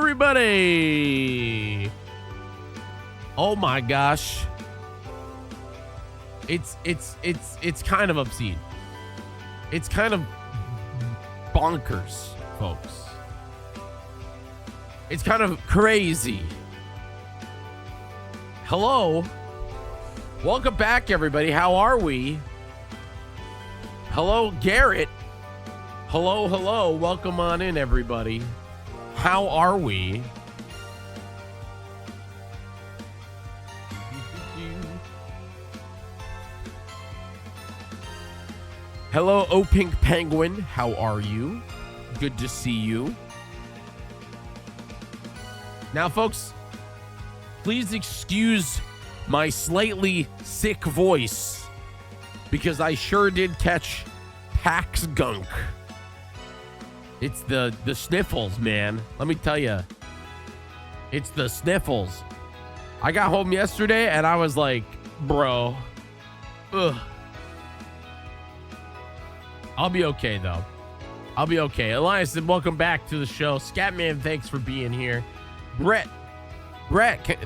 everybody. Oh my gosh. It's kind of obscene. It's kind of bonkers, folks. It's kind of crazy. Hello. Welcome back, everybody. How are we? Hello, Garrett. Hello. Welcome on in, everybody. How are we? Hello, O Pink Penguin. How are you? Good to see you. Now, folks, please excuse my slightly sick voice because I sure did catch Pax gunk. It's the sniffles, man. Let me tell you. It's the sniffles. I got home yesterday and I was like, bro, ugh. I'll be okay, though. I'll be okay. Elias, welcome back to the show. Scatman, thanks for being here. Brett,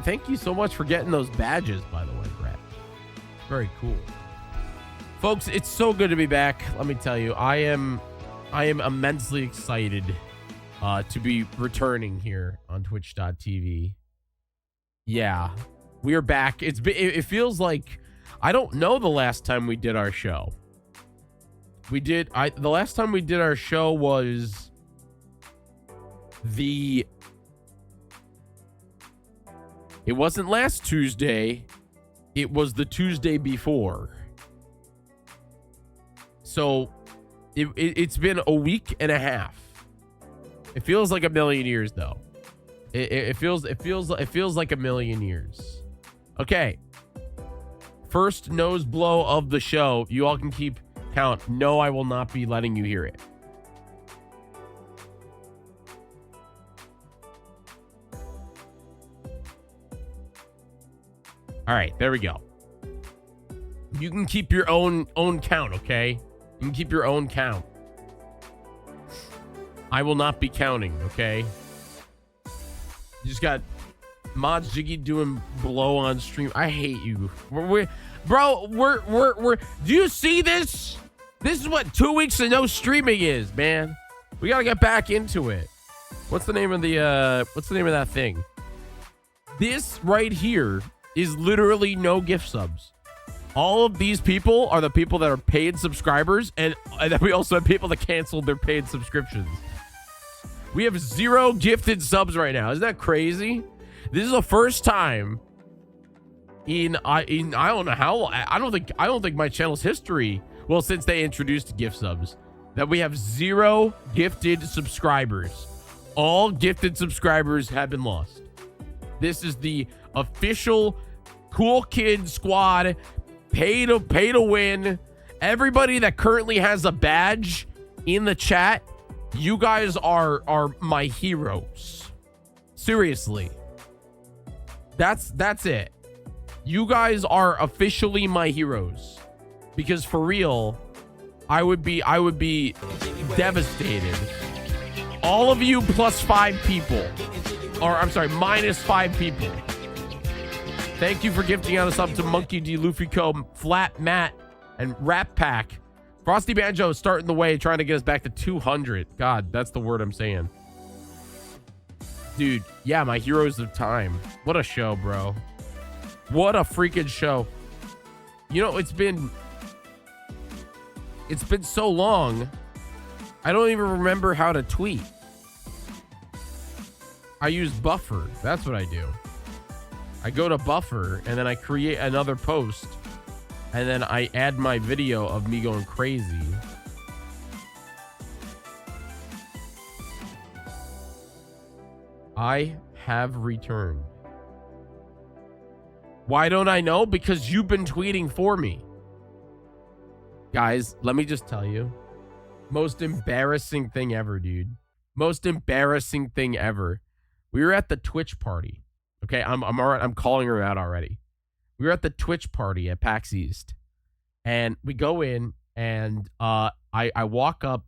thank you so much for getting those badges, by the way, Brett. Very cool. Folks, it's so good to be back. Let me tell you, I am immensely excited to be returning here on twitch.tv. Yeah, we are back. It feels like, I don't know the last time we did our show. The last time we did our show was it wasn't last Tuesday. It was the Tuesday before. So it's been a week and a half. It feels like a million years, though. It feels like a million years. Okay. First nose blow of the show. You all can keep count. No, I will not be letting you hear it. All right, there we go. You can keep your own count, okay? You can keep your own count. I will not be counting, okay? You just got mods Jyggy doing blow on stream. I hate you. We're do you see this? This is what 2 weeks of no streaming is, man. We gotta get back into it. What's the name of that thing? This right here is literally no gift subs. All of these people are the people that are paid subscribers, and then we also have people that canceled their paid subscriptions. We have 0 gifted subs right now. Isn't that crazy? This is the first time in I don't know how long. I don't think my channel's history. Well, since they introduced gift subs, that we have 0 gifted subscribers. All gifted subscribers have been lost. This is the official Cool Kid Squad pay to win. Everybody that currently has a badge in the chat, you guys are my heroes. Seriously. That's it. You guys are officially my heroes. Because for real, I would be devastated. All of you plus 5 people. Or I'm sorry, minus 5 people. Thank you for gifting out a sub to Monkey D, Luffy Co, Flat Matt, and Rap Pack. Frosty Banjo is starting the way, trying to get us back to 200. God, that's the word I'm saying. Dude, yeah, my heroes of time. What a show, bro. What a freaking show. You know, it's been so long, I don't even remember how to tweet. I use Buffer. That's what I do. I go to Buffer, and then I create another post, and then I add my video of me going crazy. I have returned. Why don't I know? Because you've been tweeting for me. Guys, let me just tell you. Most embarrassing thing ever, dude. Most embarrassing thing ever. We were at the Twitch party. Okay, I'm calling her out already. We were at the Twitch party at PAX East. And we go in, and I walk up,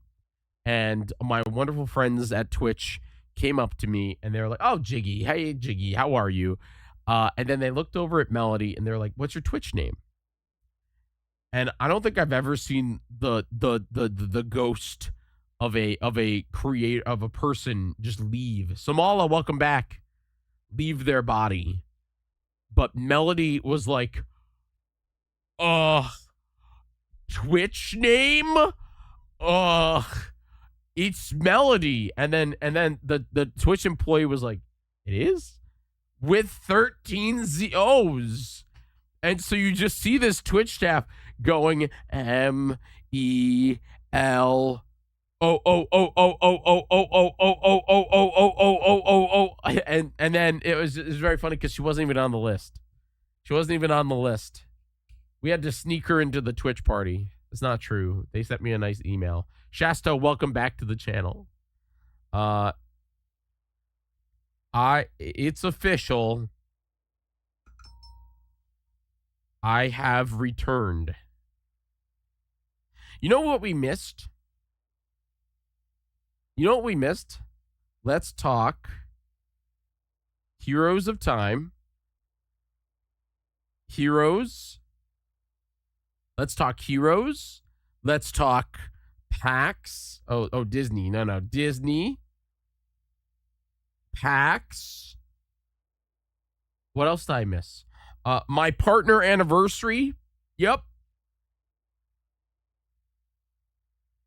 and my wonderful friends at Twitch came up to me and they were like, "Oh, Jyggy, hey Jyggy, how are you?" And then they looked over at Melody and they're like, "What's your Twitch name?" And I don't think I've ever seen the ghost of a person just leave. Samala, welcome back. Leave their body. But Melody was like, Twitch name? It's Melody. And then the Twitch employee was like, it is? With 13 O's. And so you just see this Twitch staff going MEL and then it was very funny because she wasn't even on the list. She wasn't even on the list. We had to sneak her into the Twitch party. It's not true. They sent me a nice email. Shasta, welcome back to the channel. It's official. I have returned. You know what we missed? You know what we missed? Let's talk Heroes of Time. Heroes. Let's talk Heroes. Let's talk PAX. Oh, Disney. No. Disney. PAX. What else did I miss? My partner anniversary. Yep.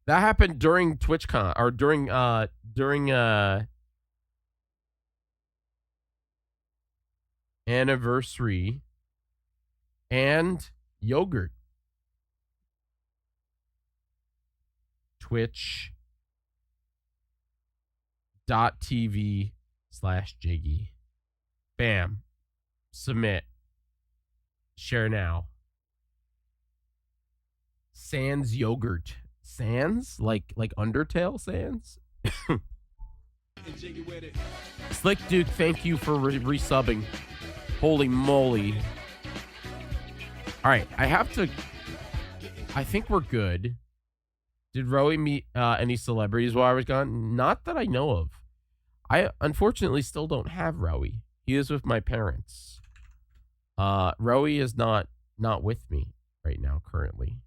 That happened during TwitchCon or during anniversary and yogurt. Twitch.tv/Jyggy. Bam. Submit. Share now. Sans yogurt. Sans? Like Undertale Sans? Slick Duke, thank you for resubbing. Holy moly. Alright, I think we're good. Did Rowie meet any celebrities while I was gone? Not that I know of. I unfortunately still don't have Rowie. He is with my parents. Rowie is not with me right now currently.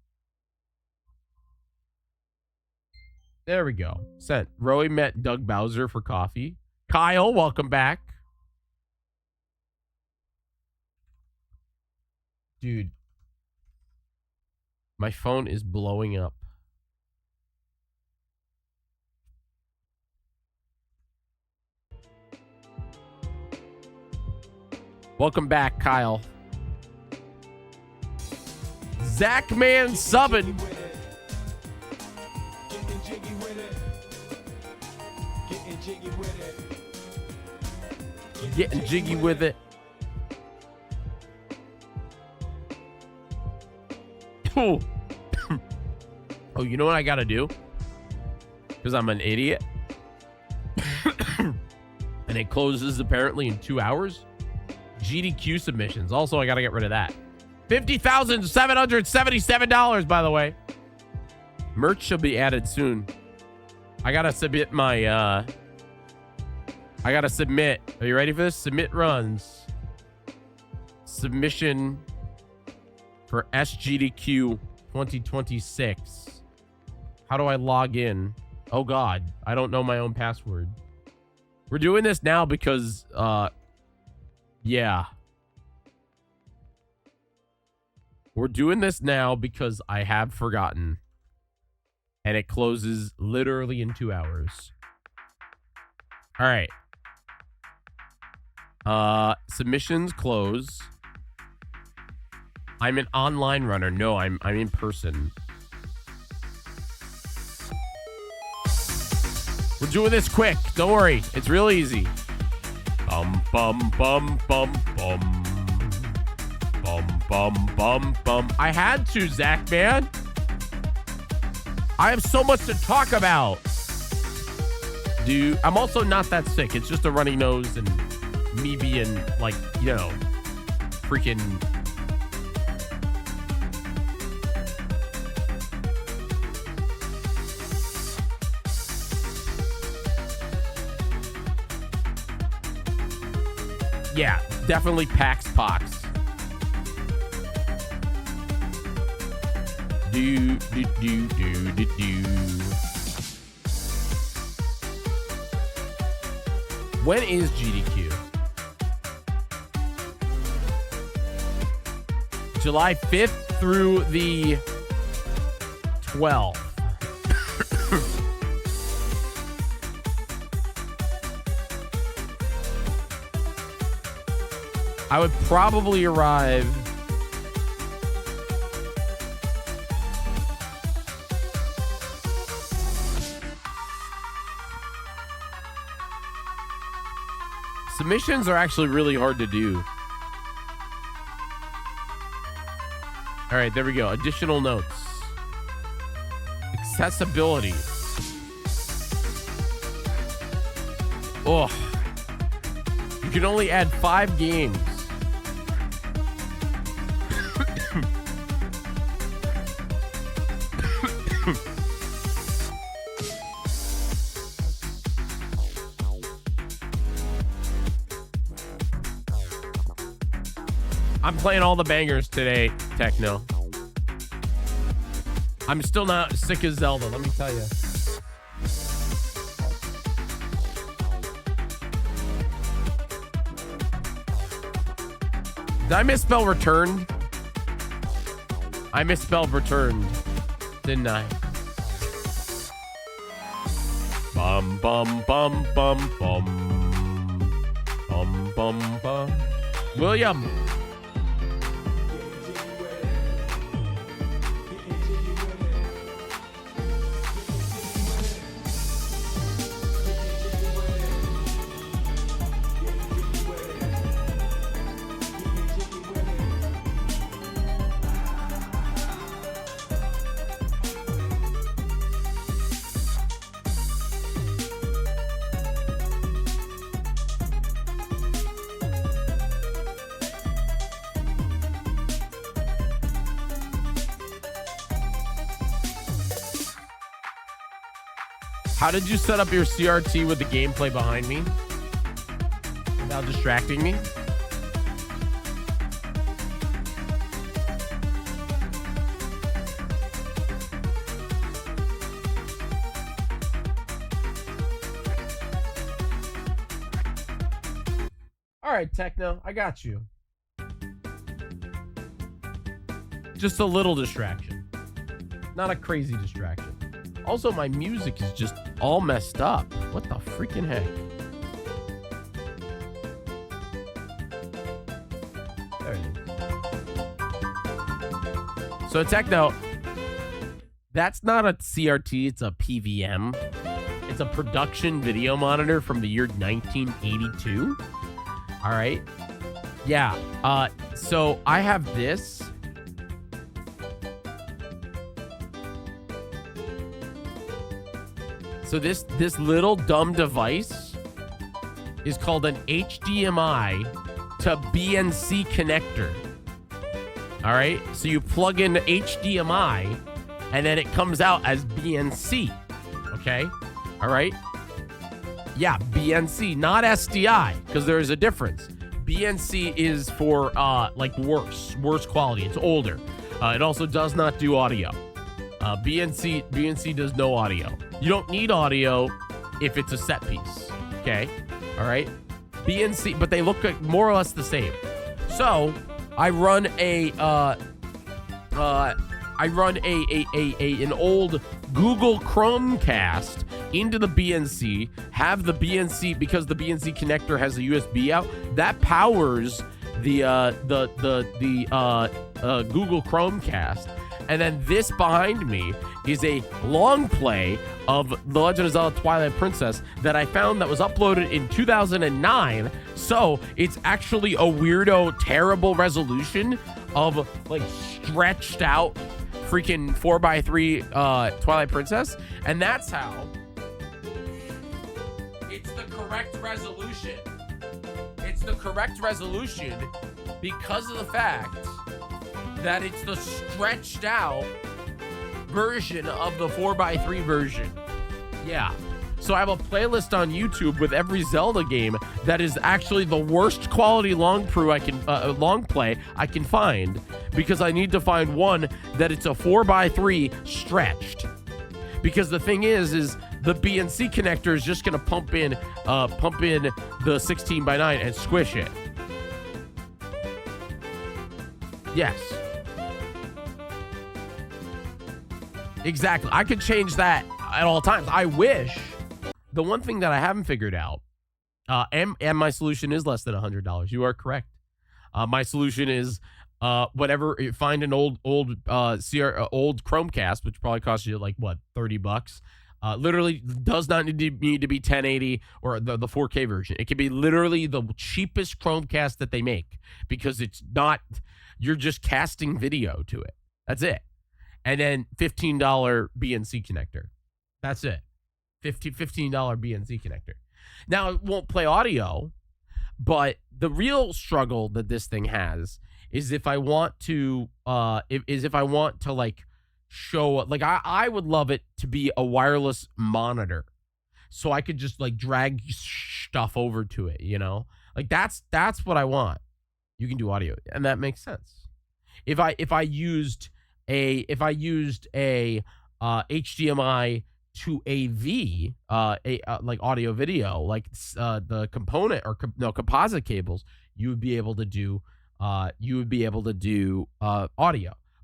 There we go. Sent. Rowie met Doug Bowser for coffee. Kyle, welcome back. Dude. My phone is blowing up. Welcome back, Kyle. Zachman subbing. Getting jiggy with it. Oh, you know what I gotta do? Because I'm an idiot. And it closes apparently in 2 hours. GDQ submissions. Also, I gotta get rid of that. $50,777, by the way. Merch should be added soon. I gotta submit my I gotta submit. Are you ready for this? Submit runs. Submission for SGDQ 2026. How do I log in? Oh God, I don't know my own password. We're doing this now because yeah. We're doing this now because I have forgotten. And it closes literally in 2 hours. All right. Submissions close. I'm an online runner. No, I'm in person. We're doing this quick. Don't worry. It's real easy. Bum bum bum bum bum. Bum bum bum bum. I had to, Zach, man. I have so much to talk about. Dude, I'm also not that sick. It's just a runny nose and me being like, you know, freaking Yeah, definitely Pax Pox. Do. When is GDQ? July 5th through the 12th. I would probably arrive submissions are actually really hard to do. All right, there we go. Additional notes. Accessibility. Oh. You can only add 5 games. I'm playing all the bangers today, Techno. I'm still not sick of Zelda, let me tell you. Did I misspell returned? I misspelled returned, didn't I? Bum bum bum bum bum bum bum bum. William. How did you set up your CRT with the gameplay behind me without distracting me? All right, Techno, I got you. Just a little distraction. Not a crazy distraction. Also, my music is just all messed up. What the freaking heck? There it is. So, Techno, that's not a CRT, it's a PVM. It's a production video monitor from the year 1982. All right. Yeah. So I have this. So this little dumb device is called an HDMI to BNC connector. All right. So you plug in HDMI and then it comes out as BNC. Okay. All right. Yeah, BNC, not SDI, because there is a difference. BNC is for like worse quality. It's older. It also does not do audio. BNC does no audio. You don't need audio if it's a set piece. Okay, all right. BNC, but they look like more or less the same. So I run an old Google Chromecast into the BNC, have the BNC, because the BNC connector has a USB out that powers the Google Chromecast, and then this behind me is a long play of The Legend of Zelda Twilight Princess that I found that was uploaded in 2009. So it's actually a weirdo, terrible resolution of like stretched out freaking 4:3 Twilight Princess, and that's how it's the correct resolution. It's the correct resolution because of the fact that it's the stretched out version of the 4:3 version. Yeah. So I have a playlist on YouTube with every Zelda game that is actually the worst quality long play I can find, because I need to find one that it's a 4x3 stretched. Because the thing is the BNC connector is just gonna pump in the 16x9 and squish it. Yes. Exactly. I could change that at all times. I wish. The one thing that I haven't figured out, and my solution is less than $100. You are correct. My solution is whatever. Find an old Chromecast, which probably costs you like what, $30. Literally does not need to be 1080 or the 4K version. It can be literally the cheapest Chromecast that they make, because it's not. You're just casting video to it. That's it. And then $15 BNC connector. That's it. $15 BNC connector. Now, it won't play audio, but the real struggle that this thing has is if I want to like show, like I would love it to be a wireless monitor, so I could just like drag stuff over to it, you know? Like that's what I want. You can do audio, and that makes sense. If I used a HDMI to AV, like audio video, like the component or composite cables, you would be able to do audio.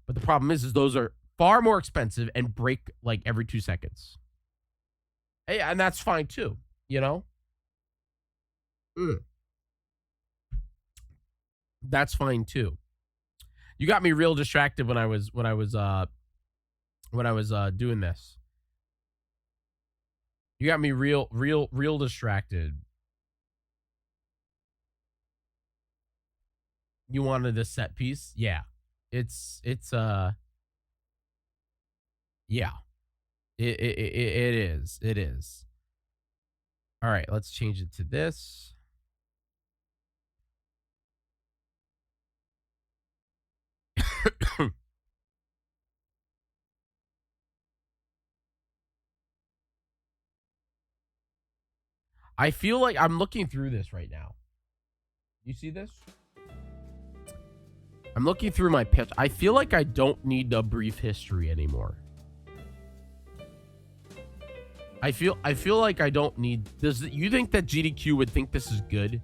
But the problem is those are far more expensive and break like every 2 seconds. Hey, and that's fine too, you know? That's fine too. You got me real distracted when I was doing this. You got me real distracted. You wanted a set piece? Yeah. It's yeah. It is. It is. All right, let's change it to this. I feel like I'm looking through this right now. You see this? I'm looking through my pitch. I feel like I don't need a brief history anymore. I feel like I don't need this. You think that GDQ would think this is good?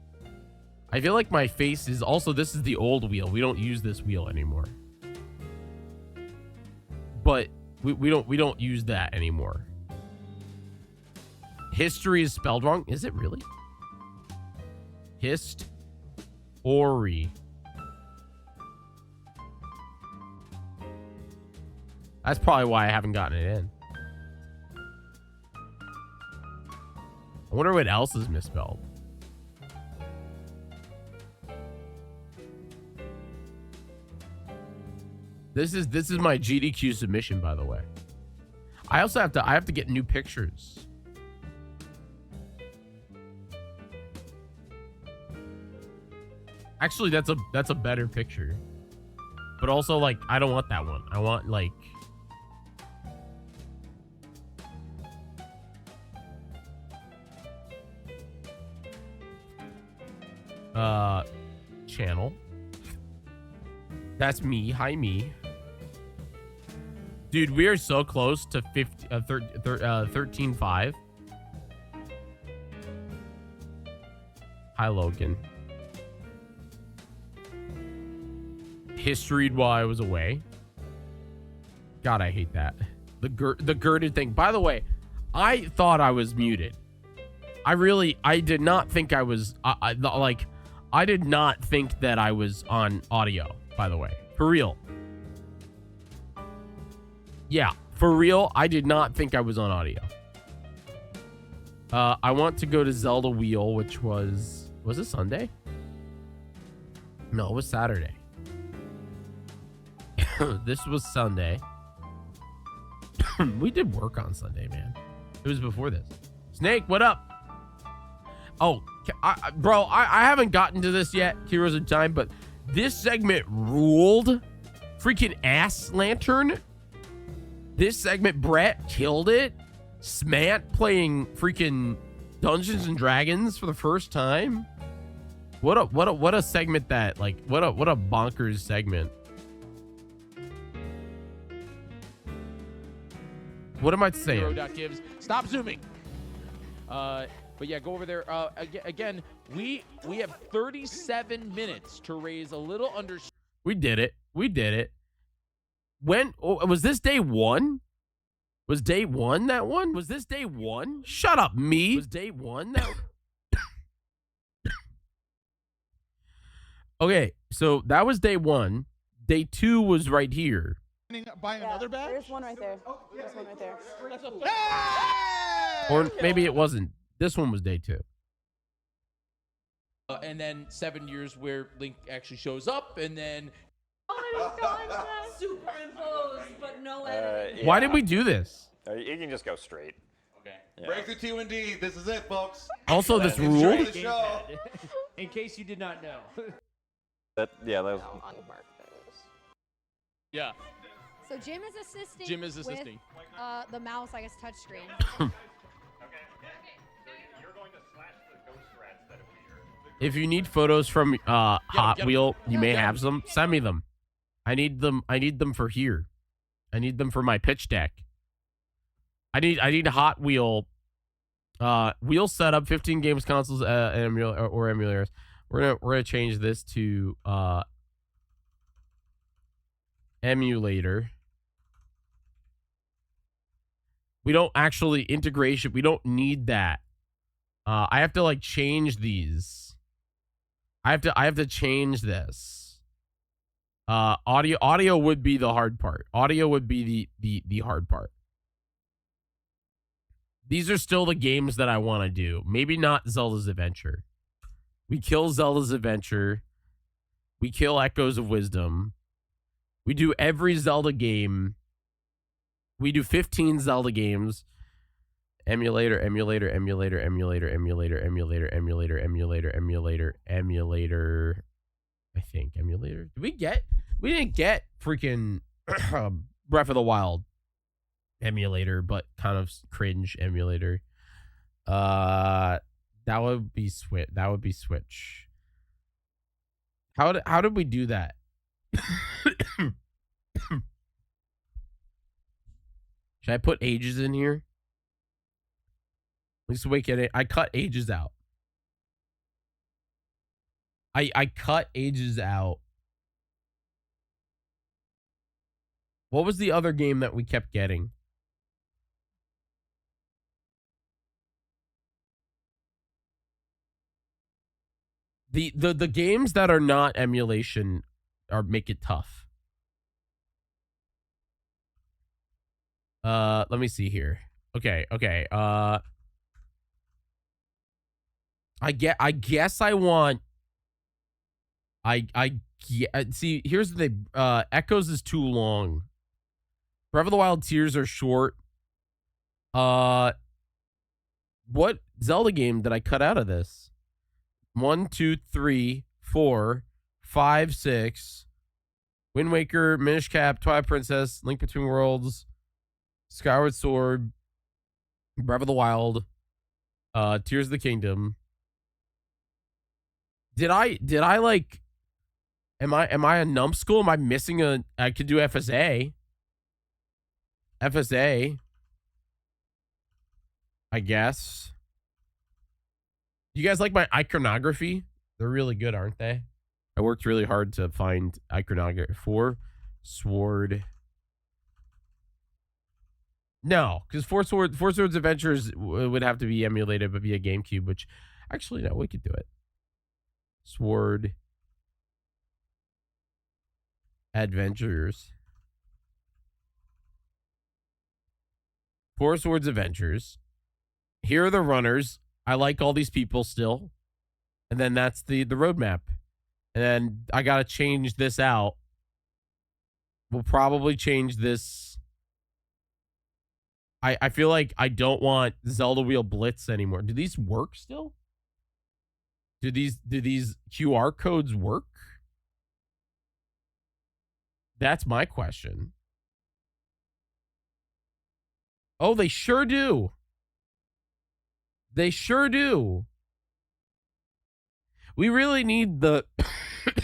I feel like my face is also, this is the old wheel. We don't use this wheel anymore. But we don't use that anymore. History is spelled wrong. Is it really? Hist-ori. That's probably why I haven't gotten it in. I wonder what else is misspelled. This is my GDQ submission, by the way. I also have to get new pictures. Actually, that's a better picture. But also, like, I don't want that one. I want like channel. That's me. Hi, me. Dude, we are so close to 13.5. Hi, Logan. Historied while I was away. God, I hate that. The girded thing. By the way, I thought I was muted. I did not think I was, I did not think that I was on audio, by the way. For real. Yeah, for real, I did not think I was on audio. I want to go to Zelda Wheel, which was it Sunday? No, it was Saturday. This was Sunday. We did work on Sunday, man. It was before this. Snake, what up? Oh, bro, I haven't gotten to this yet, Heroes of Time, but this segment ruled. Freaking ass lantern. This segment, Brett killed it. Smant playing freaking Dungeons and Dragons for the first time. What a segment that, like, what a bonkers segment. What am I saying? Gibbs, stop zooming. But yeah, go over there. Again, we have 37 minutes to raise a little under. We did it. We did it. When was this day one? Was day one that one? Was this day one? Shut up, me. Was day one that? Okay, so that was day one. Day two was right here. Buying another bag? There's one right there. There's one right there. Or maybe it wasn't. This one was day two. And then 7 years where Link actually shows up, and then Superimposed, but no editing. Why did we do this? You can just go straight. okay. Yeah. Breakthrough T1D. This is it, folks. Also, this Enjoy rule. the show. In case you did not know. That was. On mark those. Yeah. So Jim is assisting. Jim is assisting. With, the mouse, I guess, touchscreen. If you need photos from Hot get 'em. Wheel, you may Get 'em. have some. Send me them. I need them. I need them for here. I need them for my pitch deck. I need Hot Wheel. Wheel setup, 15 games, consoles, or emulators. We're gonna change this to emulator. We don't actually integration. We don't need that. I have to like change these. I have to change this. Audio would be the hard part. Audio would be the hard part. These are still the games that I want to do. Maybe not Zelda's Adventure. We kill Zelda's Adventure. We kill Echoes of Wisdom. We do every Zelda game. We do 15 Zelda games. Emulator. I think emulator. We didn't get freaking Breath of the Wild emulator, but kind of cringe emulator. That would be Switch. How did we do that? Should I put ages in here? At least wait it. I cut ages out. I cut ages out. What was the other game that we kept getting? The games that are not emulation make it tough. Let me see here. Okay. I guess I want. See. Here's the thing. Echoes is too long. Breath of the Wild Tears are short. What Zelda game did I cut out of this? 1, 2, 3, 4, 5, 6. Wind Waker, Minish Cap, Twilight Princess, Link Between Worlds, Skyward Sword, Breath of the Wild, Tears of the Kingdom. Did I like? Am I a numbskull? Am I missing a? I could do FSA. FSA. I guess. You guys like my iconography? They're really good, aren't they? I worked really hard to find iconography for Sword. No, because Four Swords Adventures would have to be emulated via GameCube, which actually no, we could do it. Sword Adventures. Four Swords Adventures. Here are the runners. I like all these people still. And then that's the roadmap. And then I got to change this out. We'll probably change this. I feel like I don't want Zelda Wheel Blitz anymore. Do these work still? Do these QR codes work? That's my question. Oh, they sure do. They sure do. We really need the...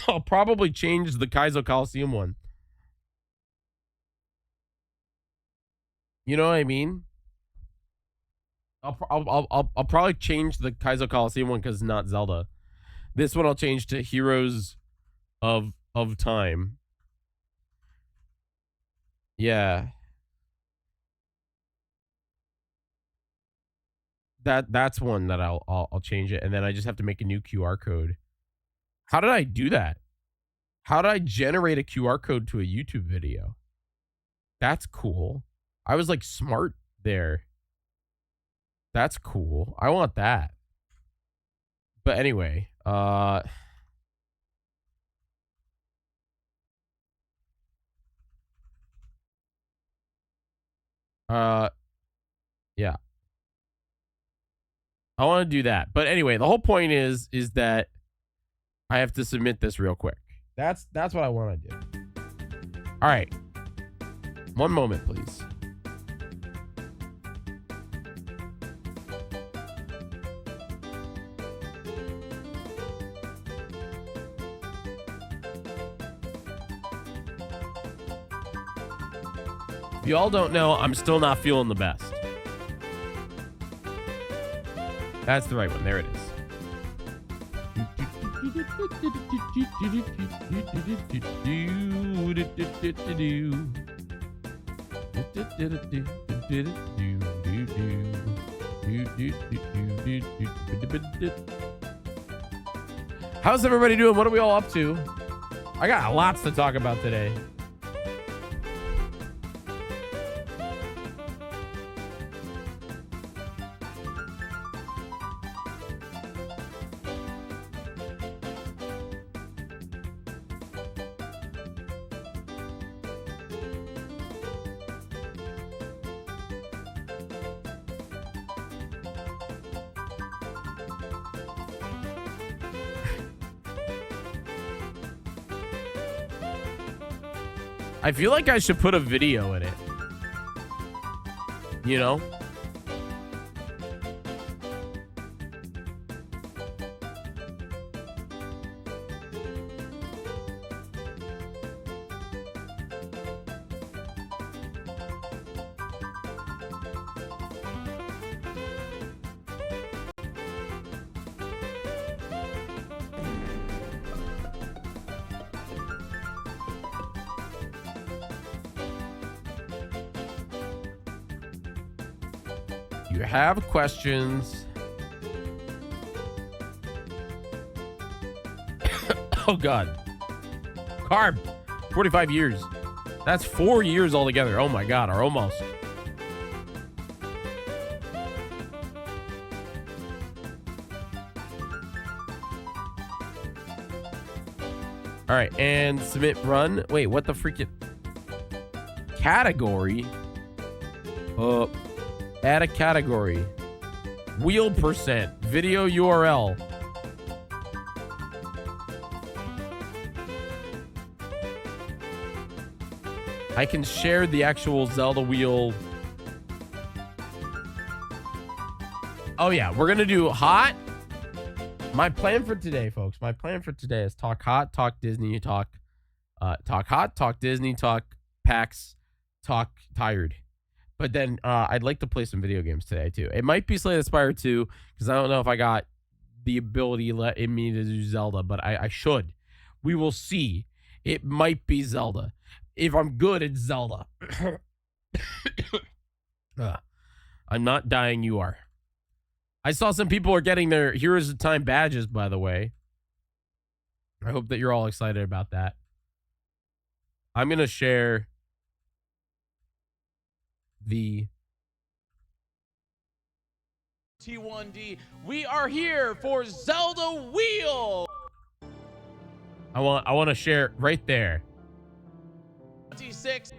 I'll probably change the Kaizo Coliseum one. You know what I mean? I'll probably change the Kaizo Coliseum one because it's not Zelda. This one I'll change to Heroes of Time. Yeah. That's one that I'll change it, and then I just have to make a new QR code. How did I do that? How did I generate a QR code to a YouTube video? That's cool. I was like smart there. That's cool. I want that. But anyway, yeah. I want to do that. But anyway, the whole point is that I have to submit this real quick. That's what I want to do. All right. One moment, please. If you all don't know, I'm still not feeling the best. That's the right one. There it is. How's everybody doing? What are we all up to? I got lots to talk about today. I feel like I should put a video in it. You know? You have questions. Oh, God. Carb. 45 years. That's 4 years altogether. Oh, my God. Or almost. All right. And submit run. Wait, what the freaking... Category? Add a category. Wheel percent. Video URL. I can share the actual Zelda wheel. Oh, yeah. We're going to do hot. My plan for today, folks. My plan for today is talk hot, talk Disney, talk hot, talk Disney, talk PAX, talk tired. But then I'd like to play some video games today, too. It might be Slay the Spire 2, because I don't know if I got the ability in me to do Zelda, but I should. We will see. It might be Zelda. If I'm good, it's Zelda. I'm not dying, you are. I saw some people are getting their Heroes of Time badges, by the way. I hope that you're all excited about that. I'm going to share... the T1D. We are here for Zelda Wheel. I want to share right there. 26.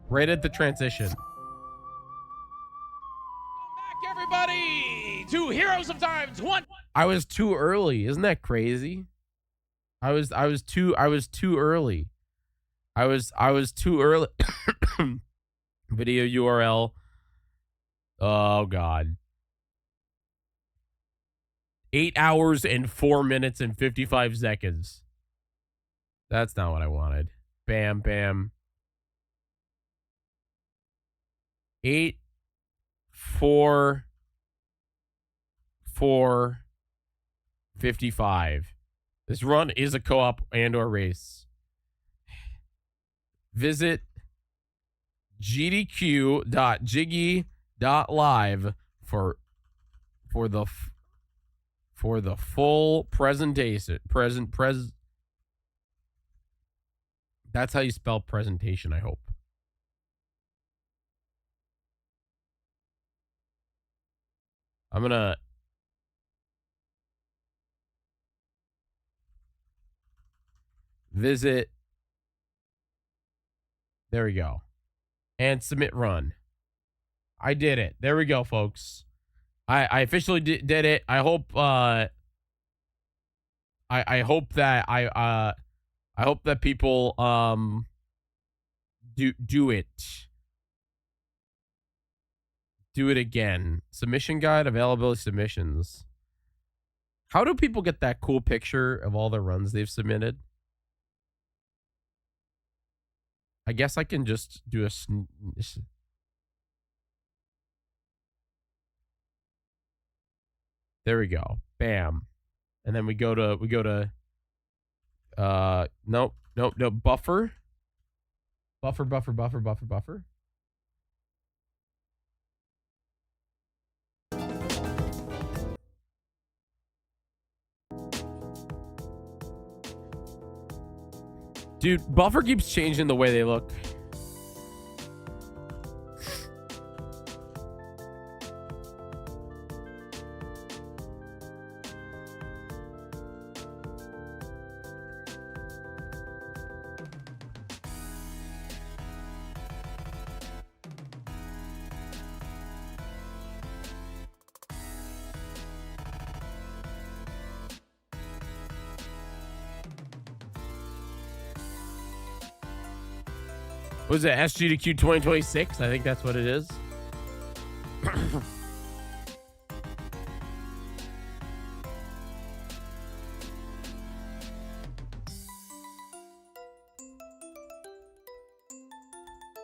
Right at the transition. Welcome back, everybody, to Heroes of Time 20. I was too early. Isn't that crazy? I was too early. I was too early. Video URL. Oh, God. 8 hours and 4 minutes and 55 seconds. That's not what I wanted. Bam, bam. 8, 4, 4, 55. This run is a co-op and or race. Visit gdq.jiggy.live for the full presentation. That's how you spell presentation, I hope. I'm gonna visit. There we go. And submit run. I did it. There we go, folks. I officially did it. I hope I hope that I hope that people do it. Do it again. Submission guide, availability submissions. How do people get that cool picture of all the runs they've submitted? I guess I can just do a there we go. Bam. And then we go to nope, buffer. Buffer. Dude, buffer keeps changing the way they look. Was it SGDQ 2026? I think that's what it is.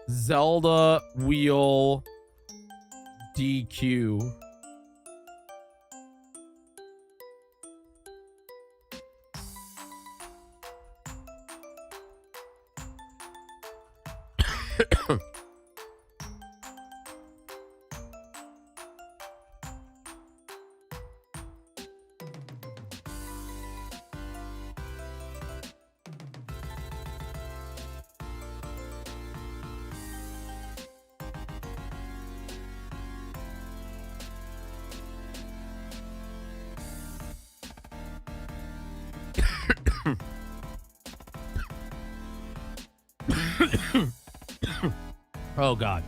Zelda wheel DQ. Oh, God.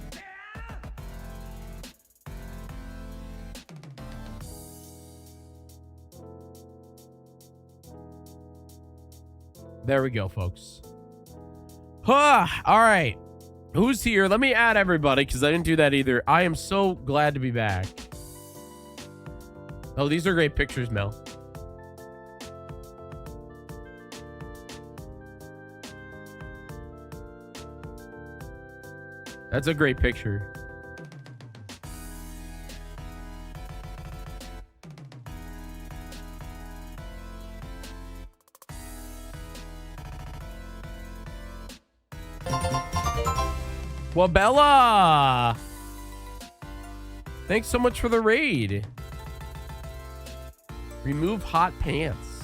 There we go, folks. All right. Who's here? Let me add everybody because I didn't do that either. I am so glad to be back. Oh, these are great pictures, Mel. That's a great picture. Well, Bella, thanks so much for the raid. Remove hot pants.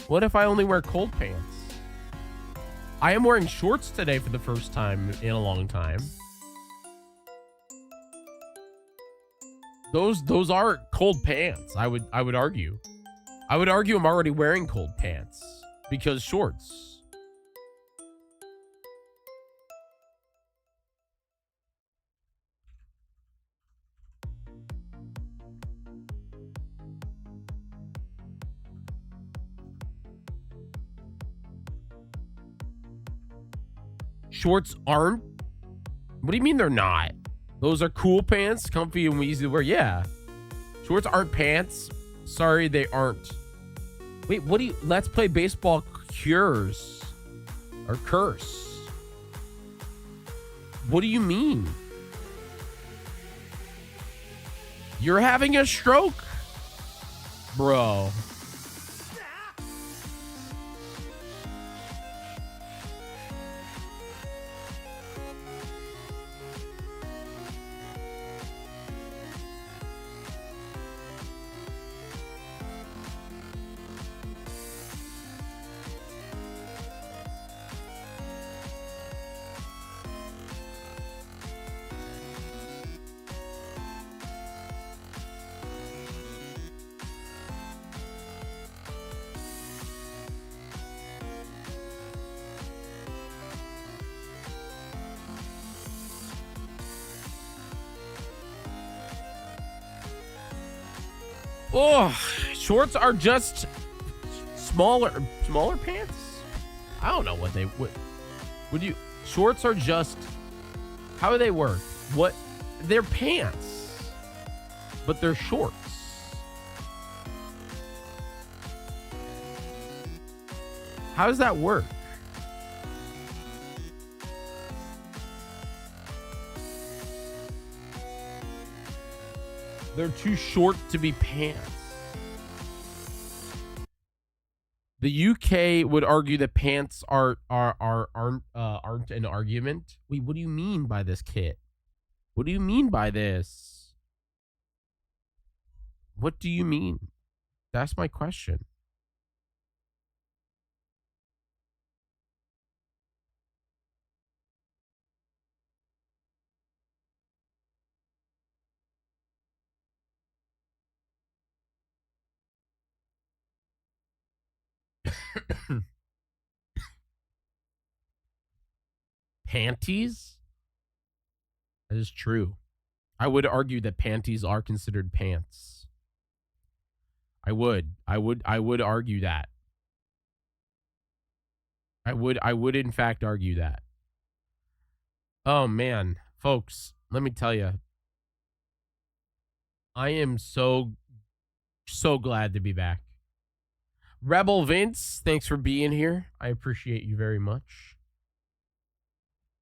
What if I only wear cold pants? I am wearing shorts today for the first time in a long time. Those are cold pants. I would argue. I would argue I'm already wearing cold pants because shorts. Shorts aren't? What do you mean they're not? Those are cool pants, comfy and easy to wear. Yeah. Shorts aren't pants. Sorry, they aren't. Wait, what do you... Let's play baseball cures. Or curse. What do you mean? You're having a stroke? Bro. Oh, shorts are just smaller pants. I don't know what they would you. Shorts are just, how do they work? What? They're pants, but they're shorts. How does that work? They're too short to be pants. The UK would argue that pants aren't an argument. Wait, what do you mean by this, Kit? What do you mean by this? What do you mean? That's my question. Panties? That is true. I would argue that panties are considered pants. I would argue that. I would in fact argue that. Oh man, folks, let me tell you. I am so glad to be back. Rebel Vince, thanks for being here. I appreciate you very much.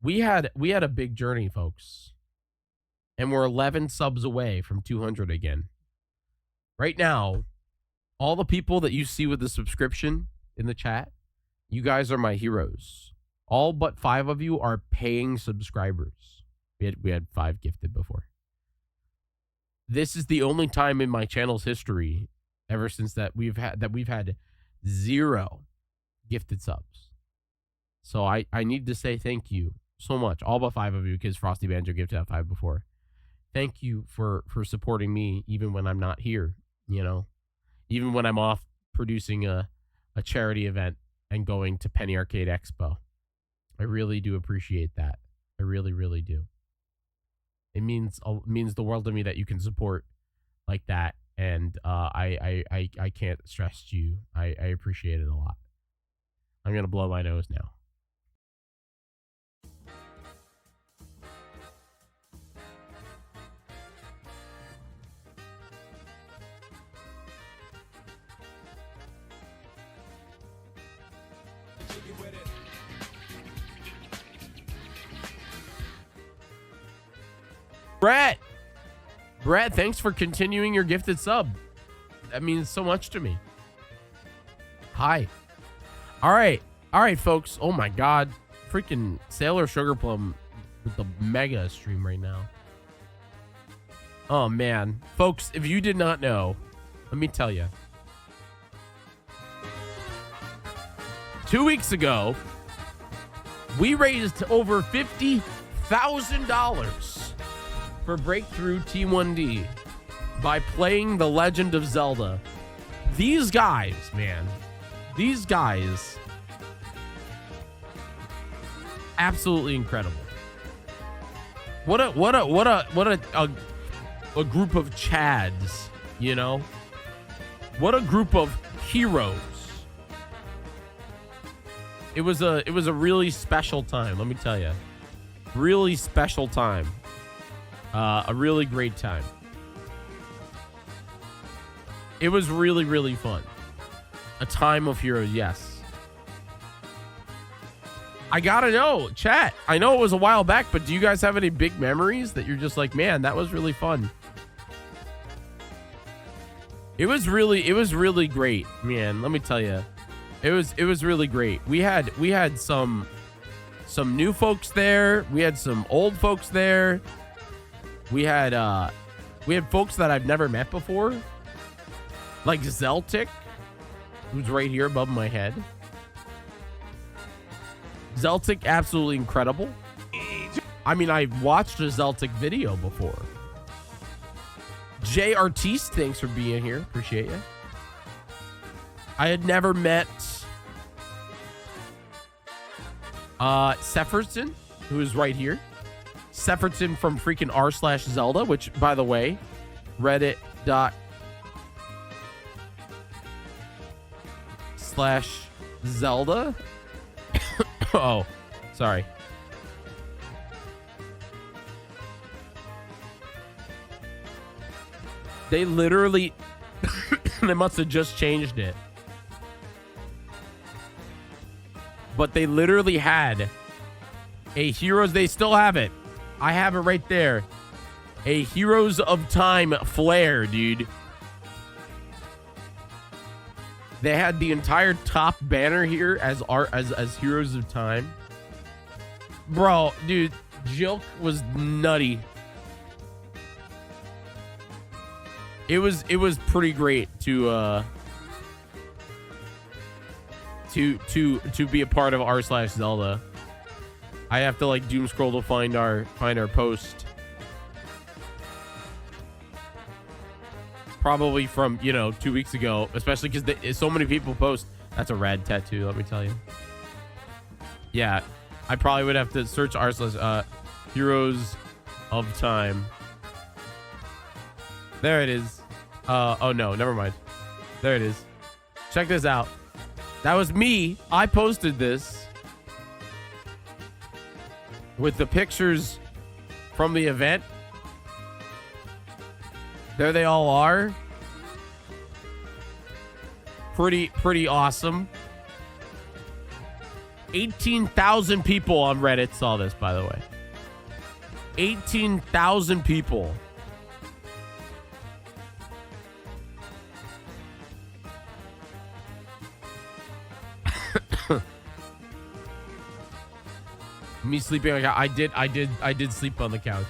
We had a big journey, folks. And we're 11 subs away from 200 again. Right now, all the people that you see with the subscription in the chat, you guys are my heroes. All but 5 of you are paying subscribers. We had 5 gifted before. This is the only time in my channel's history ever since that we've had 0 gifted subs. So I need to say thank you so much, all but 5 of you, because Frosty Banjo gifted out 5 before. Thank you for supporting me even when I'm not here, you know, even when I'm off producing a charity event and going to Penny Arcade Expo. I really do appreciate that. I really, really do. It means the world to me that you can support like that, and I can't stress you. I appreciate it a lot. I'm gonna blow my nose now. Brett, thanks for continuing your gifted sub. That means so much to me. Hi. All right, folks. Oh my God, freaking Sailor Sugar Plum with the mega stream right now. Oh man, folks, if you did not know, let me tell you. 2 weeks ago, we raised over $50,000 for Breakthrough T1D by playing The Legend of Zelda. These guys, man, these guys, absolutely incredible. What a group of Chads, you know? What a group of heroes. It was a really special time, let me tell you. Really special time. A really great time. It was really, really fun. A time of heroes, yes. I gotta know, chat. I know it was a while back, but do you guys have any big memories that you're just like, man, that was really fun? It was really great, man. Let me tell you, it was really great. We had some new folks there. We had some old folks there. We had folks that I've never met before, like Zeltic, who's right here above my head. Zeltic, absolutely incredible. I mean, I watched a Zeltic video before. J Artiste, thanks for being here. Appreciate you. I had never met Sepherson, who is right here. Sepherson from freaking r/Zelda, which, by the way, reddit.com/Zelda. Oh, sorry. They literally, they must have just changed it. But they literally had a Heroes, they still have it. I have it right there. A Heroes of Time flare, dude. They had the entire top banner here as Heroes of Time. Bro, dude, Jilk was nutty. It was pretty great to be a part of r/Zelda. I have to like doom scroll to find our post. Probably from, 2 weeks ago, especially because so many people post. That's a rad tattoo, let me tell you. Yeah, I probably would have to search Heroes of Time. There it is. Oh no, never mind. There it is. Check this out. That was me. I posted this with the pictures from the event. There they all are. Pretty awesome. 18,000 people on Reddit saw this, by the way. 18,000 people. Me sleeping on the couch. I did sleep on the couch.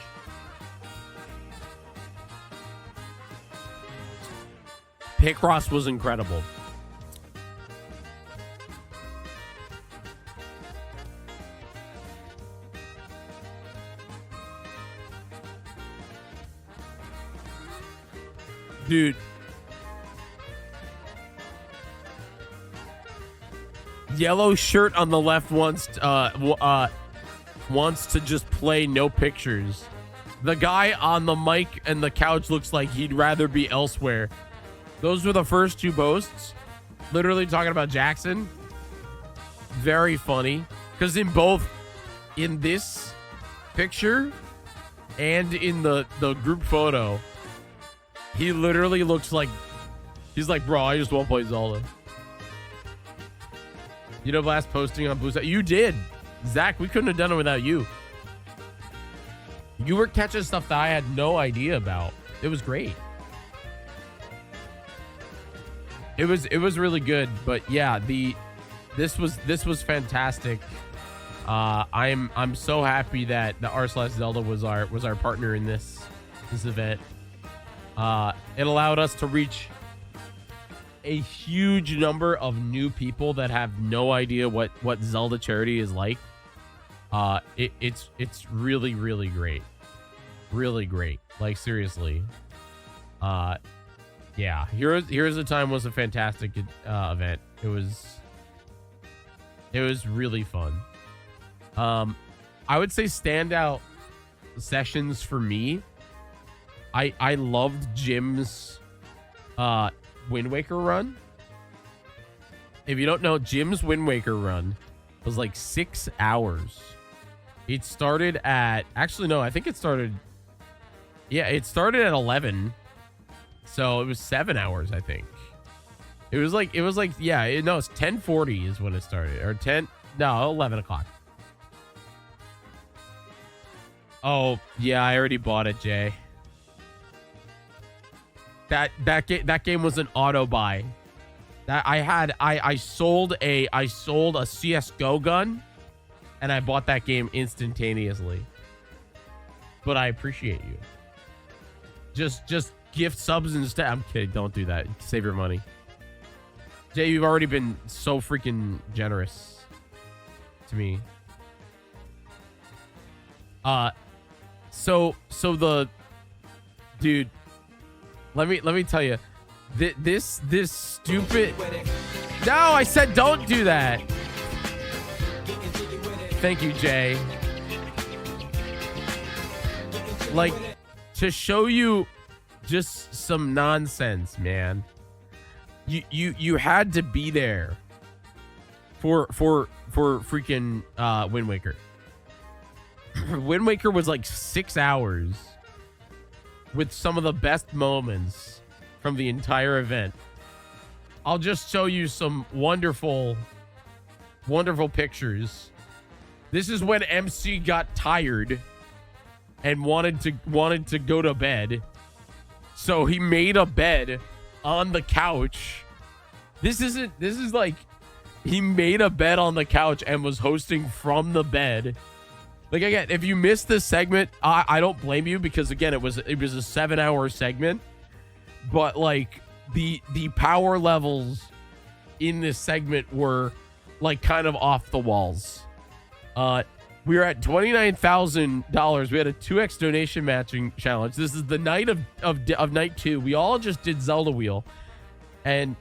Picross was incredible. Dude. Yellow shirt on the left wants to just play no pictures. The guy on the mic and the couch looks like he'd rather be elsewhere. Those were the first two posts. Literally talking about Jackson. Very funny. Because in this picture and in the group photo, he literally looks like, he's like, bro, I just won't play Zelda. Blast posting on Blue Side. You did. Zach, we couldn't have done it without you. You were catching stuff that I had no idea about. It was great. It was really good, but yeah, this was fantastic. I'm so happy that the r/Zelda was our partner in this event. It allowed us to reach a huge number of new people that have no idea what Zelda charity is like. It's really, really great. Really great. Like, seriously. Yeah, Heroes of Time was a fantastic event. It was really fun. I would say standout sessions for me. I loved Jim's Wind Waker run. If you don't know, Jim's Wind Waker run was like 6 hours. It started at, actually no, I think it started Yeah, it started at 11. So it was 7 hours, I think. It was like, yeah, no, it's 10:40 is when it started. Or 11 o'clock. Oh, yeah, I already bought it, Jay. That game was an auto buy. That I sold a CS:GO gun, and I bought that game instantaneously. But I appreciate you. Just gift subs instead. I'm kidding. Don't do that. Save your money. Jay, you've already been so freaking generous to me. So the dude, let me tell you, this stupid. No, I said don't do that. Thank you, Jay. Like, to show you just some nonsense, man. You had to be there for freaking Wind Waker. Wind Waker was like 6 hours with some of the best moments from the entire event. I'll just show you some wonderful pictures. This is when MC got tired and wanted to go to bed. So he made a bed on the couch. This is like he made a bed on the couch and was hosting from the bed. Like, again, if you missed this segment, I don't blame you, because again, it was a 7-hour segment. But like the power levels in this segment were like kind of off the walls. We were at $29,000. We had a 2x donation matching challenge. This is the night of night 2. We all just did Zelda Wheel, and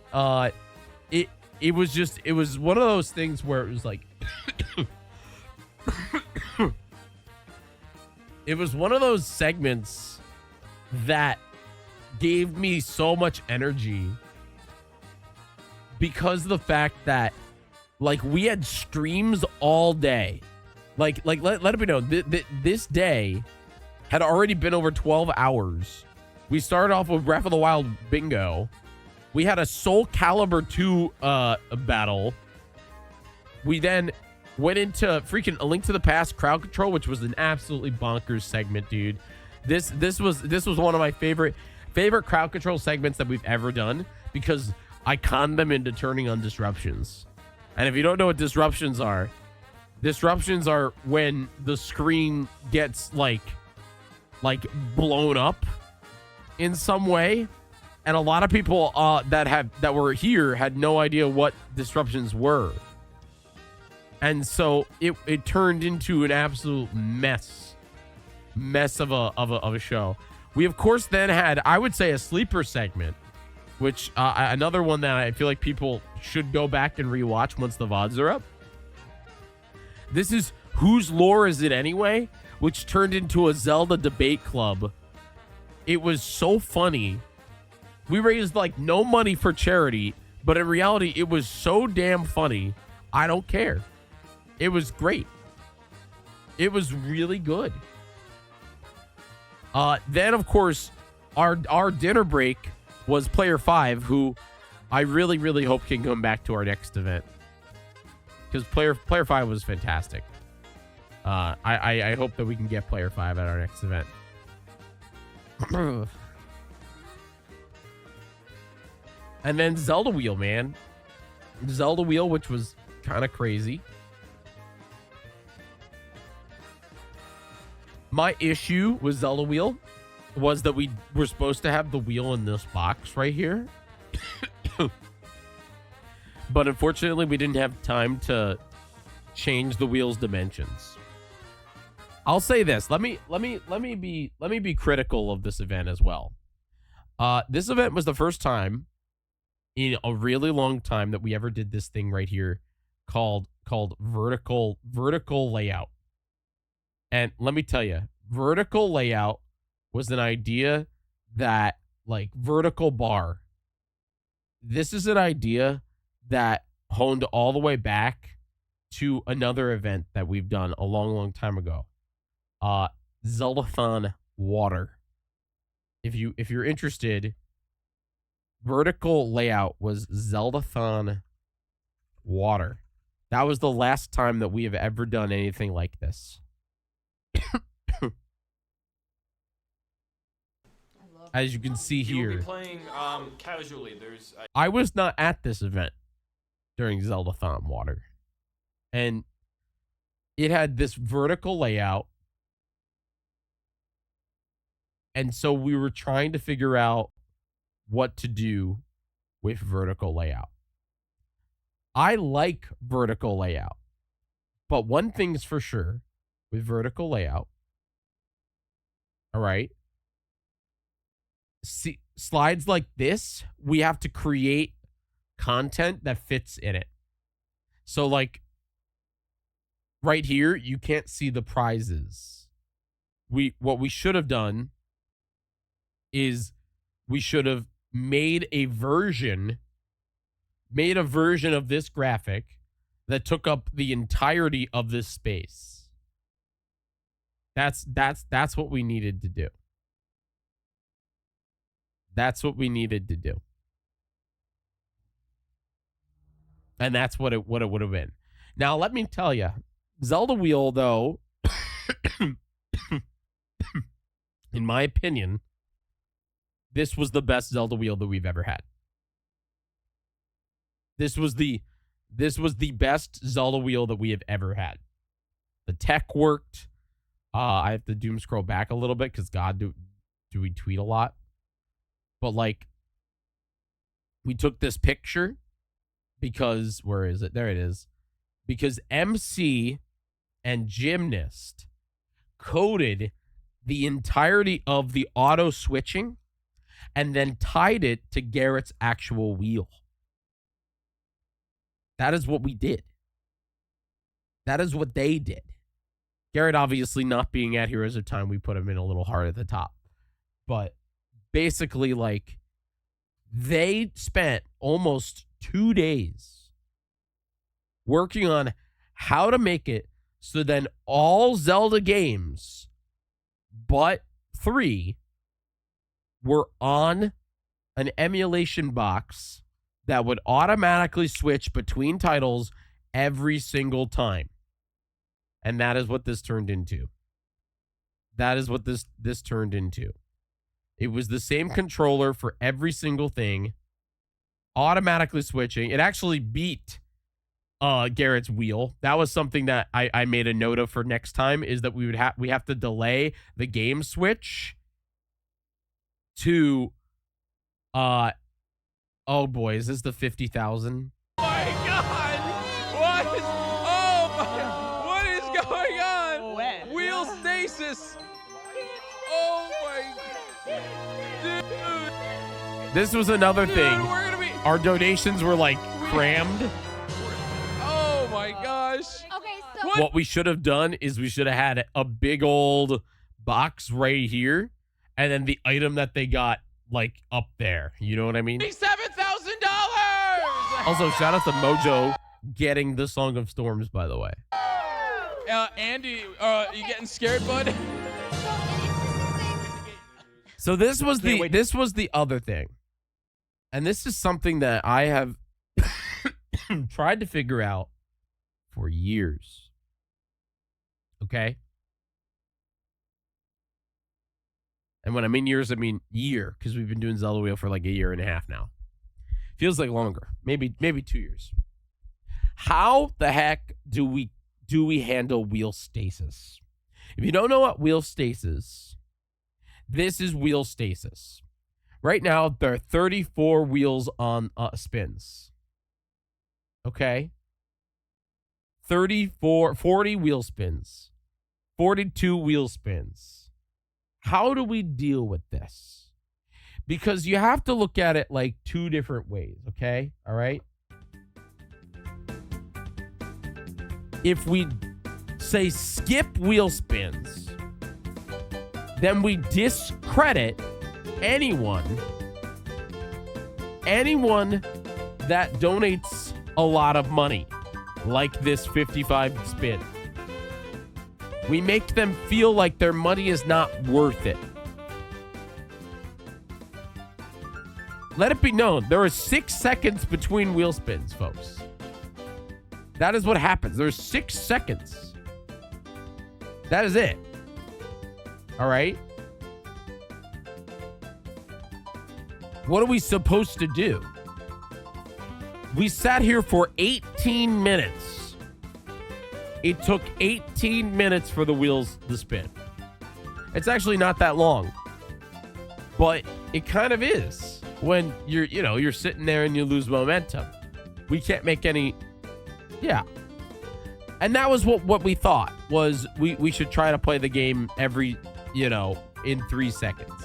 it was one of those things where it was like it was one of those segments that gave me so much energy because of the fact that like we had streams all day. Like let it be known, this day had already been over 12 hours. We started off with Breath of the Wild bingo. We had a Soul Calibur 2 battle. We then went into freaking A Link to the Past crowd control, which was an absolutely bonkers segment, dude. This was one of my favorite crowd control segments that we've ever done, because I conned them into turning on disruptions. And if you don't know what disruptions are when the screen gets like blown up in some way, and a lot of people that were here had no idea what disruptions were, and so it turned into an absolute mess of a show. We of course then had, I would say, a sleeper segment, which another one that I feel like people should go back and rewatch once the VODs are up. This is Whose Lore Is It Anyway?, which turned into a Zelda debate club. It was so funny. We raised like no money for charity, but in reality, it was so damn funny. I don't care. It was great. It was really good. Then of course, our dinner break was Player 5, who I really, really hope can come back to our next event, because Player 5 was fantastic. I hope that we can get Player 5 at our next event. And then Zelda Wheel, man. Zelda Wheel, which was kind of crazy. My issue with Zelda Wheel was that we were supposed to have the wheel in this box right here. But unfortunately, we didn't have time to change the wheel's dimensions. I'll say this. Let me be critical of this event as well. This event was the first time in a really long time that we ever did this thing right here called vertical layout. And let me tell you, vertical layout was an idea that, like, vertical bar. This is an idea that honed all the way back to another event that we've done a long, long time ago. Zeldathon Water. if you're interested, vertical layout was Zeldathon Water. That was the last time that we have ever done anything like this. As you can see You will here, be playing casually. There's I was not at this event during Zeldathon Water. And it had this vertical layout. And so we were trying to figure out what to do with vertical layout. I like vertical layout. But one thing's for sure with vertical layout. All right. See, slides like this, we have to create content that fits in it. So like right here, you can't see the prizes. What we should have done is we should have made a version of this graphic that took up the entirety of this space. That's what we needed to do. That's what we needed to do. And that's what it would have been. Now, let me tell you, Zelda Wheel, though, in my opinion, this was the best Zelda Wheel that we've ever had. This was the best Zelda Wheel that we have ever had. The tech worked. I have to doom scroll back a little bit because God, do we tweet a lot? But like, we took this picture because, where is it? There it is. Because MC and Gymnast coded the entirety of the auto switching and then tied it to Garrett's actual wheel. That is what we did. That is what they did. Garrett obviously not being at Heroes of Time, we put him in a little hard at the top. But basically, like, they spent almost 2 days working on how to make it so then all Zelda games but 3 were on an emulation box that would automatically switch between titles every single time. And that is what this turned into. That is what this turned into. It was the same controller for every single thing, automatically switching. It actually beat Garrett's wheel. That was something that I made a note of for next time, is that we have to delay the game switch to oh boy, is this the 50,000? Oh my God! What is? Oh my! What is going on? When? Wheel stasis. Oh my! Dude, This was another dude, thing. we're gonna be. Our donations were like crammed. Oh my gosh! Okay, so What we should have done is we should have had a big old box right here, and then the item that they got like up there. You know what I mean? $7,000. Also, shout out to Mojo getting the Song of Storms, by the way. Andy, you getting scared, bud? So this was Can't wait. this was the other thing. And this is something that I have tried to figure out for years. Okay? And when I mean years, I mean year, because we've been doing Zelda Wheel for like a year and a half now. Feels like longer. Maybe 2 years. How the heck do we handle wheel stasis? If you don't know what wheel stasis, this is wheel stasis. Right now, there are 34 wheels on spins. Okay? 40 wheel spins. 42 wheel spins. How do we deal with this? Because you have to look at it like 2 different ways, okay? All right? If we say skip wheel spins, then we discredit anyone that donates a lot of money, like this 55 spin. We make them feel like their money is not worth it. Let it be known, there are 6 seconds between wheel spins, folks. That is what happens. There's 6 seconds. That is it. All right. What are we supposed to do? We sat here for 18 minutes. It took 18 minutes for the wheels to spin. It's actually not that long, but it kind of is when you're sitting there and you lose momentum. We can't make any. Yeah. And that was what we thought was we should try to play the game every, in 3 seconds.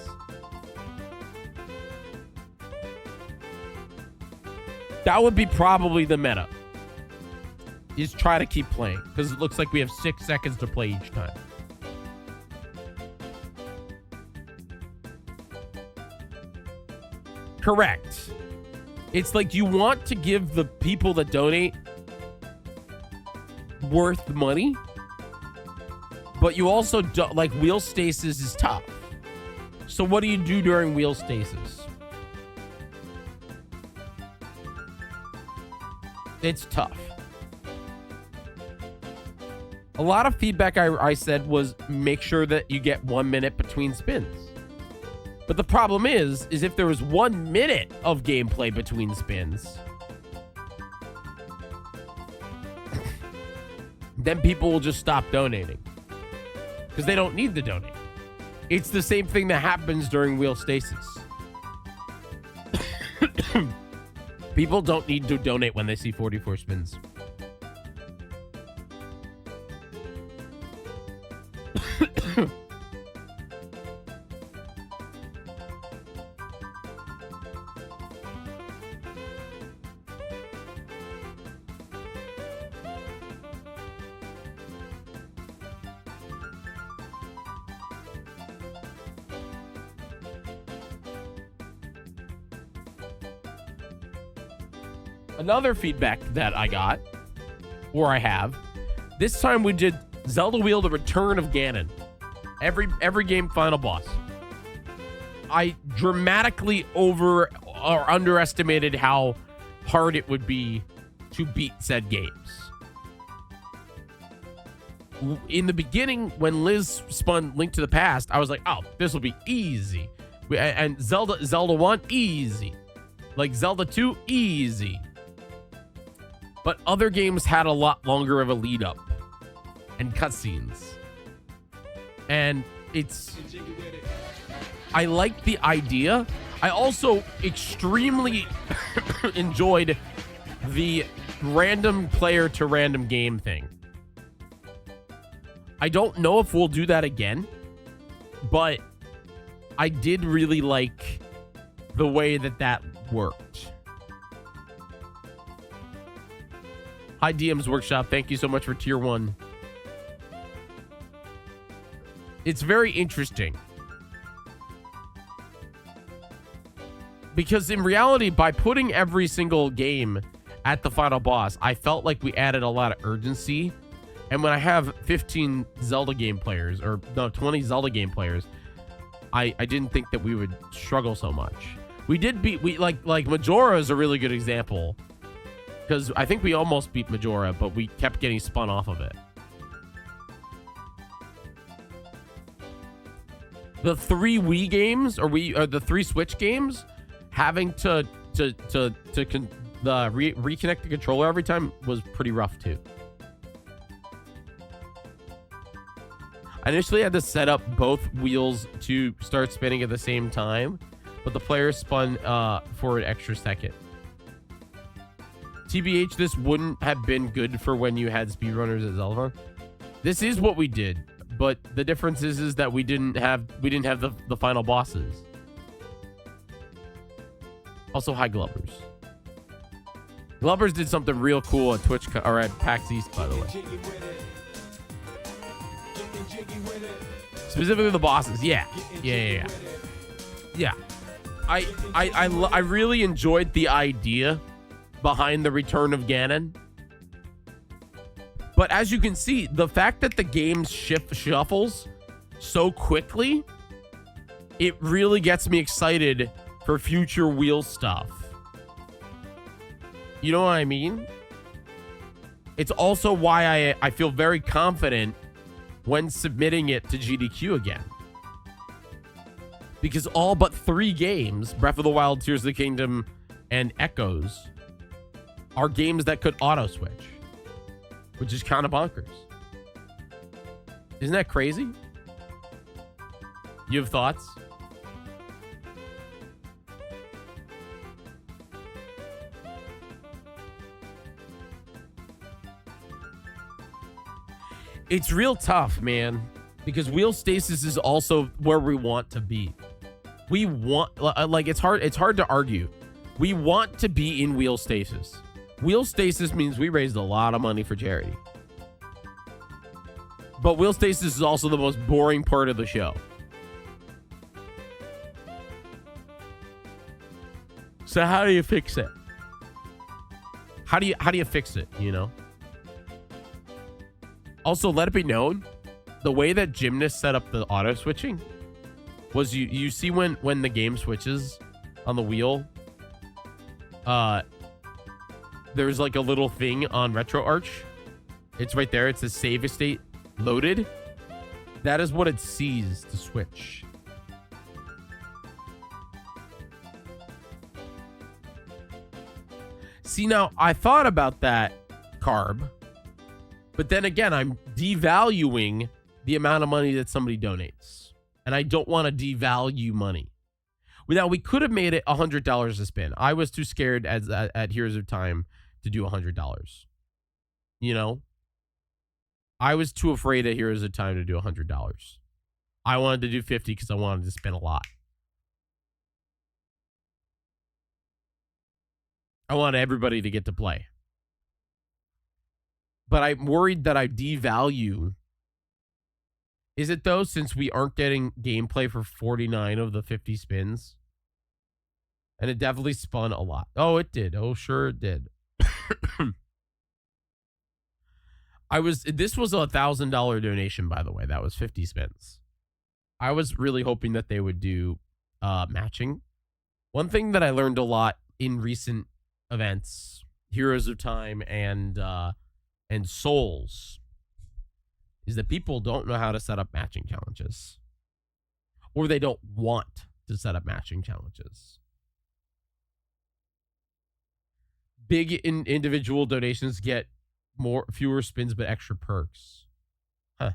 That would be probably the meta. Is try to keep playing because it looks like we have 6 seconds to play each time. Correct. It's like you want to give the people that donate worth money, but you also don't like wheel stasis is tough. So what do you do during wheel stasis? It's tough. A lot of feedback I said was make sure that you get 1 minute between spins. But the problem is if there was 1 minute of gameplay between spins, then people will just stop donating because they don't need to donate. It's the same thing that happens during wheel stasis. People don't need to donate when they see 44 spins. Another feedback that I got, or I have, this time we did Zelda Wheel: The Return of Ganon. Every game final boss. I dramatically underestimated how hard it would be to beat said games. In the beginning, when Liz spun Link to the Past, I was like, oh, this will be easy. And Zelda 1, easy. Like Zelda 2, easy. But other games had a lot longer of a lead up and cutscenes. And I like the idea. I also extremely enjoyed the random player to random game thing. I don't know if we'll do that again, but I did really like the way that worked. Hi, DM's Workshop. Thank you so much for tier 1. It's very interesting. Because in reality, by putting every single game at the final boss, I felt like we added a lot of urgency. And when I have 15 Zelda game players, or no, 20 Zelda game players, I didn't think that we would struggle so much. We did beat, like Majora is a really good example. Because I think we almost beat Majora, but we kept getting spun off of it. The 3 Wii games, or the 3 Switch games, having to reconnect the controller every time was pretty rough too. I initially had to set up both wheels to start spinning at the same time, but the player spun for an extra second. TBH, this wouldn't have been good for when you had speedrunners at Zelda. This is what we did, but the difference is that we didn't have the final bosses. Also, hi Glubbers. Glubbers did something real cool at Twitch or at PAX East, by the way. Specifically the bosses. Yeah. I really enjoyed the idea behind the return of Ganon. But as you can see, the fact that the game shuffles so quickly, it really gets me excited for future wheel stuff. You know what I mean? It's also why I feel very confident when submitting it to GDQ again. Because all but 3 games, Breath of the Wild, Tears of the Kingdom, and Echoes, are games that could auto-switch. Which is kind of bonkers. Isn't that crazy? You have thoughts? It's real tough, man, because wheel stasis is also where we want to be. We want, like, it's hard to argue. We want to be in wheel stasis. Wheel stasis means we raised a lot of money for charity. But wheel stasis is also the most boring part of the show. So how do you fix it? How do you fix it, you know? Also, let it be known, the way that Gymnast set up the auto switching was you see when the game switches on the wheel, there's like a little thing on RetroArch. It's right there. It says save state loaded. That is what it sees to switch. See, now I thought about that, Carb, but then again, I'm devaluing the amount of money that somebody donates, and I don't want to devalue money. Now, we could have made it $100 a spin. I was too scared at Heroes of Time to do $100. You know, I was too afraid at Heroes of Time to do $100. I wanted to do 50 because I wanted to spin a lot. I want everybody to get to play. But I'm worried that I devalue. Is it though, since we aren't getting gameplay for 49 of the 50 spins? And it definitely spun a lot. Oh, it did. Oh, sure it did. This was a $1,000 donation, by the way. That was 50 spins. I was really hoping that they would do matching. One thing that I learned a lot in recent events, Heroes of Time and Souls, is that people don't know how to set up matching challenges, or they don't want to set up matching challenges. Big individual donations get fewer spins but extra perks. Huh.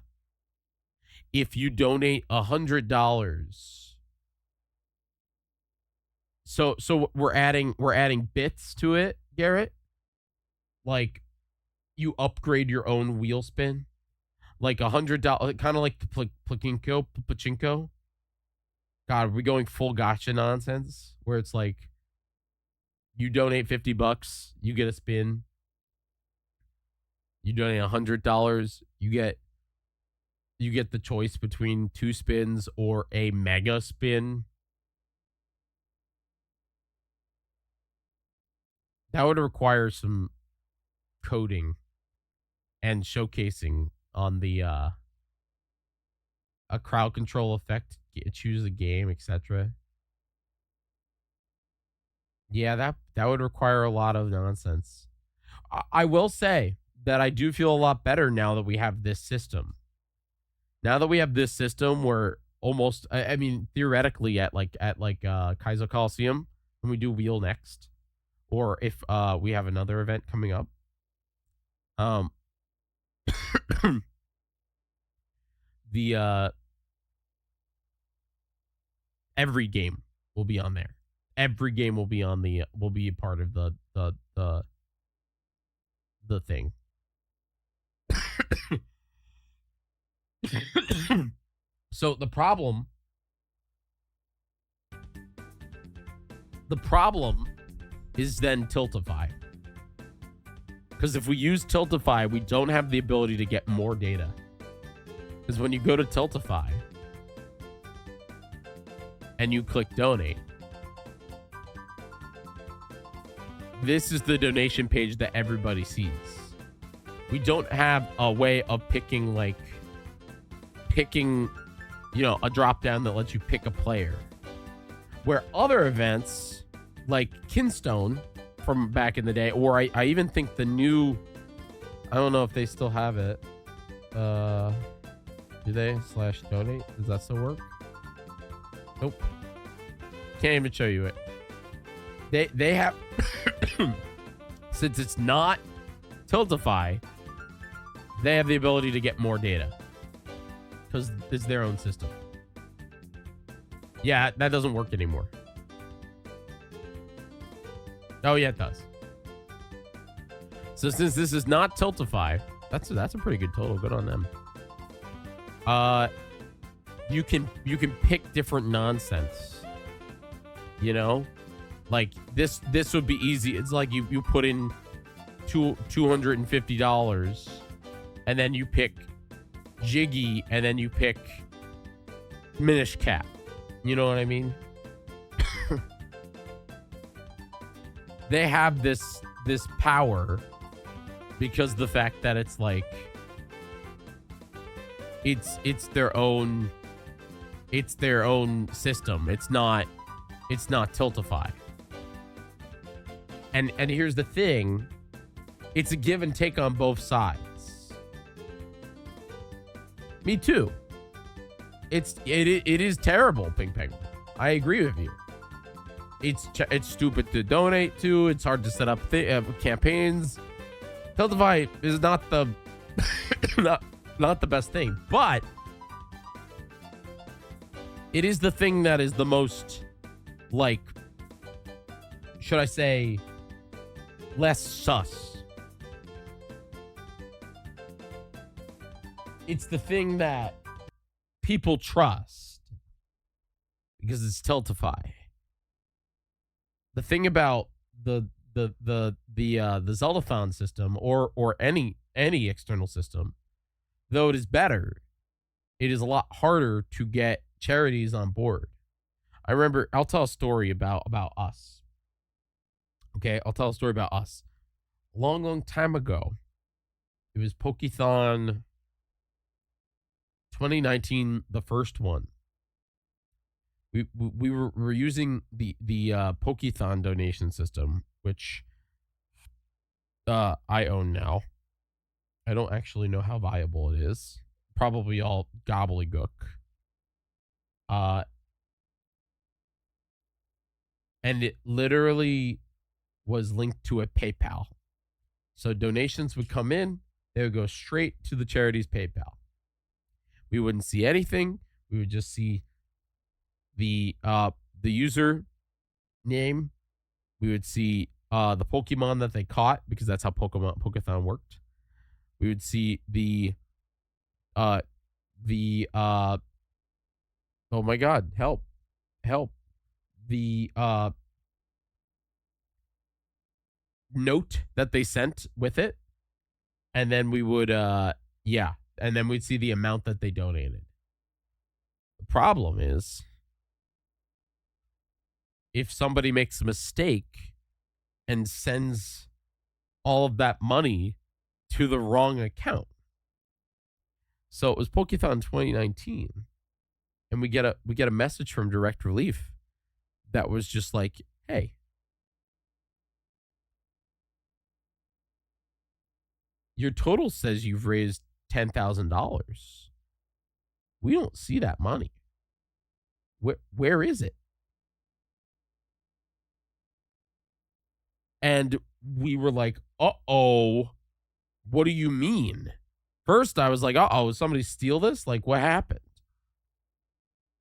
If you donate $100, so we're adding bits to it, Garrett. Like, you upgrade your own wheel spin, like $100, kind of like the pachinko. God, are we going full gotcha nonsense where it's like you donate $50, you get a spin. You donate $100, you get the choice between 2 spins or a mega spin. That would require some coding and showcasing on the a crowd control effect, choose a game, etc. Yeah, that would require a lot of nonsense. I will say that I do feel a lot better now that we have this system. Now that we have this system, we're almost, I mean, theoretically at Kaizo Coliseum, when we do wheel next, or if we have another event coming up, every game will be on there. Every game will be on will be a part of the thing. So the problem is then Tiltify. Because if we use Tiltify, we don't have the ability to get more data. Because when you go to Tiltify and you click donate, this is the donation page that everybody sees. We don't have a way of picking, you know, a drop down that lets you pick a player. Where other events like Kinstone from back in the day, or I even think the new, I don't know if they still have it. Do they /donate? Does that still work? Nope. Can't even show you it. They have since it's not Tiltify, they have the ability to get more data because it's their own system. Yeah, that doesn't work anymore. Oh yeah, it does. So since this is not Tiltify, that's a pretty good total. Good on them. You can pick different nonsense. You know, like this would be easy. It's like you put in $250, and then you pick Jyggy, and then you pick Minish Cap. You know what I mean? They have this power because the fact that it's like it's their own system. It's not Tiltify. And here's the thing, it's a give and take on both sides. Me too. It is terrible, Ping Pong. I agree with you. It's stupid to donate to. It's hard to set up campaigns. Tiltify is not the not the best thing, but it is the thing that is the most, like, should I say, less sus. It's the thing that people trust because it's Tiltify. The thing about the Zeldathon system or any external system, though it is better, it is a lot harder to get charities on board. I remember, I'll tell a story about us. Okay, I'll tell a story about us. A long time ago, it was Pokethon 2019, the first one. We were using the Pokethon donation system, which I own now. I don't actually know how viable it is. Probably all gobbledygook. And it literally was linked to a PayPal. So donations would come in, they would go straight to the charity's PayPal. We wouldn't see anything. We would just see the user name. We would see the Pokemon that they caught, because that's how Pokethon worked. We would see the oh my god, help. The note that they sent with it. And then we would and then we'd see the amount that they donated. The problem is, if somebody makes a mistake and sends all of that money to the wrong account. So it was Pokethon 2019, and we get a message from Direct Relief that was just like, hey, your total says you've raised $10,000. We don't see that money. Where is it? And we were like, uh-oh, what do you mean? First, I was like, uh-oh, somebody steal this? Like, what happened?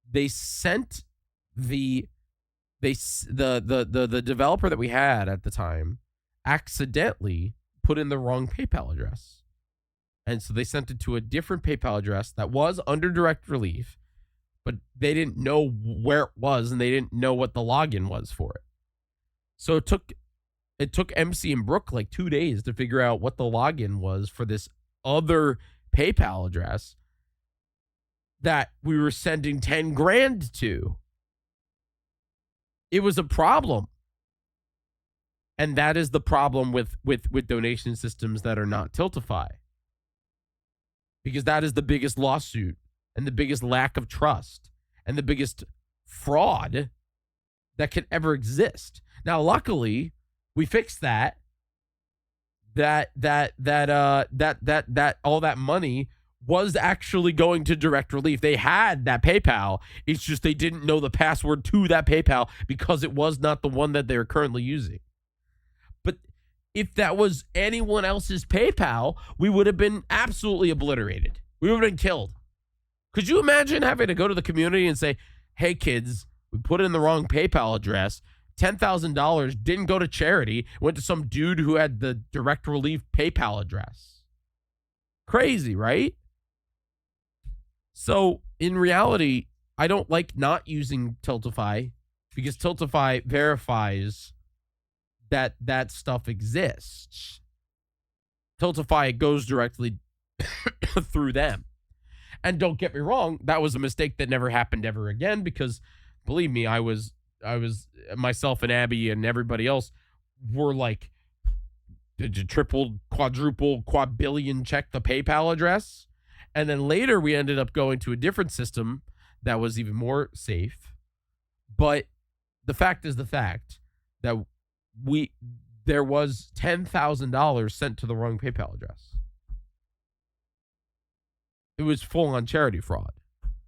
They sent the developer that we had at the time accidentally put in the wrong PayPal address. And so they sent it to a different PayPal address that was under Direct Relief, but they didn't know where it was, and they didn't know what the login was for it. So it took MC and Brooke like 2 days to figure out what the login was for this other PayPal address that we were sending 10 grand to. It was a problem. And that is the problem with donation systems that are not Tiltify. Because that is the biggest lawsuit and the biggest lack of trust and the biggest fraud that could ever exist. Now, luckily, we fixed that. That all that money was actually going to Direct Relief. They had that PayPal. It's just they didn't know the password to that PayPal because it was not the one that they're currently using. But if that was anyone else's PayPal, we would have been absolutely obliterated. We would have been killed. Could you imagine having to go to the community and say, hey, kids, we put in the wrong PayPal address. $10,000 didn't go to charity, went to some dude who had the Direct Relief PayPal address. Crazy, right? So in reality, I don't like not using Tiltify because Tiltify verifies that that stuff exists. Tiltify goes directly through them. And don't get me wrong, that was a mistake that never happened ever again because believe me, I was myself and Abby and everybody else were like triple, quadruple, quadbillion check the PayPal address. And then later we ended up going to a different system that was even more safe. But the fact is the fact that there was $10,000 sent to the wrong PayPal address. It was full on charity fraud.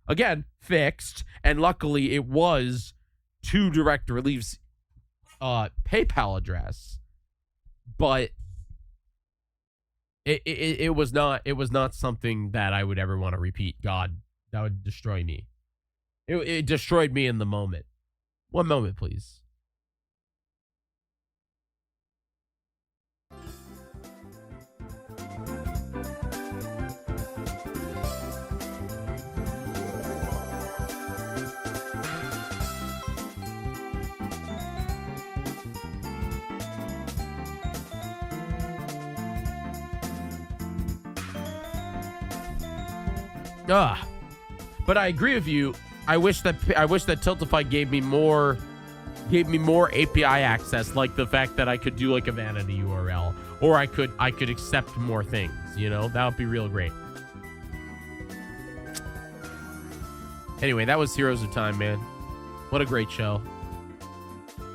Again, fixed, and luckily it was to Direct Relief's PayPal address, but it was not something that I would ever want to repeat. God, that would destroy me. It destroyed me in the moment. One moment, please. But I agree with you. I wish that Tiltify gave me more API access, like the fact that I could do like a vanity URL, or I could accept more things. You know, that would be real great. Anyway, that was Heroes of Time, man. What a great show.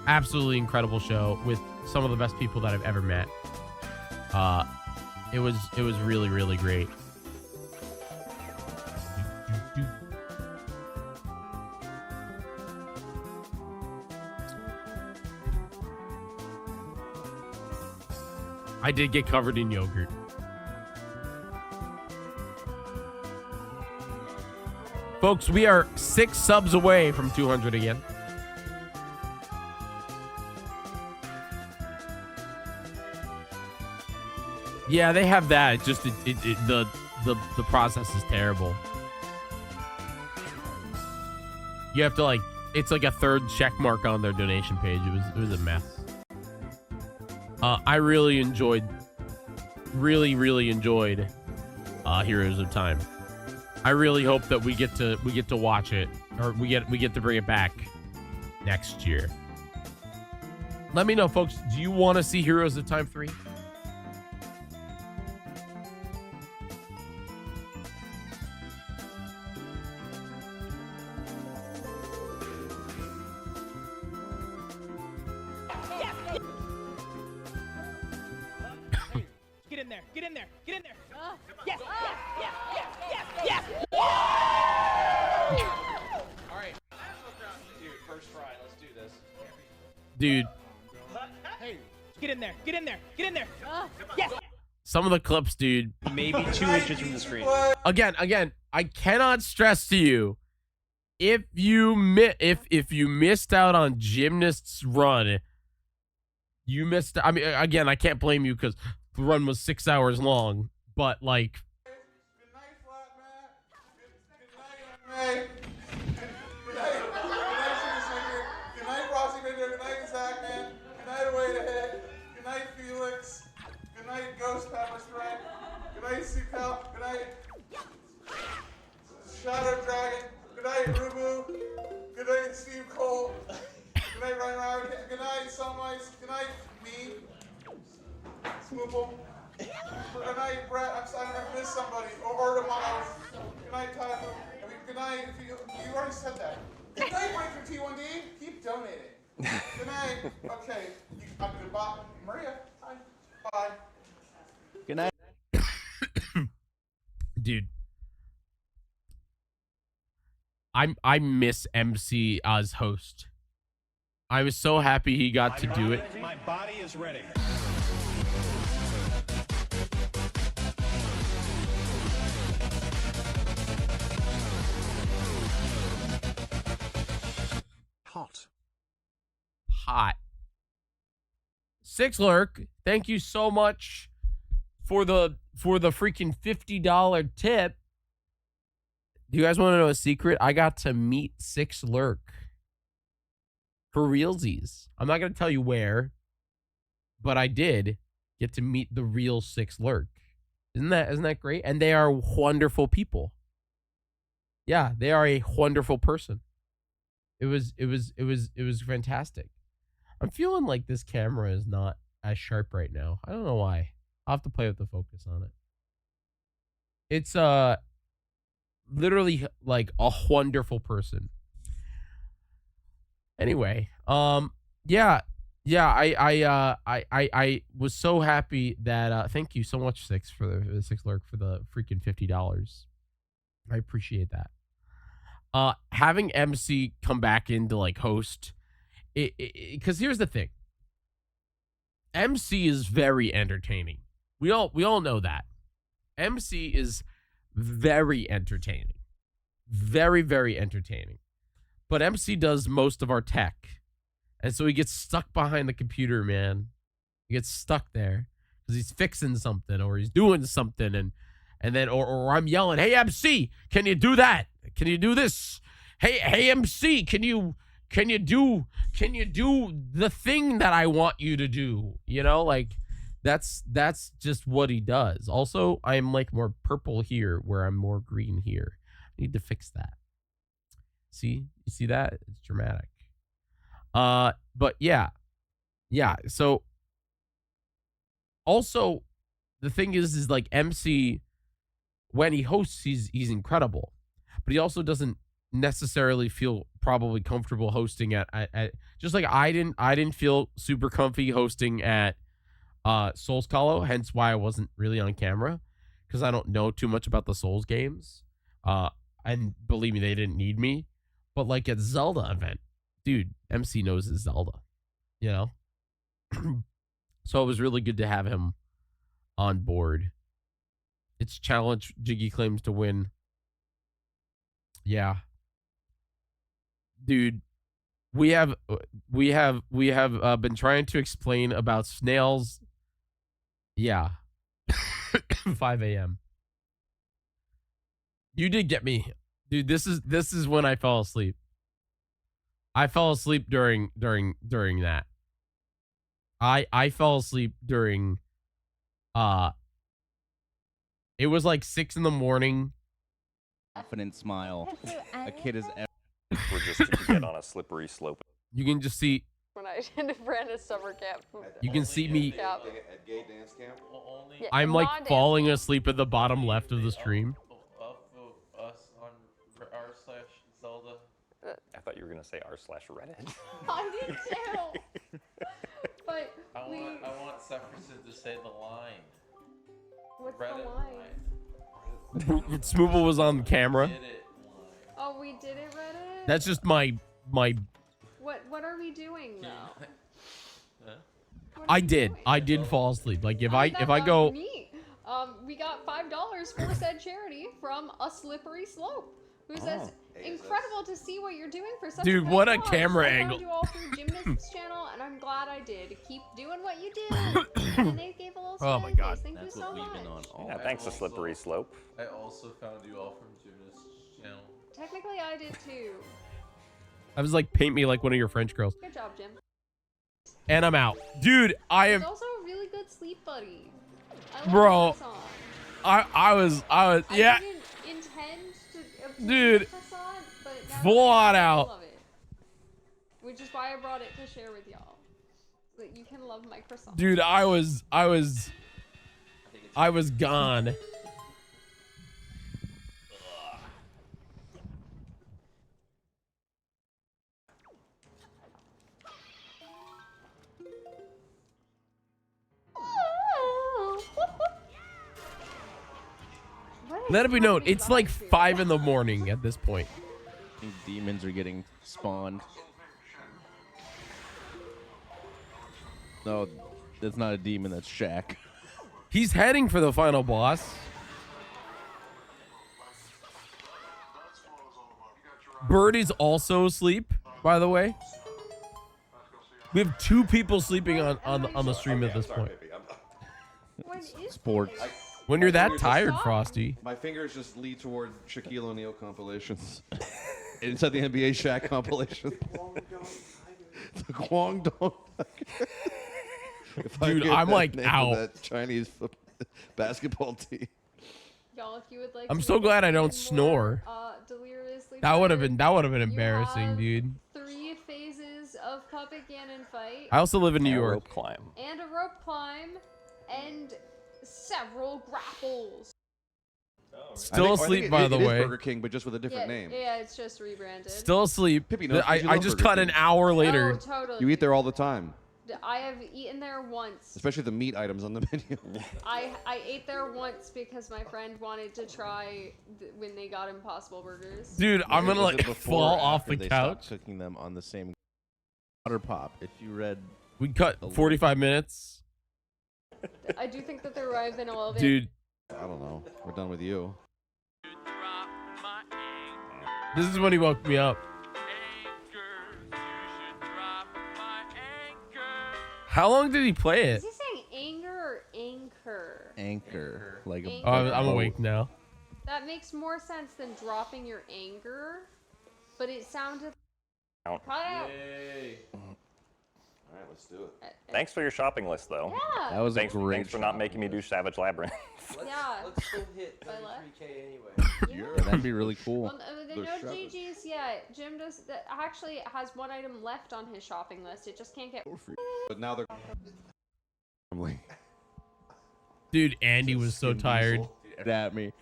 Absolutely incredible show with some of the best people that I've ever met. It was really, really great. I did get covered in yogurt. Folks, we are 6 subs away from 200 again. Yeah, they have that. It's just the process is terrible. You have to like, it's like a 3rd check mark on their donation page. It was a mess. I really enjoyed Heroes of Time. I really hope that we get to watch it, or we get to bring it back next year. Let me know, folks. Do you want to see Heroes of Time 3? Dude. Hey, get in there. Get in there. Get in there. Yes. Some of the clips, dude. Maybe 2 inches from the screen. Again, I cannot stress to you, if you missed out on Gymnast's run, you missed. I mean, again, I can't blame you because the run was 6 hours long. But like, Good night, Flat Matt. Good night, Good night, Singer. Good night, Rossi Baker. Good night, Zach, man. Good night, Away to Hit. Good night, Felix. Good night, Ghost Pepper Spray. Good night, Sukal. Good night, Shadow Dragon. Good night, Rubu. Good night, Steve Cole. Good night, Ryan Ryan. Good night, Sunlights. Good night, me. Smoople. Good night, Brett. I'm sorry I missed somebody. Or tomorrow. Good night, Tyler. Good night. You already said that. Good night, Breaker T1D. Keep donating. Good night. Okay. Goodbye. Maria. Hi. Bye. Good night. Dude, I miss MC as host. I was so happy he got to do it. My body is ready. Hot. Hot. Six Lurk, thank you so much for the freaking $50 tip. Do you guys want to know a secret? I got to meet Six Lurk for realsies. I'm not gonna tell you where, but I did get to meet the real Six Lurk. Isn't that great? And they are wonderful people. Yeah, they are a wonderful person. It was fantastic. I'm feeling like this camera is not as sharp right now. I don't know why. I'll have to play with the focus on it. It's literally like a wonderful person. Anyway, yeah, I was so happy that thank you so much, Six, for the Six Lurk for the freaking $50. I appreciate that. Having MC come back in to like host, because here's the thing. MC is very entertaining. We all know that. MC is very entertaining. Very, very entertaining. But MC does most of our tech. And so he gets stuck behind the computer, man. He gets stuck there because he's fixing something or he's doing something, and then or I'm yelling, "Hey MC, can you do that? Can you do this? Hey MC, can you do the thing that I want you to do?" You know, like that's just what he does. Also, I'm like more purple here where I'm more green here. I need to fix that. See? You see that? It's dramatic. But yeah. So also the thing is like MC, when he hosts, he's incredible, but he also doesn't necessarily feel probably comfortable hosting at just like I didn't feel super comfy hosting at Souls Callow, hence why I wasn't really on camera, because I don't know too much about the Souls games. And believe me, they didn't need me. But like at Zelda event, dude, MC knows his Zelda, you know? So it was really good to have him on board. It's challenge Jyggy claims to win. Yeah. Dude, we have been trying to explain about snails. Yeah. 5 a.m. You did get me. Dude, this is when I fell asleep. I fell asleep during that. I fell asleep during it was like 6 a.m. Confident smile. A kid is ever. We're just to get on a slippery slope. You can just see. When I did Brandon's summer camp. You can see me. Yeah. At gay dance camp? Yeah, I'm like non-dance. falling asleep at the bottom left of the stream. Us on r/Zelda. I thought you were gonna say r/Reddit. I did too. But I want Sepherson to say the line. what's Reddit the line? Smooble was on camera. Did it line. Oh, we did it, Reddit? That's just my. What are we doing though? Huh? What are I we did. doing? I did fall asleep. Like if How did that I go. me? We got $5 for said charity from a slippery slope, who says, "Incredible to see what you're doing for such Dude, a what a cause. camera I angle." found you all through Gymnast's channel, and I'm glad I did. Keep doing what you do." And they gave a little Oh my smiley God. face. Thank That's you what so we've much. been on all. Yeah, thanks to Slippery Slope. I also found you all from Gymnast's channel. Technically, I did too. I was like, paint me like one of your French girls. Good job, Jim. And I'm out. Dude, I He's am. also a really good sleep buddy. I love Bro. that song. I was. Yeah. I didn't intend to obtain Dude, the croissant, but now full that I on out. love it. Which is why I brought it to share with y'all. So that you can love my croissant. Dude, I was gone. Let it be known, it's like 5 in the morning at this point. I think demons are getting spawned. No, that's not a demon. That's Shaq. He's heading for the final boss. Bird is also asleep, by the way. We have 2 people sleeping on the stream at this point. Sports. When you're that tired, Frosty. My fingers just lead toward Shaquille O'Neal compilations. Inside the NBA Shaq compilation. The Guangdong. Dude, I'm like out. That Chinese basketball team. Y'all, if you would like I'm to so glad I don't more, snore. deliriously That would have been you embarrassing, have dude. 3 phases of Puppet Ganon fight. I also live in New And a York. rope climb. And a rope climb. And several grapples. Still asleep, by the It is way. Burger King, but just with a different name. Yeah, it's just rebranded. Still asleep. Pippi knows 'cause you I love just Burger cut King. an hour later. Oh, totally. You eat there all the time, I have eaten there once. especially the meat items on the menu. I ate there once because my friend wanted to try when they got Impossible Burgers. Dude, I'm gonna Was it like before fall or off after the they couch. stopped cooking them on the same water pop. If you read, We cut 45 minutes. I do think that they're arrived in 11. Dude, I don't know. We're done with you. this is when he woke me up. How long did he play Is it? he saying anger or anchor? anchor, like a. Anchor. Oh, like a I'm boat. awake now. That makes more sense than dropping your anger, but it sounded. Count. Cut out. Yay. All right, let's do it. Thanks for your shopping list, though. Yeah. That was Thanks, a great. thanks for not making me do Savage Labyrinth. Yeah. Let's go hit By what? 33K anyway. Yeah, that'd be really cool. Well, the The no shopping. GGs yet. Jim does that actually has one item left on his shopping list. It just can't get. But now they're. Dude, Andy was so tired. At me.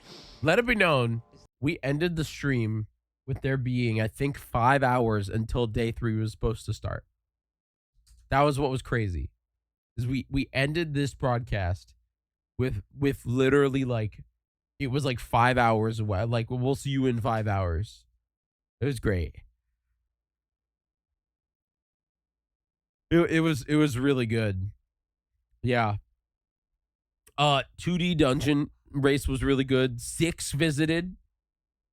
Let it be known, we ended the stream with there being, I think, 5 hours until day 3 was supposed to start. That was what was crazy. Is we ended this broadcast with literally like, it was like 5 hours away. Like, we'll see you in 5 hours. It was great. It was really good. Yeah. 2D dungeon race was really good. 6 visited.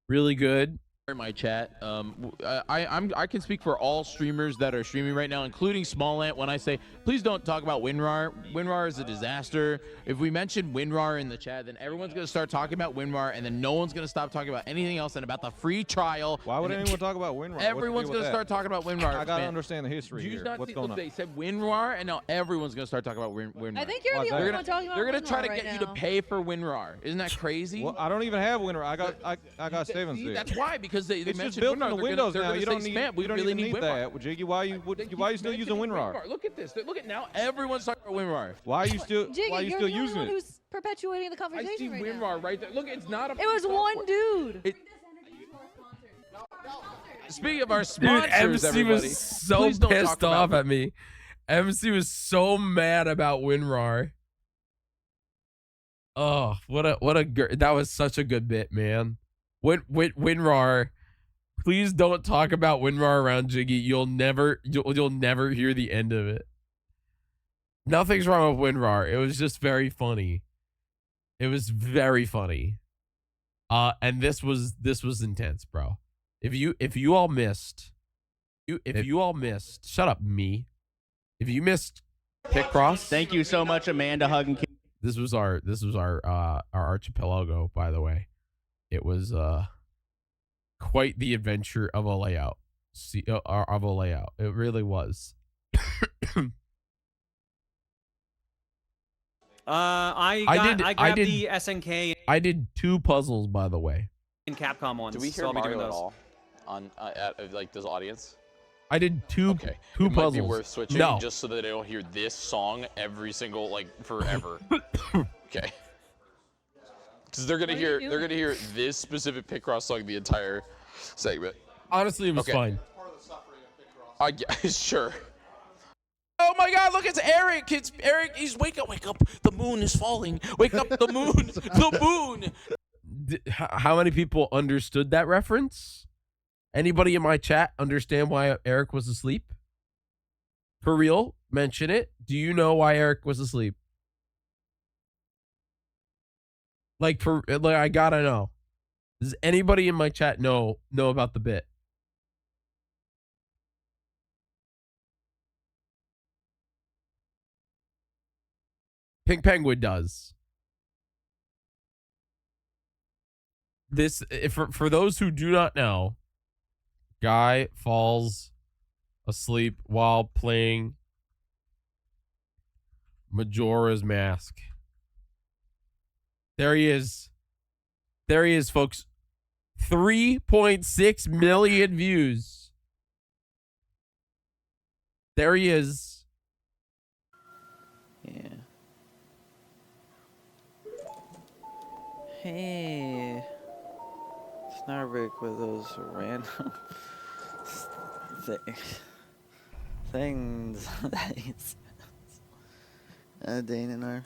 Really good. In my chat, I can speak for all streamers that are streaming right now, including Smallant, when I say please don't talk about WinRAR. WinRAR is a disaster. If we mention WinRAR in the chat, then everyone's gonna start talking about WinRAR, and then no one's gonna stop talking about anything else and about the free trial. Why would anyone talk about WinRAR? Everyone's gonna start talking about WinRAR. I gotta man. understand the history Do you here. not What's see, going look, on? they said WinRAR, and now everyone's gonna start talking about WinRAR. I think you're Why's the that? only one talking about They're gonna try to WinRAR get right you to now. pay for WinRAR. Isn't that crazy? Well, I don't even have WinRAR. I got Stevens See, here. that's why, because they It's just mentioned built WinRAR. into They're Windows gonna, now. they're You gonna don't say need. spam. We You don't really even need need WinRAR. that. Jiggy, why you still using WinRAR? Look at this. Look at now. Everyone's talking about WinRAR. Why are you still Jiggy, why are you you're still the only using one it? who's perpetuating the I conversation see right WinRAR now. right there. Look, it's not a. It was one dude. Speaking of our Dude, sponsors, MC everybody, was so please don't pissed talk off about at me. MC was so mad about WinRAR. Oh, that was such a good bit, man. WinRAR. Please don't talk about WinRAR around Jiggy. You'll never hear the end of it. Nothing's wrong with WinRAR. It was just very funny. It was very funny. And this was intense, bro. If you all missed, shut up, me. If you missed Picross, Thank you so much, Amanda Huggin. this was our archipelago, by the way. It was quite the adventure of a layout. Of a layout. It really was. I grabbed the SNK I did 2 puzzles, by the way. and Capcom ones. Do we so hear I'll be doing Mario at those. all on like this audience? I did two Okay. two it puzzles. might be worth switching No. just so that I don't hear this song every single forever. Okay. Because they're gonna hear this specific Picross song the entire segment. Honestly, it was fine. I guess, sure. Oh my God! Look, it's Eric. It's Eric. He's wake up! The moon is falling. Wake up! The moon! The moon! How many people understood that reference? Anybody in my chat understand why Eric was asleep? For real? Mention it. Do you know why Eric was asleep? Like, I gotta know. Does anybody in my chat know about the bit? Pink Penguin does. This, for those who do not know, guy falls asleep while playing Majora's Mask. There he is. There he is, folks. 3.6 million views. There he is. Yeah. Hey. Snarbrick with those random things that he says. Dane and I.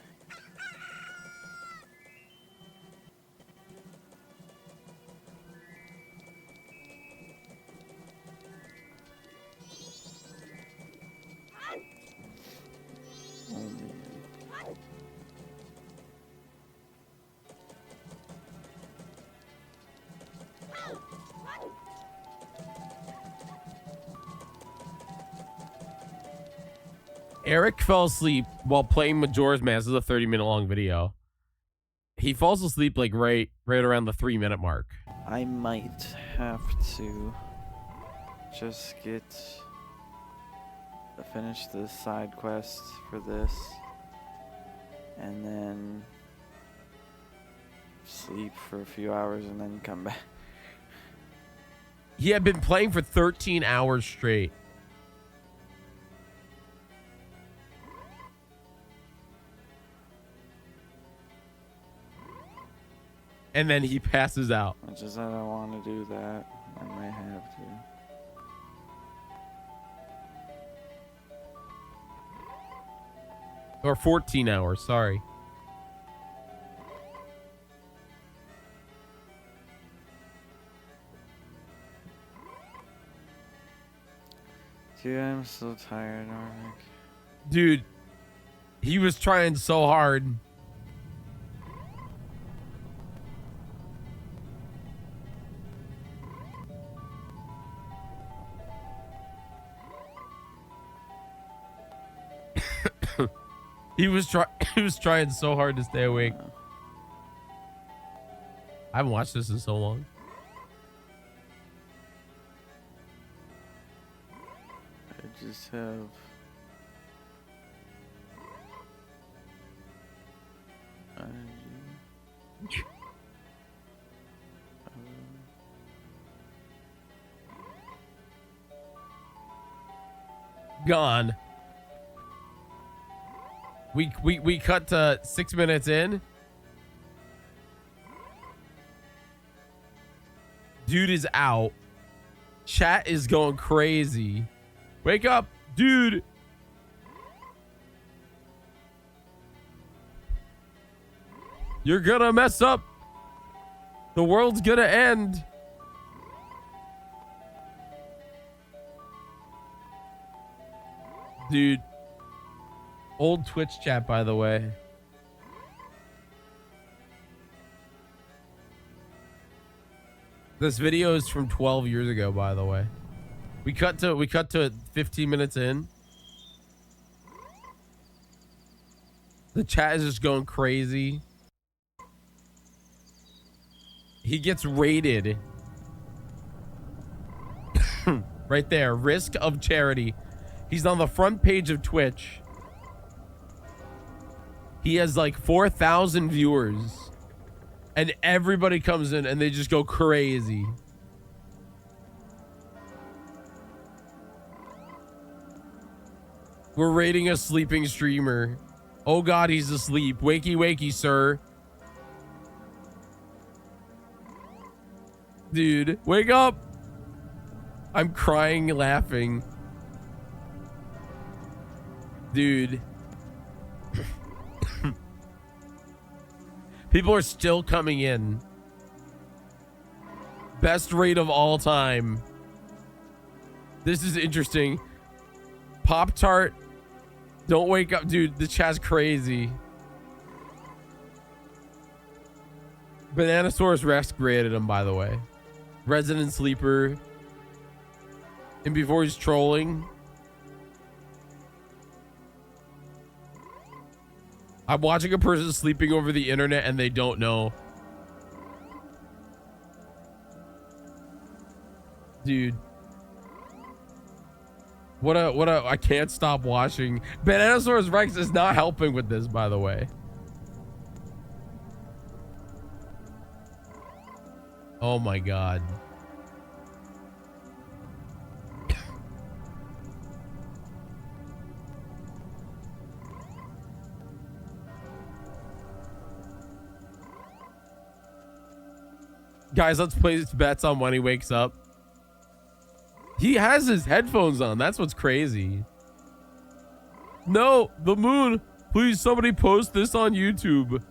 Eric fell asleep while playing Majora's Mask. This is a 30-minute long video. He falls asleep like right around the 3-minute mark. I might have to just finish the side quest for this and then sleep for a few hours and then come back. He had been playing for 13 hours straight. And then he passes out. I just I don't want to do that. I might have to. Or 14 hours, sorry. Dude, I'm so tired, Arnick. Dude, he was trying so hard. He was trying so hard to stay awake. I haven't watched this in so long. I just have Gone. We cut to 6 minutes in. Dude is out. Chat is going crazy. Wake up, dude. You're gonna mess up. The world's gonna end. Dude. Old Twitch chat, by the way. This video is from 12 years ago, by the way. We cut to 15 minutes in. The chat is just going crazy. He gets raided. Right there. Risk of charity. He's on the front page of Twitch. He has like 4,000 viewers. And everybody comes in and they just go crazy. We're raiding a sleeping streamer. Oh God, he's asleep. Wakey, wakey, sir. Dude, wake up. I'm crying, laughing. Dude. People are still coming in. Best raid of all time. This is interesting. Pop-Tart. Don't wake up. Dude, the chat's crazy. Bananasaurus Rex graded him, by the way. Resident Sleeper. And before he's trolling. I'm watching a person sleeping over the internet and they don't know. Dude. What a, I can't stop watching. Bananasaurus Rex is not helping with this, by the way. Oh my God. Guys, let's place bets on when he wakes up. He has his headphones on. That's what's crazy. No, the moon. Please, somebody post this on YouTube.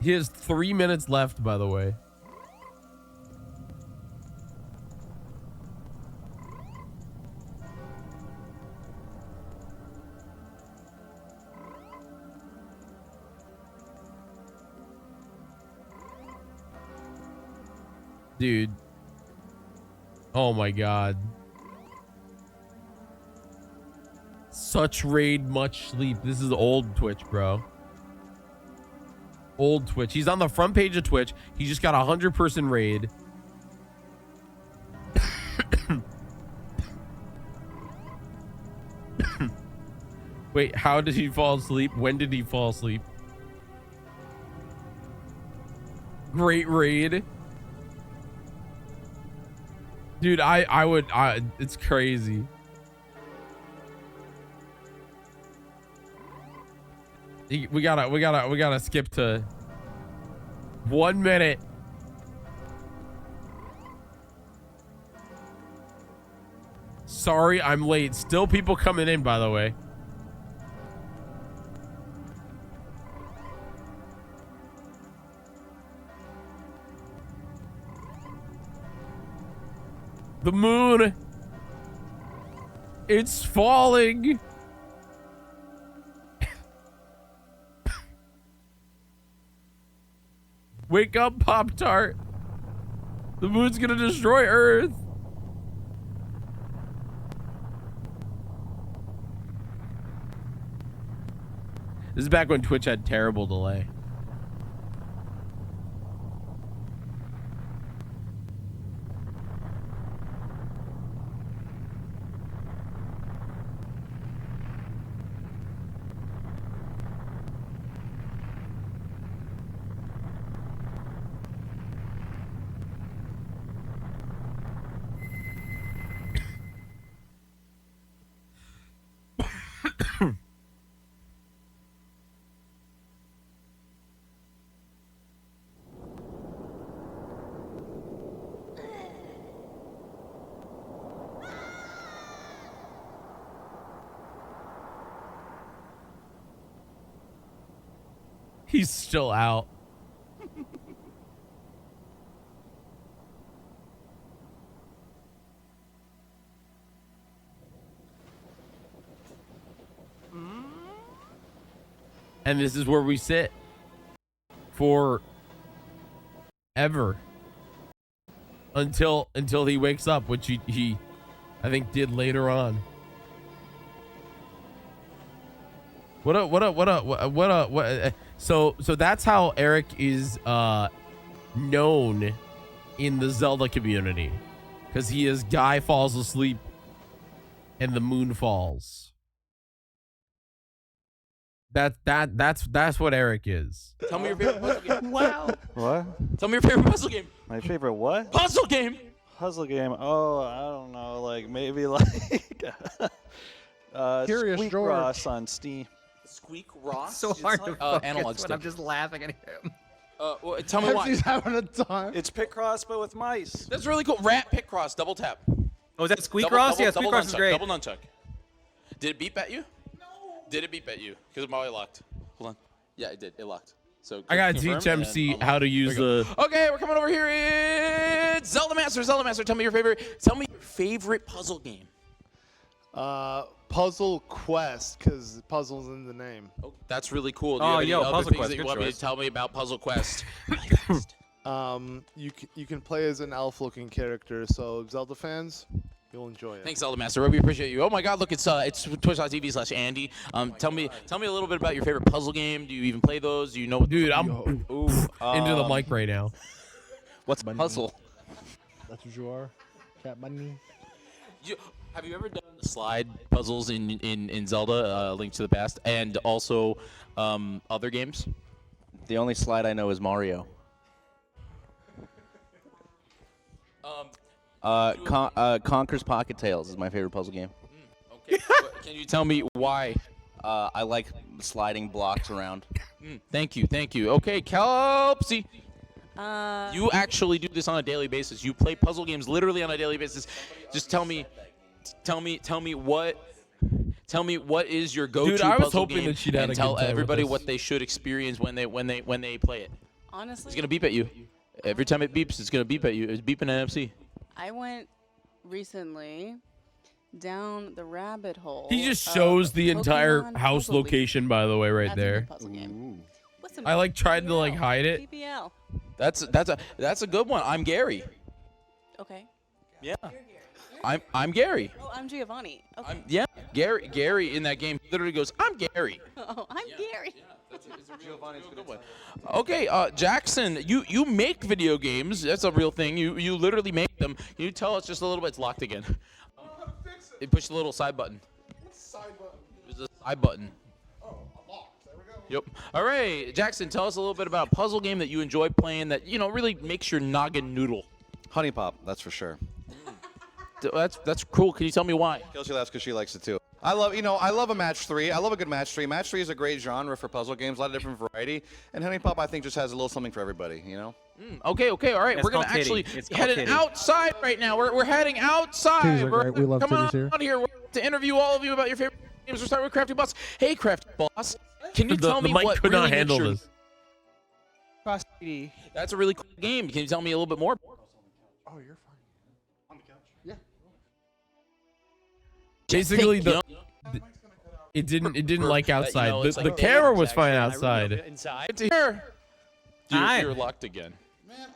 He has 3 minutes left, by the way. Dude. Oh my God. Such raid, much sleep. This is old Twitch, bro. Old Twitch. He's on the front page of Twitch. He just got a 100-person raid. Wait, how did he fall asleep? When did he fall asleep? Great raid. Dude, I would, it's crazy. We gotta skip to 1 minute. Sorry, I'm late. Still people coming in, by the way. The moon. It's falling. Wake up, Pop-Tart. The moon's gonna destroy Earth. This is back when Twitch had terrible delay. He's still out. And this is where we sit for ever until he wakes up, which he I think did later on. So that's how Eric is known in the Zelda community, because he is Guy falls asleep and the moon falls. That's what Eric is. Tell me your favorite puzzle game. Wow. What? Tell me your favorite puzzle game. My favorite what? Puzzle game. Puzzle game. Oh, I don't know. Like maybe like Curious Squeak George. Ross on Steam. Squeak Ross. So hard to focus analog when stick. I'm just laughing at him. Well, tell me why. She's having a time. It's Picross but with mice. That's really cool. Rat Picross. Double tap. Oh, is that Squeak Ross? Yeah, Squeak Ross is great. Double nunchuck. Did it beep at you? No. Did it beep at you? Because it probably locked. Hold on. Yeah, it did. It locked. So I got to confirm teach and MC unlock. how to use the. Okay, we're coming over here. It's Zelda Master. Zelda Master, tell me your favorite puzzle game. Puzzle Quest, because puzzle's in the name. Oh, that's really cool. Do you Oh, have any yo, other Puzzle things Quest, that you good want me choice. to tell me about Puzzle Quest? You can play as an elf-looking character, so Zelda fans, you'll enjoy it. Thanks, Zelda Master. We appreciate you. Oh my God, look, it's twitch.tv/Andy. Tell me a little bit about your favorite puzzle game. Do you even play those? Do you know? Dude, I'm into the mic right now. What's puzzle? That's what you are. Cat bunny. Have you ever done the slide puzzles in Zelda, Link to the Past, and also other games? The only slide I know is Mario. Conker's Pocket Tales is my favorite puzzle game. Okay. Can you tell me why? I like sliding blocks around. Thank you. Okay, Kelpsy. Uh, You actually do this on a daily basis. You play puzzle games literally on a daily basis. Just tell me what is your go-to Dude, I was puzzle hoping game, that she'd had and a tell good time with everybody this. what they should experience when they play it. honestly, It's gonna beep at you. Every time it beeps, it's gonna beep at you. It's beeping NFC. I went recently down the rabbit hole. He just shows the entire Pokemon house Puzzle League. location, by the way, right That's a there. good puzzle game. What's the I like tried to like hide it. PPL. That's a good one. I'm Gary. Okay. Yeah. I'm Gary. Oh, I'm Giovanni. Okay. Yeah. Gary in that game literally goes, "I'm Gary." Oh, I'm Gary. It's a real good one. Okay, Jackson, you make video games. That's a real thing. You literally make them. Can you tell us just a little bit? It's locked again. You push the little side button. Side button. There's a side button. Oh, unlocked. There we go. Yep. All right, Jackson, tell us a little bit about a puzzle game that you enjoy playing that really makes your noggin noodle. Honey Pop, that's for sure. That's cool. Can you tell me why? Kelsey laughs because she likes it too. I love a match 3. I love a good match 3. Match 3 is a great genre for puzzle games, a lot of different variety. And Honey Pop, I think, just has a little something for everybody, Okay, all right. We're gonna actually heading outside right now. We're heading outside. Titties are great. We love come titties here. on here. We're to interview all of you about your favorite games. We're starting with Crafty Boss. Hey, Crafty Boss, can you tell me the mic what could really not makes handle your- this. Cross TV. That's a really cool game. Can you tell me a little bit more? Oh, you're fine. On the couch. Yeah. Basically, it didn't like outside. it's The like camera games, was fine actually. outside. Inside. Good to hear. Hi. You're locked again. Man,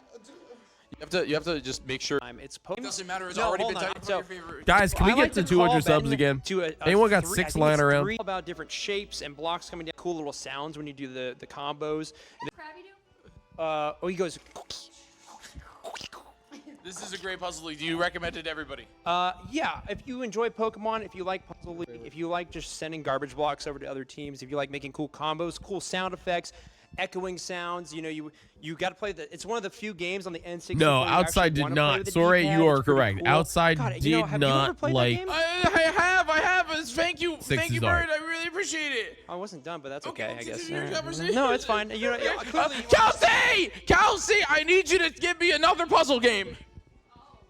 You have to just make sure. It's It Pokemon. doesn't matter. It's No, already hold been on. typed So- your favorite. Guys, can we I get like to to call 200 subs Ben again? To a Anyone got three- 6 I think lying it's around? 3 about different shapes and blocks coming down. Cool little sounds when you do the combos. He goes. This is a great puzzle league. Do you recommend it to everybody? Yeah, if you enjoy Pokemon, if you like Puzzle League, if you like just sending garbage blocks over to other teams, if you like making cool combos, cool sound effects, echoing sounds, you got to play it's one of the few games on the N64. No, you Outside actually did wanna play not. with the Sorry, D-pad. you are It's pretty correct. cool. Outside God, did have you ever not played like. that game? I have. Thank you, Six is Bird. art. I really appreciate it. I wasn't done, but that's okay, we'll I guess. continue your Alright. conversation. No, it's fine. Kelsey, I need you to give me another puzzle game.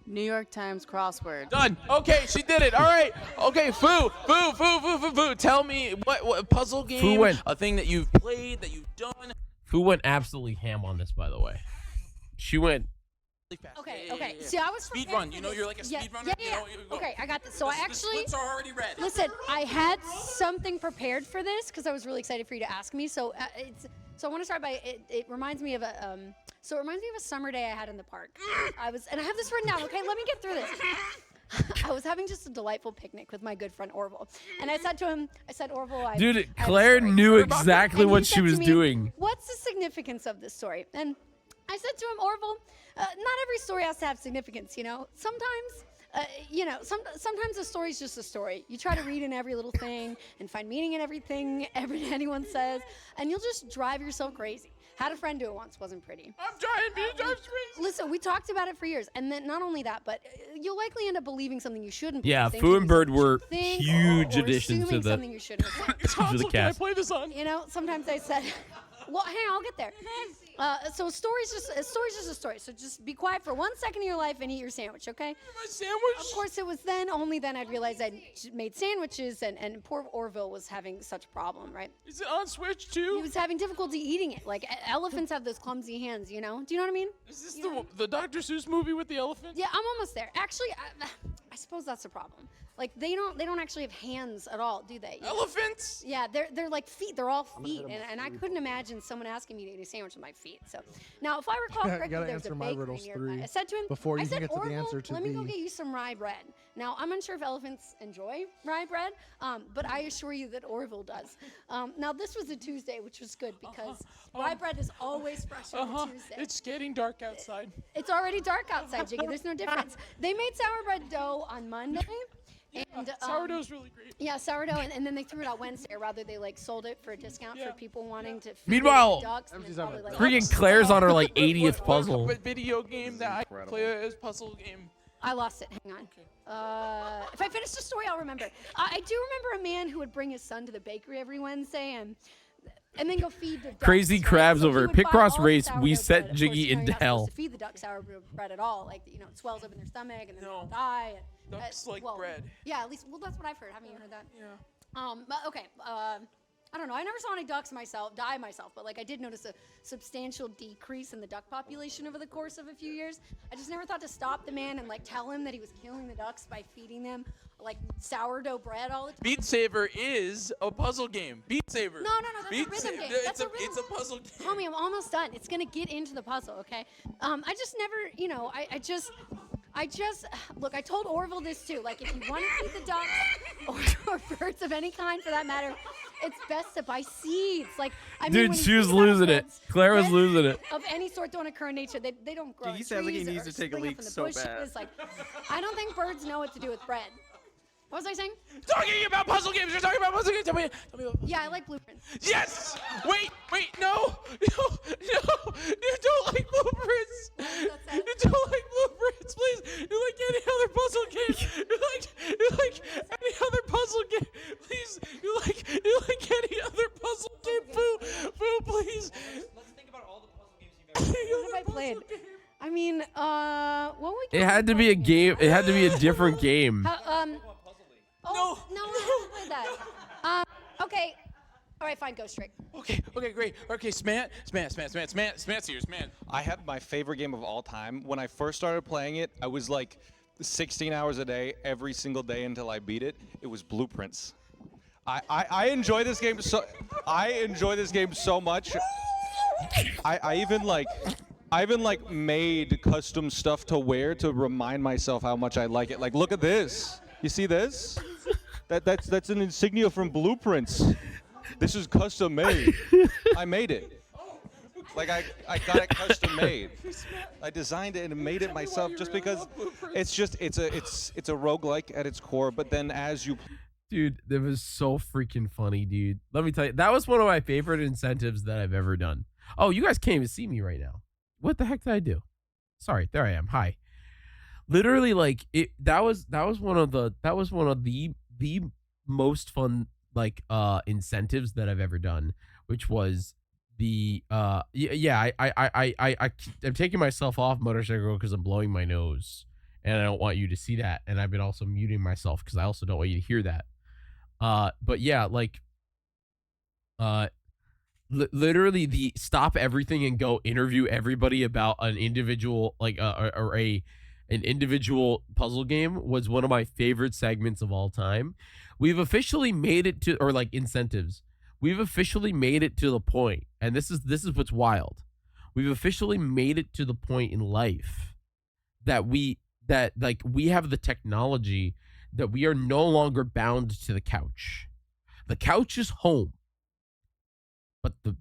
New York Times crossword. Done. Okay, she did it. All right. Okay, Foo. Tell me what puzzle game, went. a thing that you've played, that you've done. Who went absolutely ham on this, by the way? She went. Okay. See, I was Speed prepared run. for You know this. you're like a speed runner. Yeah. Okay, I got this. So I The actually splits are already red. listen. I had something prepared for this because I was really excited for you to ask me. So I want to start by it reminds me of a So it reminds me of a summer day I had in the park. I have this written down. Okay, let me get through this. I was having just a delightful picnic with my good friend Orville, and I said to him, Orville, Dude, Claire knew exactly what she was doing. What's the significance of this story? And I said to him, Orville, not every story has to have significance, Sometimes, sometimes a story's just a story. You try to read in every little thing and find meaning in everything anyone says, and you'll just drive yourself crazy. Had a friend do it once, wasn't pretty. I'm trying to be crazy. Listen, we talked about it for years, and then not only that, but you'll likely end up believing something you shouldn't. Yeah, believe, Foo and thinking Bird something you were should think, huge or additions to assuming the something you shouldn't have said. to the cast. Play this on. Sometimes I said, Well, hang on, I'll get there. So a story's just a story. So just be quiet for 1 second of your life and eat your sandwich, okay? My sandwich? Of course, it was only then I'd realized I'd made sandwiches, and poor Orville was having such a problem, right? Is it on Switch too? He was having difficulty eating it. Like elephants have those clumsy hands, you know? Do you know what I mean? Is this the Dr. Seuss movie with the elephant? Yeah, I'm almost there. Actually, I suppose that's the problem. Like they don't actually have hands at all, do they? Elephants? Yeah, they're like feet. They're all feet, and I couldn't imagine someone asking me to eat a sandwich with my feet. So now, if I recall correctly, gotta there's a answer my bakery riddles nearby. 3 I said to him, before you I can said, get to the Orville, answer to let me go B. get you some rye bread. Now, I'm unsure if elephants enjoy rye bread, but I assure you that Orville does. Now, this was a Tuesday, which was good because rye bread is always fresh on a Tuesday. It's getting dark outside. It's already dark outside, Jiggy. There's no difference. They made sour bread dough on Monday. And sourdough's really great. Yeah, sourdough, and then they threw it out Wednesday, or rather they like sold it for a discount for people wanting to. feed Meanwhile, the ducks, and then probably, like, freaking Claire's on her like 80th puzzle. What video game that I play as puzzle game? I lost it. Hang on. If I finish the story, I'll remember. I do remember a man who would bring his son to the bakery every Wednesday and then go feed the ducks. Crazy right? crabs So he over would buy Picross all the race. sourdough We set bread. Of course, Jiggy you're into not supposed hell. to feed the ducks sourdough bread at all. Like, you know, it swells up in their stomach and then they'll die. And, Ducks like well, bread. Yeah, at least, well, that's what I've heard. Haven't you heard that? Yeah. But okay. I don't know. I never saw any ducks die myself, but like I did notice a substantial decrease in the duck population over the course of a few years. I just never thought to stop the man and like tell him that he was killing the ducks by feeding them like sourdough bread all the time. Beat Saber is a puzzle game. Beat Saber. No, that's Beat a rhythm game. It's That's a a rhythm. it's a puzzle game. Homie, I'm almost done. It's gonna get into the puzzle, okay? I just never, you know, I just look. I told Orville this too. Like, if you want to feed the ducks or birds of any kind, for that matter, it's best to buy seeds. Like, I mean, Dude, when you she was think about losing it. birds, Claire was birds losing it. Of any sort don't occur in nature. They don't grow. Dude, he in sounds like he trees needs or to take a spring up leak in the so bushes. bad. Like, I don't think birds know what to do with bread. What was I saying? Talking about puzzle games. You're talking about puzzle games. Tell me about. Yeah, I like blueprints. Yes. Wait. No. You don't like blueprints. You don't like blueprints, please. You like any other puzzle game. You like any other puzzle game. Please. You like any other puzzle game. Foo, please. Let's think about all the puzzle games you've ever What have I played? I mean, what we. It had to be a game. It had to be a different game. No, I haven't played that. Okay. All right, fine, go straight. Okay, great. Okay, Smant here, Smant. I had my favorite game of all time. When I first started playing it, I was like 16 hours a day, every single day until I beat it. It was Blueprints. I enjoy this game so. I enjoy this game so much. I even made custom stuff to wear to remind myself how much I like it. Like, look at this. You see this? That's an insignia from Blueprints. This is custom made. I made it. Like I got it custom made. I designed it and made it myself just because it's a roguelike at its core, but then as you Dude, that was so freaking funny, dude. Let me tell you, that was one of my favorite incentives that I've ever done. Oh, you guys can't even see me right now. What the heck did I do? Sorry, there I am. Hi. Literally, like that was one of the most fun incentives that I've ever done, which was the I'm taking myself off motorcycle because I'm blowing my nose, and I don't want you to see that, and I've been also muting myself because I also don't want you to hear that. But yeah, like literally the stop everything and go interview everybody about an individual an individual puzzle game was one of my favorite segments of all time. We've officially made it to, or like incentives. We've officially made it to the point, and this is what's wild. We've officially made it to the point in life that we have the technology that we are no longer bound to the couch. The couch is home, but the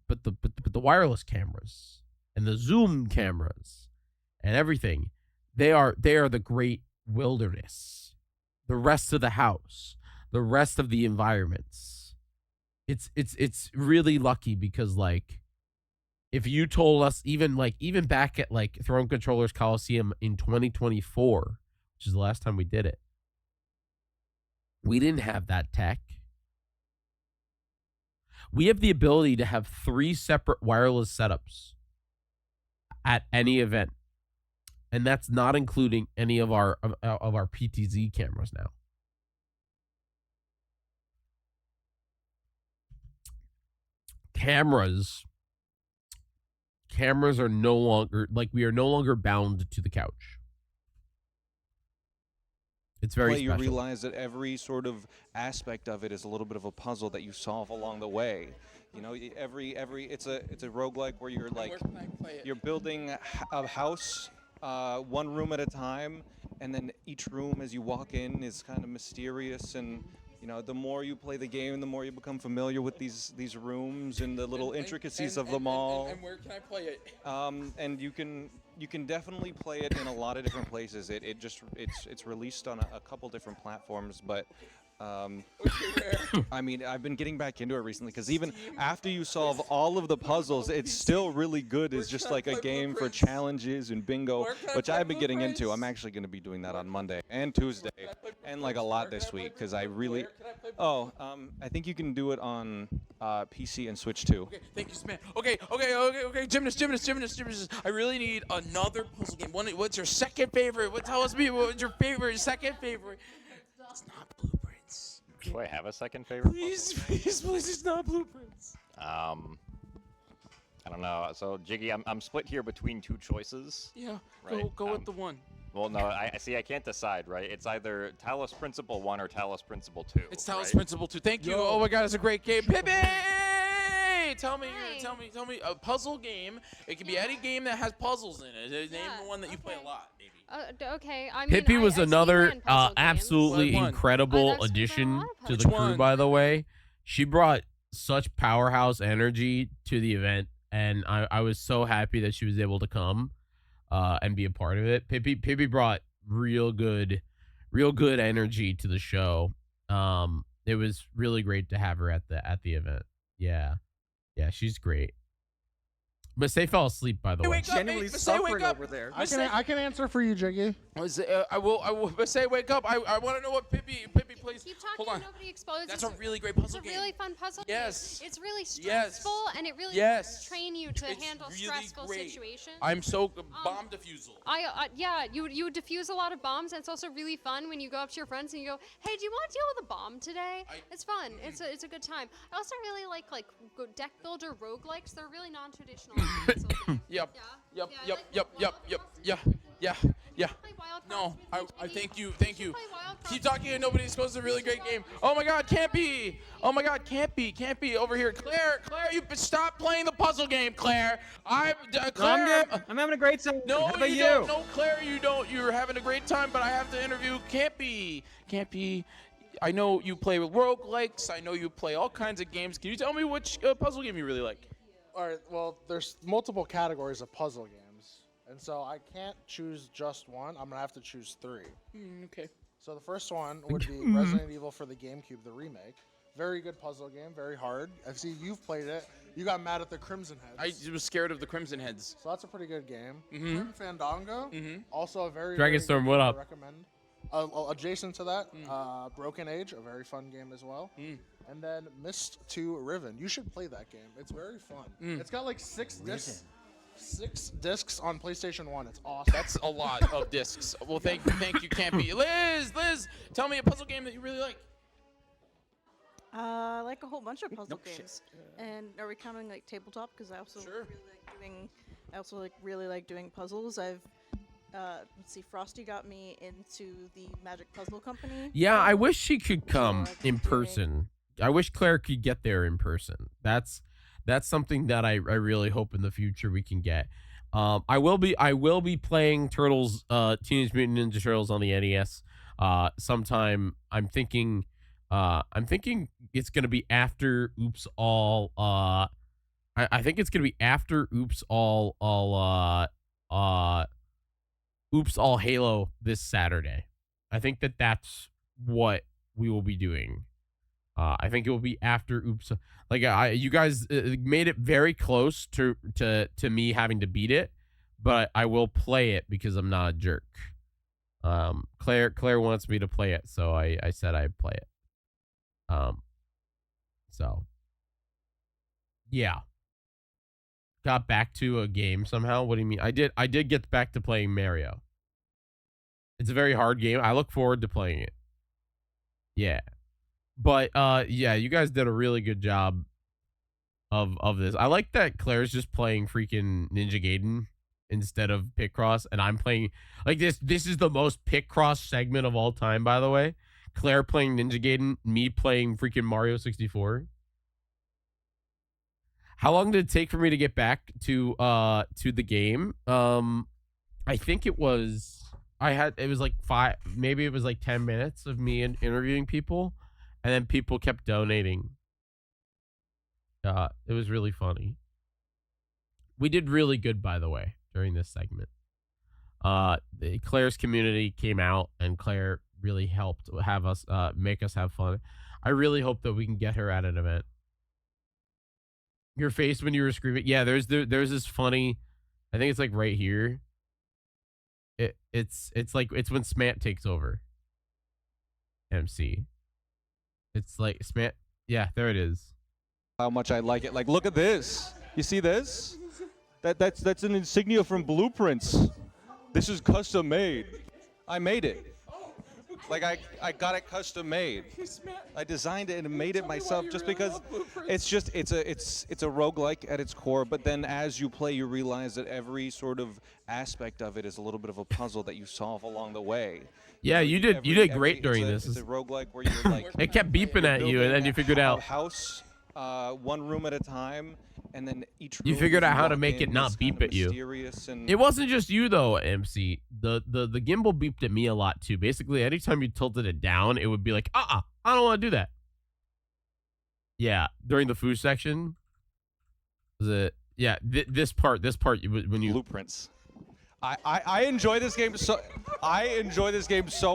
wireless cameras and the Zoom cameras and everything, they are the great wilderness. The rest of the house, the rest of the environments. It's really lucky because like if you told us even back at like Throne Controllers Coliseum in 2024, which is the last time we did it, we didn't have that tech. We have the ability to have 3 separate wireless setups at any event, and that's not including any of our PTZ cameras now. Cameras are no longer, like, we are no longer bound to the couch. It's very You special. realize that every sort of aspect of it is a little bit of a puzzle that you solve along the way. You know, every it's a roguelike where you're like you're building a house, one room at a time, and then each room as you walk in is kind of mysterious. And you know, the more you play the game, the more you become familiar with these rooms and the little intricacies of them all. And where can I play it? And you can definitely play it in a lot of different places. It's released on a couple different platforms, but I mean, I've been getting back into it recently because even after you solve all of the puzzles, it's still really good as just like a game for challenges and bingo, which I've been getting into. I'm actually going to be doing that on Monday and Tuesday and like a lot this week because I really. I think you can do it on PC and Switch too. Okay, thank you, man. Okay. Gymnast. I really need another puzzle game. What's your second favorite? Tell us what's your second favorite? It's not Blueprints. Do I have a second favorite? Please, it's not Blueprints. I don't know. So Jyggy, I'm split here between 2 choices. Yeah, right? go with the one. Well, no, I see. I can't decide, right? It's either Talos Principle 1 or Talos Principle 2. It's Talos right? Principle 2. Thank you. Oh my God, it's a great game. Pippi! Tell me, a puzzle game. It can be any game that has puzzles in it. Name the one that you play a lot, maybe. Okay. I mean, Pippi was another puzzle absolutely What one? incredible addition to the crew, by the way. She brought such powerhouse energy to the event, and I was so happy that she was able to come and be a part of it. Pippi brought real good energy to the show. It was really great to have her at the event. Yeah, she's great. Masay fell asleep, by the way. Genuinely suffering over there. I can answer for you, Jyggy. I will. Masay, wake up. I want to know what Pippi plays. Keep talking. Hold on. Nobody explodes. That's a really great puzzle It's game. a really fun puzzle Yes. game. It's really Yes. stressful, and it really Yes. train you to It's handle really stressful great. situations. I'm so bomb defusal. Yeah, you defuse a lot of bombs, and it's also really fun when you go up to your friends and you go, "Hey, do you want to deal with a bomb today?" It's fun. It's a good time. I also really like deck builder roguelikes. They're really non-traditional. Yep. No, I thank you. Keep talking and nobody scores a really great game. Oh my God, can't be. Over here, Claire, you stop playing the puzzle game, Claire. Claire. I'm having a great time. No, How about you don't. No, Claire, you don't. You're having a great time, but I have to interview Campy. I know you play with roguelikes. I know you play all kinds of games. Can you tell me which puzzle game you really like? All right. Well, there's multiple categories of puzzle games, and so I can't choose just one. I'm gonna have to choose 3. Okay. So the first one would be Resident Evil for the GameCube, the remake. Very good puzzle game, very hard. I see you've played it. You got mad at the Crimson Heads. I was scared of the Crimson Heads. So that's a pretty good game. Grim Fandango, also a very Dragonstorm, very what good up? I recommend. Adjacent to that, Broken Age, a very fun game as well. And then Myst 2 Riven. You should play that game. It's very fun. It's got like 6 discs. 6 discs on PlayStation 1. It's awesome. That's a lot of discs. Well, thank you, Campy. Liz, tell me a puzzle game that you really like. I like a whole bunch of puzzle games. And are we counting like tabletop? Because I also really like doing puzzles. Let's see, Frosty got me into the Magic Puzzle Company. Yeah, I wish she could come in person. I wish Claire could get there in person. That's something that I really hope in the future we can get. I will be playing Turtles, Teenage Mutant Ninja Turtles on the NES. Sometime I'm thinking it's gonna be after Oops All. I think it's gonna be after Oops All Oops All Halo this Saturday. I think that's what we will be doing. I think it will be after Oops. Like you guys made it very close to me having to beat it, but I will play it because I'm not a jerk. Claire wants me to play it, so I said I'd play it. So Yeah. Got back to a game somehow. What do you mean? I did get back to playing Mario. It's a very hard game. I look forward to playing it. Yeah. But yeah, you guys did a really good job of this. I like that Claire's just playing freaking Ninja Gaiden instead of Picross, and I'm playing like this is the most Picross segment of all time, by the way. Claire playing Ninja Gaiden, me playing freaking Mario 64. How long did it take for me to get back to the game? I think it was it was like 10 minutes of me interviewing people, and then people kept donating. It was really funny. We did really good, by the way, during this segment. Claire's community came out, and Claire really helped have us make us have fun. I really hope that we can get her at an event. Your face when you were screaming. Yeah, there's this funny, I think it's like right here. It's when Smant takes over. MC. It's like Smant. Yeah, there it is. How much I like it. Like, look at this. You see this? That's an insignia from Blueprints. This is custom made. I made it. Like I got it custom made. I designed it and made it myself just because it's a roguelike at its core, but then as you play you realize that every sort of aspect of it is a little bit of a puzzle that you solve along the way. Yeah, you did great during this. It's a roguelike where you're like it kept beeping at you and then you figured out house one room at a time, and then each room you figured out how to make it not beep at you. It wasn't just you though, MC. The gimbal beeped at me a lot too. Basically, anytime you tilted it down, it would be like, I don't want to do that. Yeah, during the food section. This part when you Blueprints. I enjoy this game so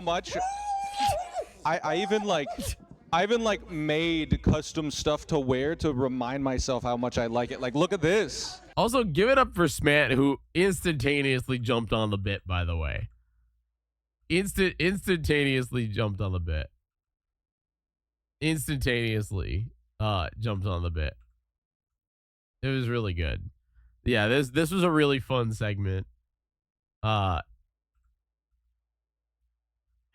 much. I even made custom stuff to wear to remind myself how much I like it. Like, look at this. Also, give it up for Smant, who instantaneously jumped on the bit, by the way. Instantaneously jumped on the bit. Instantaneously jumped on the bit. It was really good. Yeah, this was a really fun segment.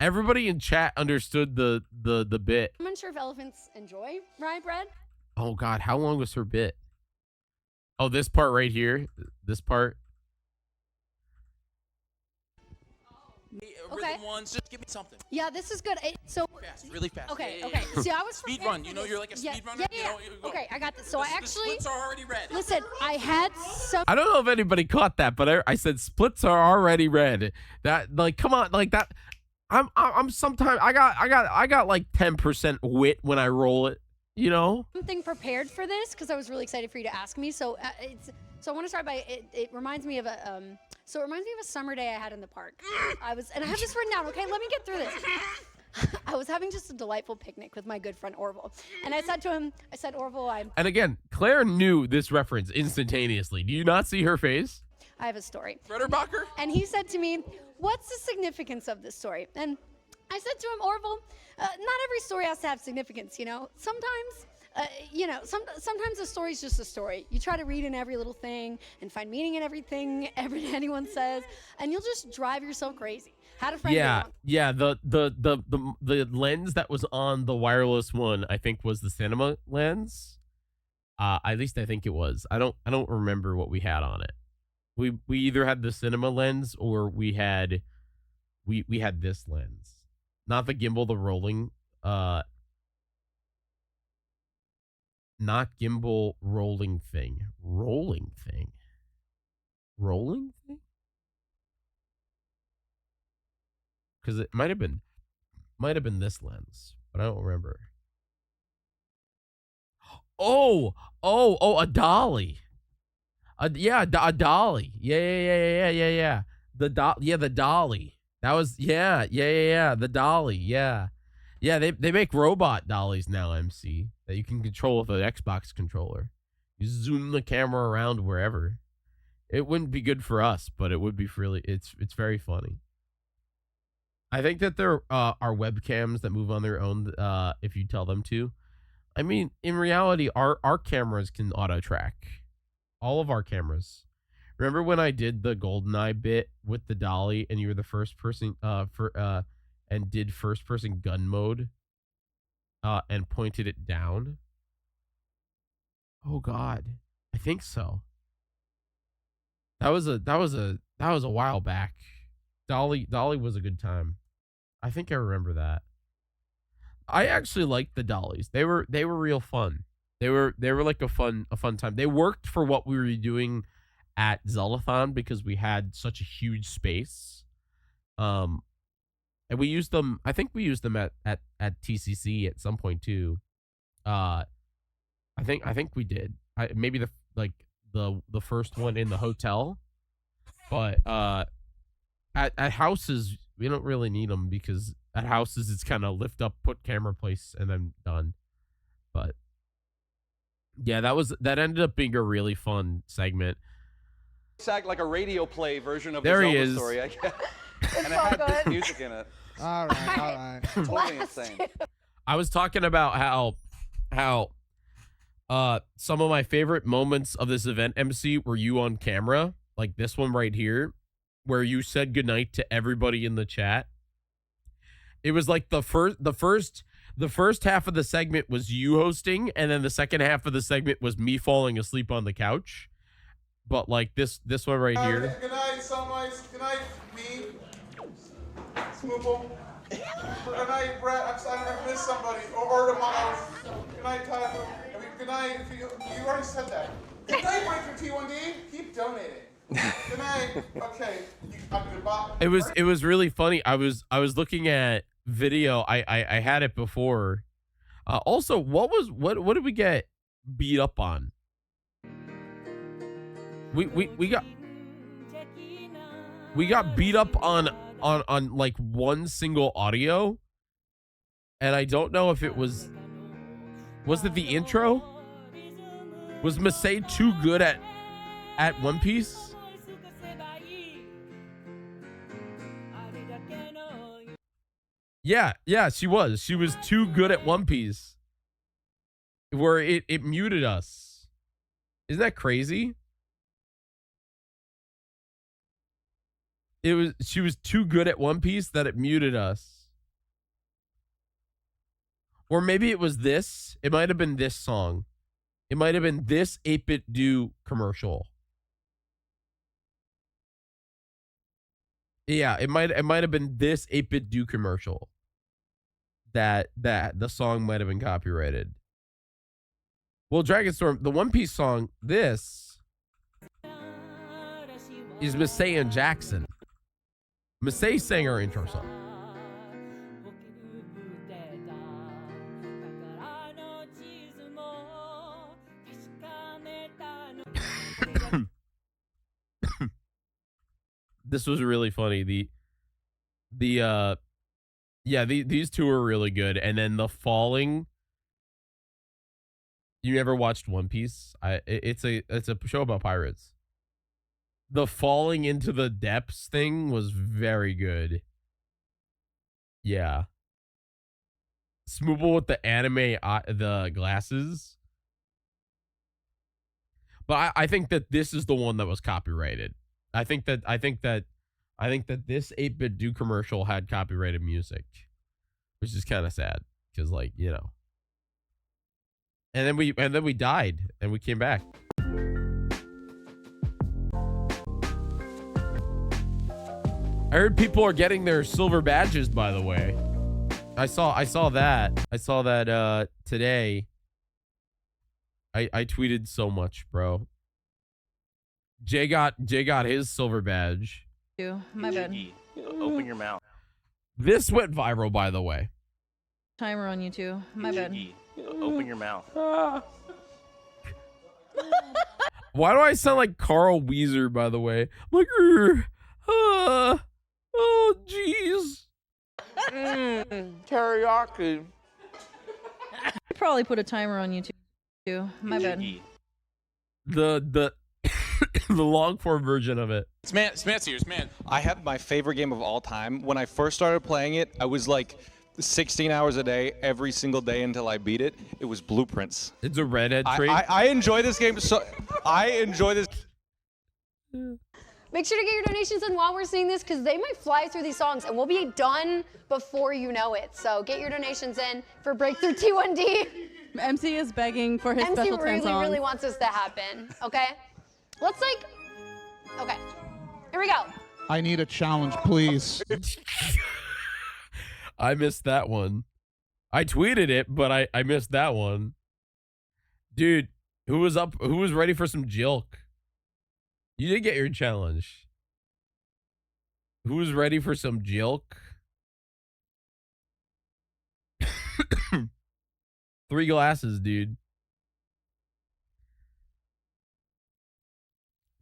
Everybody in chat understood the bit. I'm unsure if elephants enjoy rye bread. Oh God, how long was her bit? Oh, this part right here. This part. Okay. Once, just give me something. Yeah, this is good. Really fast. Okay, Yeah, okay. yeah. See, I was speed prepared run. for You know, this. you're like a Yeah, speed runner. Yeah, You know, you go. Okay, I got this. So I The actually. splits are already red. Listen, I had some. I don't know if anybody caught that, but I said splits are already red. That, like, come on, like that. I'm sometimes I got like 10% wit when I roll it, you know. Something prepared for this because I was really excited for you to ask me. So I want to start by it reminds me of a summer day I had in the park. I have this written down. Okay, let me get through this. I was having just a delightful picnic with my good friend Orville, and I said to him, Orville, And again, Claire knew this reference instantaneously. Do you not see her face? I have a story. Rudderbacher? And he said to me, what's the significance of this story? And I said to him, Orville, not every story has to have significance, you know. Sometimes, sometimes a story's just a story. You try to read in every little thing and find meaning in everything anyone says, and you'll just drive yourself crazy. Had a friend. Yeah. The lens that was on the wireless one, I think, was the cinema lens. At least I think it was. I don't remember what we had on it. We either had the cinema lens or we had this lens. Not the gimbal, the rolling. Not gimbal, rolling thing. Rolling thing. Because it might have been this lens, but I don't remember. Oh, a dolly. A dolly. Yeah. The dolly. That was the dolly. Yeah. They make robot dollies now, MC, that you can control with an Xbox controller. You zoom the camera around wherever. It wouldn't be good for us, but it would be for it's very funny. I think that there are webcams that move on their own if you tell them to. I mean, in reality, our cameras can auto track. All of our cameras. Remember when I did the GoldenEye bit with the dolly, and you were the first person and did first person gun mode, and pointed it down? Oh God, I think so. That was a while back. Dolly was a good time. I think I remember that. I actually liked the dollies. They were real fun. They were like a fun time. They worked for what we were doing at Zellathon because we had such a huge space. And we used them. I think we used them at TCC at some point too. I think we did. Maybe the first one in the hotel, but at houses we don't really need them because at houses it's kind of lift up, put camera place, and then done. But yeah, that ended up being a really fun segment. It's like a radio play version of There the he Zelda is. story, I guess. And it all had good. music in it. All right. Totally insane. I was talking about how some of my favorite moments of this event, MC, were you on camera, like this one right here, where you said goodnight to everybody in the chat. It was like the first half of the segment was you hosting, and then the second half of the segment was me falling asleep on the couch. But like this one right here. Good night, Sunlight. Good night, me. Smoople. Good night, Brett. I missed somebody. Or tomorrow. Good night, Tyler. Good night. You already said that. Good night, Breaker T1D. Keep donating. Good night. Okay. Goodbye. It was really funny. I was looking at video. I had it before. Also, what did we get beat up on? We got beat up on like one single audio, and I don't know if it was it the intro? Was Masay too good at One Piece? Yeah, she was. She was too good at One Piece. Where it muted us. Isn't that crazy? She was too good at One Piece that it muted us. Or maybe it was this. It might have been this song. It might have been this 8-Bit Do commercial. Yeah, it might have been this 8-Bit Do commercial. That the song might have been copyrighted. Well, Dragonstorm, the One Piece song, this is Masay and Jackson. Masay sang our intro song. This was really funny. These two are really good. And then the falling. You never watched One Piece? It's a show about pirates. The falling into the depths thing was very good. Yeah. Smooble with the anime the glasses. But I think that this is the one that was copyrighted. I think that this 8-Bit Do commercial had copyrighted music, which is kind of sad because, like, you know. And then we died and we came back. I heard people are getting their silver badges, by the way. I saw that. I saw that today. I tweeted so much, bro. Jay got his silver badge. My bad. Open your mouth. This went viral, by the way. Timer on you too. My bad. Open your mouth. Why do I sound like Carl Weezer, by the way? I'm like, oh, jeez. Teriyaki. I probably put a timer on you too. My bad. The the long form version of it. Sman's here, Sman. I had my favorite game of all time. When I first started playing it, I was like 16 hours a day, every single day until I beat it. It was Blueprints. It's a redhead trait. I enjoy this game so. I enjoy this. Make sure to get your donations in while we're seeing this, because they might fly through these songs and we'll be done before you know it. So get your donations in for Breakthrough T1D. MC is begging for his special 10 songs. really wants this to happen, okay? Let's okay, here we go. I need a challenge, please. I missed that one. I tweeted it, but I missed that one. Dude, who was ready for some jilk? You did get your challenge. Who was ready for some jilk? 3 glasses, dude.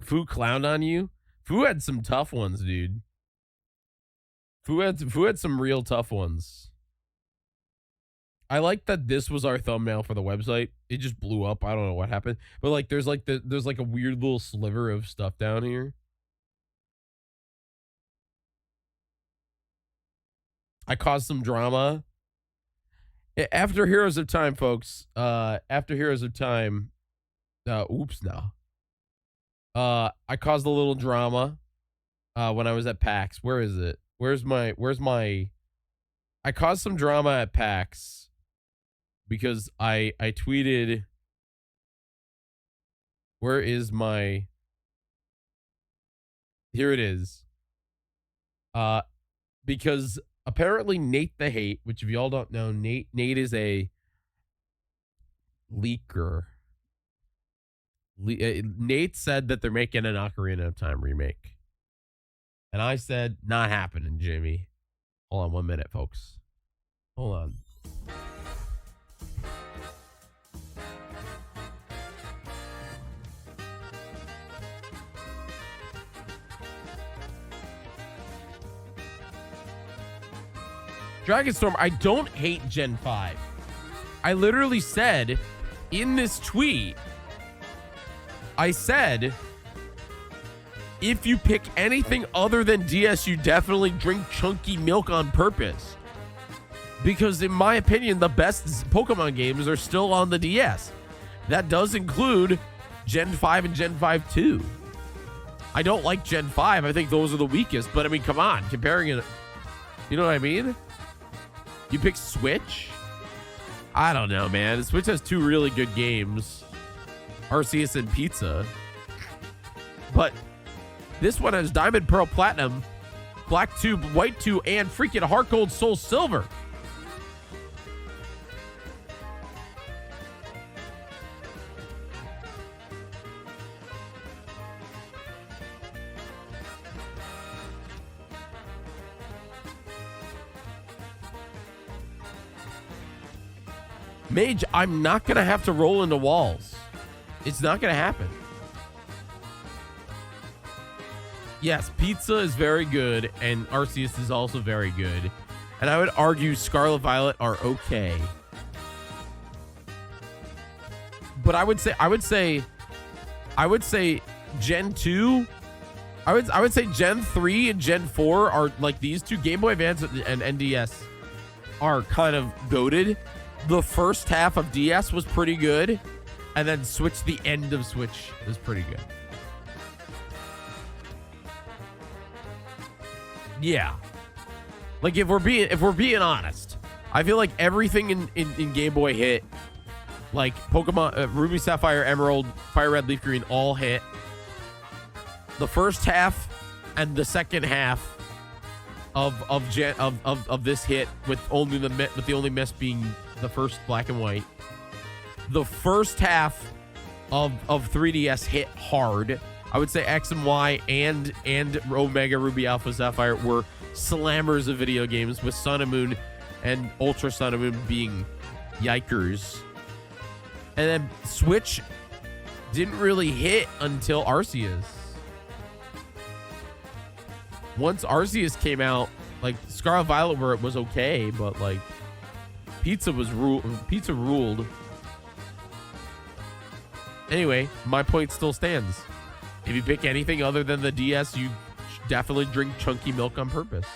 Fu clowned on you? Fu had some tough ones, dude. Fu had some real tough ones. I like that this was our thumbnail for the website. It just blew up. I don't know what happened. But like there's like a weird little sliver of stuff down here. I caused some drama. After Heroes of Time, folks. After Heroes of Time. Oops, no. I caused a little drama when I was at PAX. Where is it? Where's my I caused some drama at PAX because I tweeted, where is my, here it is. Because apparently Nate the Hate, which if y'all don't know, Nate is a leaker. Nate said that they're making an Ocarina of Time remake. And I said, not happening, Jimmy. Hold on 1 minute, folks. Hold on. Dragonstorm, I don't hate Gen 5. I literally said in this tweet, I said, if you pick anything other than DS, you definitely drink chunky milk on purpose. Because in my opinion, the best Pokemon games are still on the DS. That does include Gen 5 and Gen 5 2. I don't like Gen 5. I think those are the weakest. But I mean, come on. Comparing it, you know what I mean? You pick Switch? I don't know, man. Switch has 2 really good games. Arceus and Pizza. But this one has Diamond, Pearl, Platinum, Black 2, White 2, and freaking Heart Gold, Soul Silver. Mage, I'm not going to have to roll into walls. It's not going to happen. Yes, Pizza is very good, and Arceus is also very good. And I would argue Scarlet Violet are okay. But I would say Gen 2, I would say Gen 3 and Gen 4 are like these two. Game Boy Advance and NDS are kind of goated. The first half of DS was pretty good, and then Switch, the end of Switch is pretty good. Yeah. Like if we're being honest, I feel like everything in Game Boy hit. Like Pokemon Ruby, Sapphire, Emerald, Fire Red, Leaf Green all hit. The first half and the second half of this hit with the only miss being the first Black and White. The first half of 3DS hit hard. I would say X and Y and Omega Ruby Alpha Sapphire were slammers of video games, with Sun and Moon and Ultra Sun and Moon being yikers. And then Switch didn't really hit until Arceus. Once Arceus came out, like Scarlet Violet was okay, but like Pizza ruled. Anyway, my point still stands. If you pick anything other than the DS, you definitely drink chunky milk on purpose.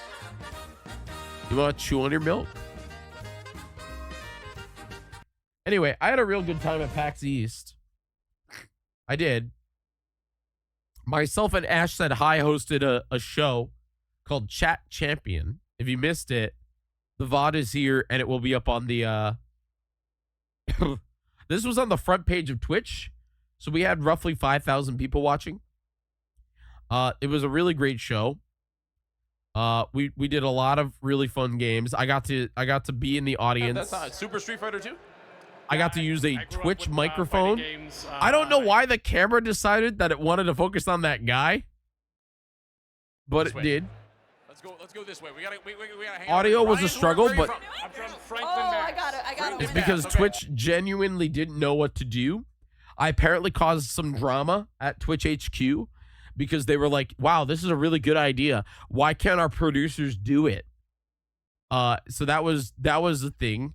You want to chew on your milk? Anyway, I had a real good time at PAX East. I did. Myself and Ash Said Hi hosted a show called Chat Champion. If you missed it, the VOD is here and it will be up on the this was on the front page of Twitch. So we had roughly 5,000 people watching. It was a really great show. We did a lot of really fun games. I got to be in the audience. That's not Super Street Fighter 2? I got to use a Twitch microphone. I don't know why the camera decided that it wanted to focus on that guy, but it did. Let's go this way. We gotta hang Audio out. was a struggle, but I'm from Oh, I got it. it's because Twitch genuinely didn't know what to do. I apparently caused some drama at Twitch HQ because they were like, wow, this is a really good idea. Why can't our producers do it? So that was the thing.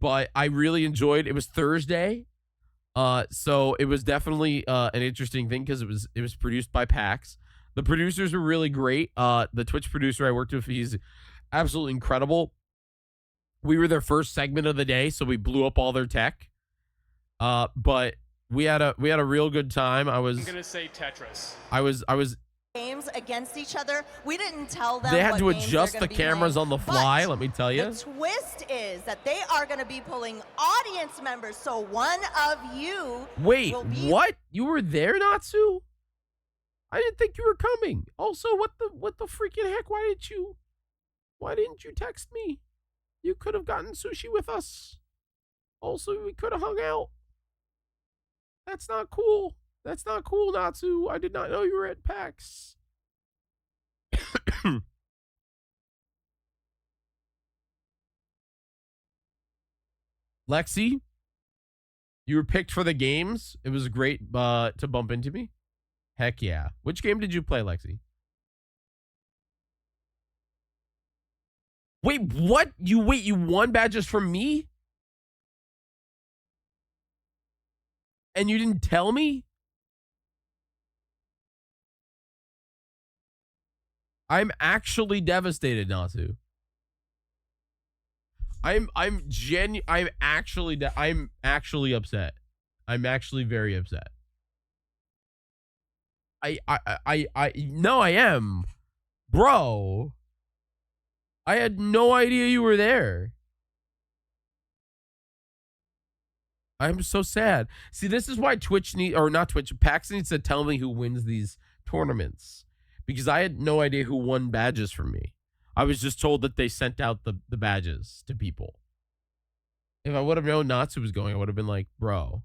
But I really enjoyed it. Was Thursday. So it was definitely an interesting thing because it was produced by PAX. The producers were really great. The Twitch producer I worked with, he's absolutely incredible. We were their first segment of the day, so we blew up all their tech. But we had a real good time. I'm gonna say Tetris. I was games against each other. We didn't tell them. They had what to games adjust they're the gonna be cameras playing, on the fly, but let me tell you. The twist is that they are going to be pulling audience members. So one of you Wait, will be what? You were there, Natsu? I didn't think you were coming. Also, what the freaking heck? Why didn't you text me? You could have gotten sushi with us. Also, we could have hung out. That's not cool. That's not cool, Natsu. I did not know you were at PAX. Lexi, you were picked for the games. It was great to bump into me. Heck yeah. Which game did you play, Lexi? Wait, what? You won badges from me? And you didn't tell me? I'm actually devastated, Natsu. I'm actually upset. I'm actually very upset. No, I am. Bro. I had no idea you were there. I'm so sad. See, this is why PAX needs to tell me who wins these tournaments. Because I had no idea who won badges from me. I was just told that they sent out the badges to people. If I would have known Natsu was going, I would have been like, bro,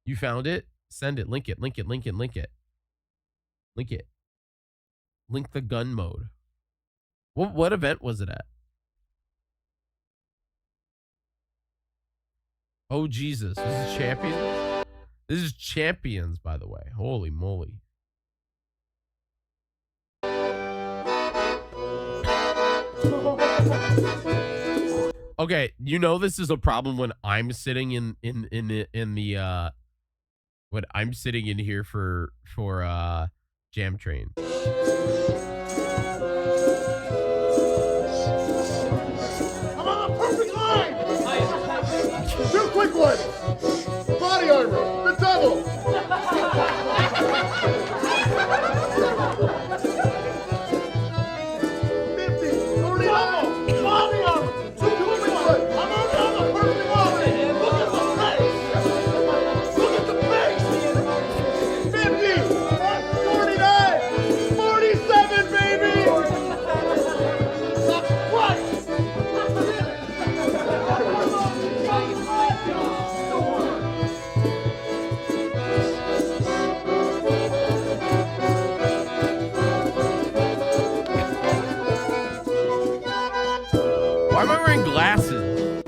you found it? Send it. Link it. Link it. Link it. Link it. Link it. Link the gun mode. What event was it at? Oh, Jesus. This is Champions? This is Champions, by the way. Holy moly. Okay, you know this is a problem when I'm sitting in the when I'm sitting in here for Jam Train. I'm on the perfect line! Two quick ones! Body armor, the double! 50, 40 double! Body armor! Two quick ones! I'm on the perfect line! Look at the pace! Look at the pace! 50, 49, 47, baby! That's right! Why am I wearing glasses?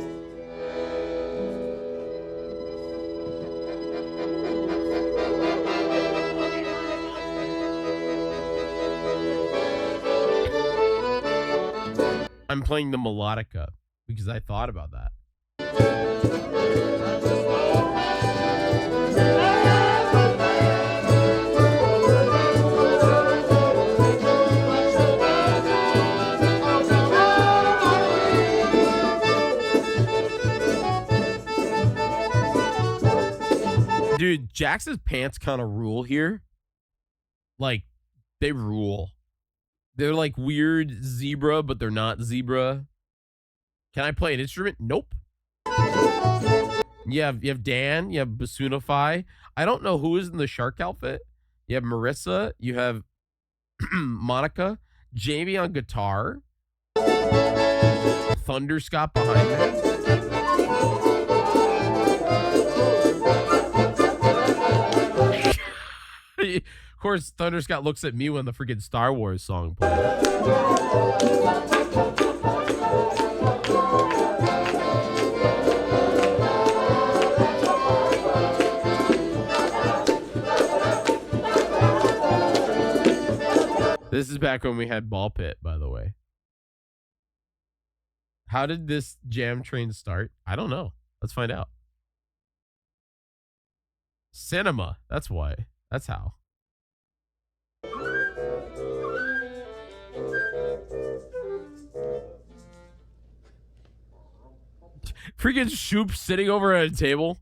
I'm playing the melodica because I thought about that. Jax's pants kind of rule here. Like, they rule. They're like weird zebra, but they're not zebra. Can I play an instrument? Nope. You have Dan, you have Basunify. I don't know who is in the shark outfit. You have Marissa, you have Monica, Jamie on guitar, Thunder Scott behind that. Of course, Thunder Scott looks at me when the freaking Star Wars song plays. This is back when we had Ball Pit, by the way. How did this jam train start? I don't know. Let's find out. Cinema. That's why. That's how. Freaking Shoop sitting over at a table.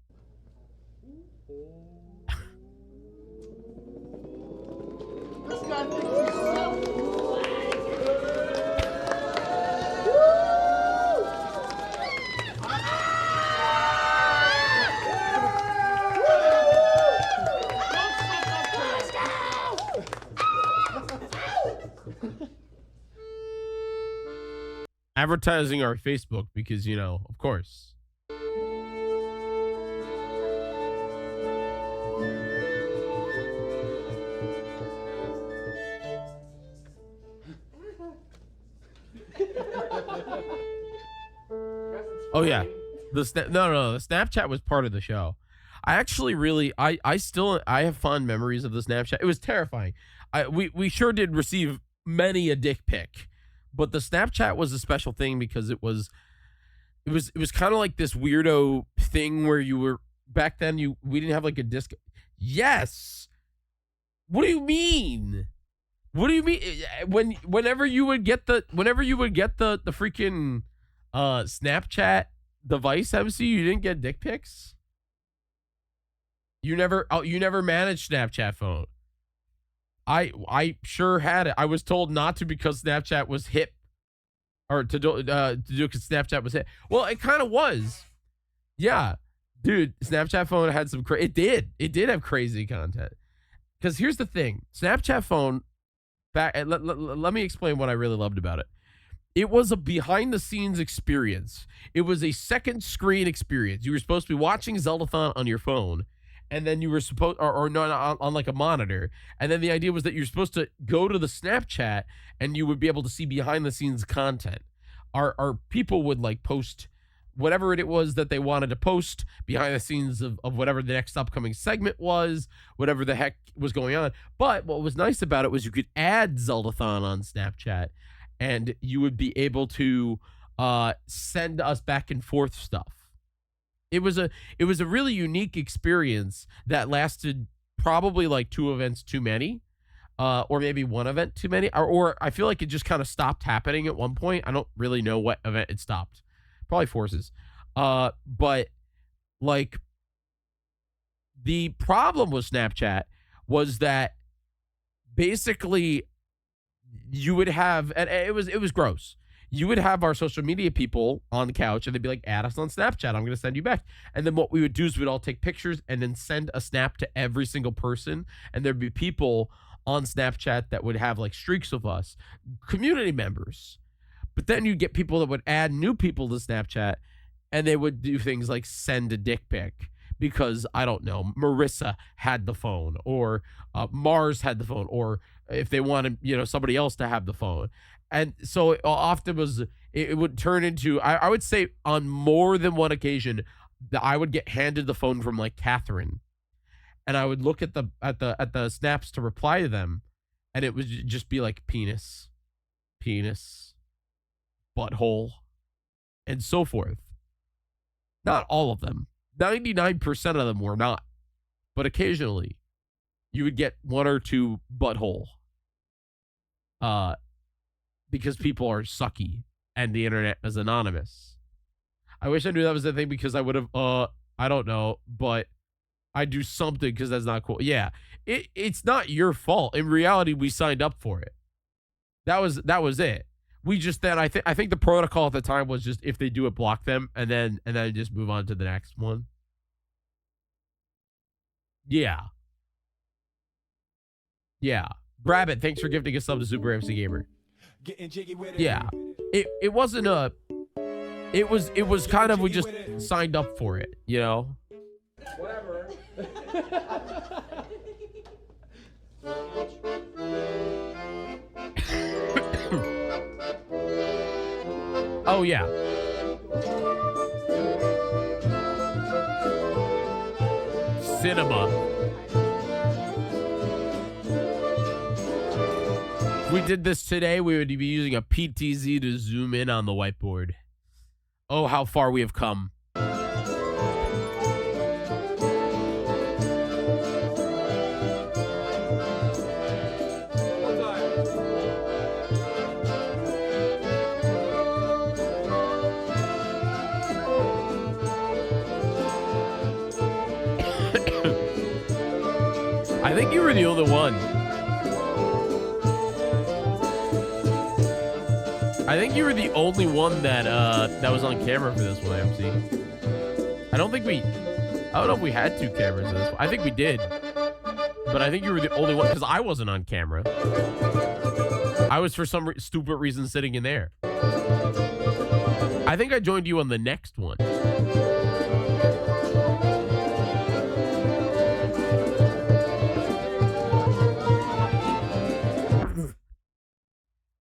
Advertising our Facebook because, you know, of course. Oh yeah, the Snapchat was part of the show. I actually really, I have fond memories of the Snapchat. It was terrifying. We sure did receive many a dick pic, but the Snapchat was a special thing because it was kind of like this weirdo thing where you were back then. We didn't have like a disc. Yes. What do you mean? What do you mean? Whenever you would get the freaking Snapchat device, MC, you didn't get dick pics. You never managed Snapchat phone. I sure had it. I was told not to because Snapchat was hip, or to do because Snapchat was hip. Well, it kind of was. Yeah, dude, Snapchat phone had some it did have crazy content. Because here's the thing, Snapchat phone let me explain what I really loved about it. It was a behind-the-scenes experience. It was a second screen experience. You were supposed to be watching Zeldathon on your phone, and then you were supposed, or not on like a monitor. And then the idea was that you're supposed to go to the Snapchat, and you would be able to see behind-the-scenes content. Our people would like post whatever it was that they wanted to post behind the scenes of whatever the next upcoming segment was, whatever the heck was going on. But what was nice about it was you could add Zeldathon on Snapchat, and you would be able to send us back and forth stuff. It was a really unique experience that lasted probably like 2 events too many, or maybe 1 event too many, or I feel like it just kind of stopped happening at one point. I don't really know what event it stopped. Probably Forces. But like the problem with Snapchat was that basically you would have, and it was gross. You would have our social media people on the couch and they'd be like, add us on Snapchat. I'm going to send you back. And then what we would do is we'd all take pictures and then send a snap to every single person. And there'd be people on Snapchat that would have like streaks of us, community members. But then you get people that would add new people to Snapchat, and they would do things like send a dick pic because, I don't know, Marissa had the phone, or Mars had the phone, or if they wanted, somebody else to have the phone. And so it often it would turn into, I would say on more than one occasion, that I would get handed the phone from like Catherine, and I would look at the snaps to reply to them, and it would just be like penis, butthole, and so forth. Not all of them. 99% of them were not. But occasionally, you would get 1 or 2 butthole. Because people are sucky and the internet is anonymous. I wish I knew that was the thing because I would have, I don't know, but I do something because that's not cool. Yeah, it's not your fault. In reality, we signed up for it. That was it. We just then I think the protocol at the time was just if they do it, block them, and then just move on to the next one. Yeah. Yeah. Brabbit, thanks for gifting a sub to Super MC Gamer. Yeah. It wasn't a it was kind of we just signed up for it, you know? Whatever. Oh yeah. Cinema. If we did this today, we would be using a PTZ to zoom in on the whiteboard. Oh, how far we have come. I think you were the only one. I think you were the only one that was on camera for this one, MC. I don't know if we had 2 cameras in this one. I think we did. But I think you were the only one because I wasn't on camera. I was for some stupid reason sitting in there. I think I joined you on the next one.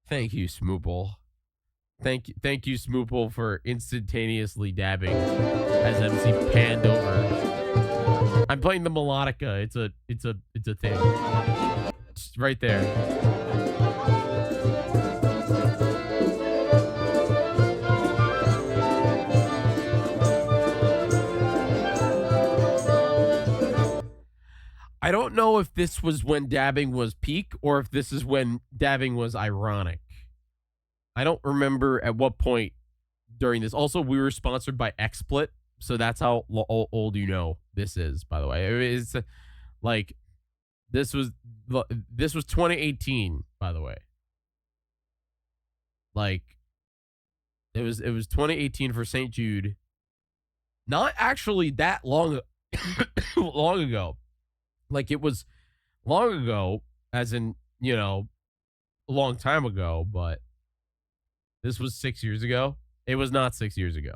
Thank you, Smoople. Thank you, Smoople, for instantaneously dabbing as MC panned over. I'm playing the melodica. It's a thing. It's right there. I don't know if this was when dabbing was peak or if this is when dabbing was ironic. I don't remember at what point during this. Also, we were sponsored by XSplit, so that's how old you know this is, by the way. It's like this was 2018, by the way. Like it was 2018 for St. Jude. Not actually that long ago. Like it was long ago, as in, you know, a long time ago, but this was 6 years ago. It was not 6 years ago.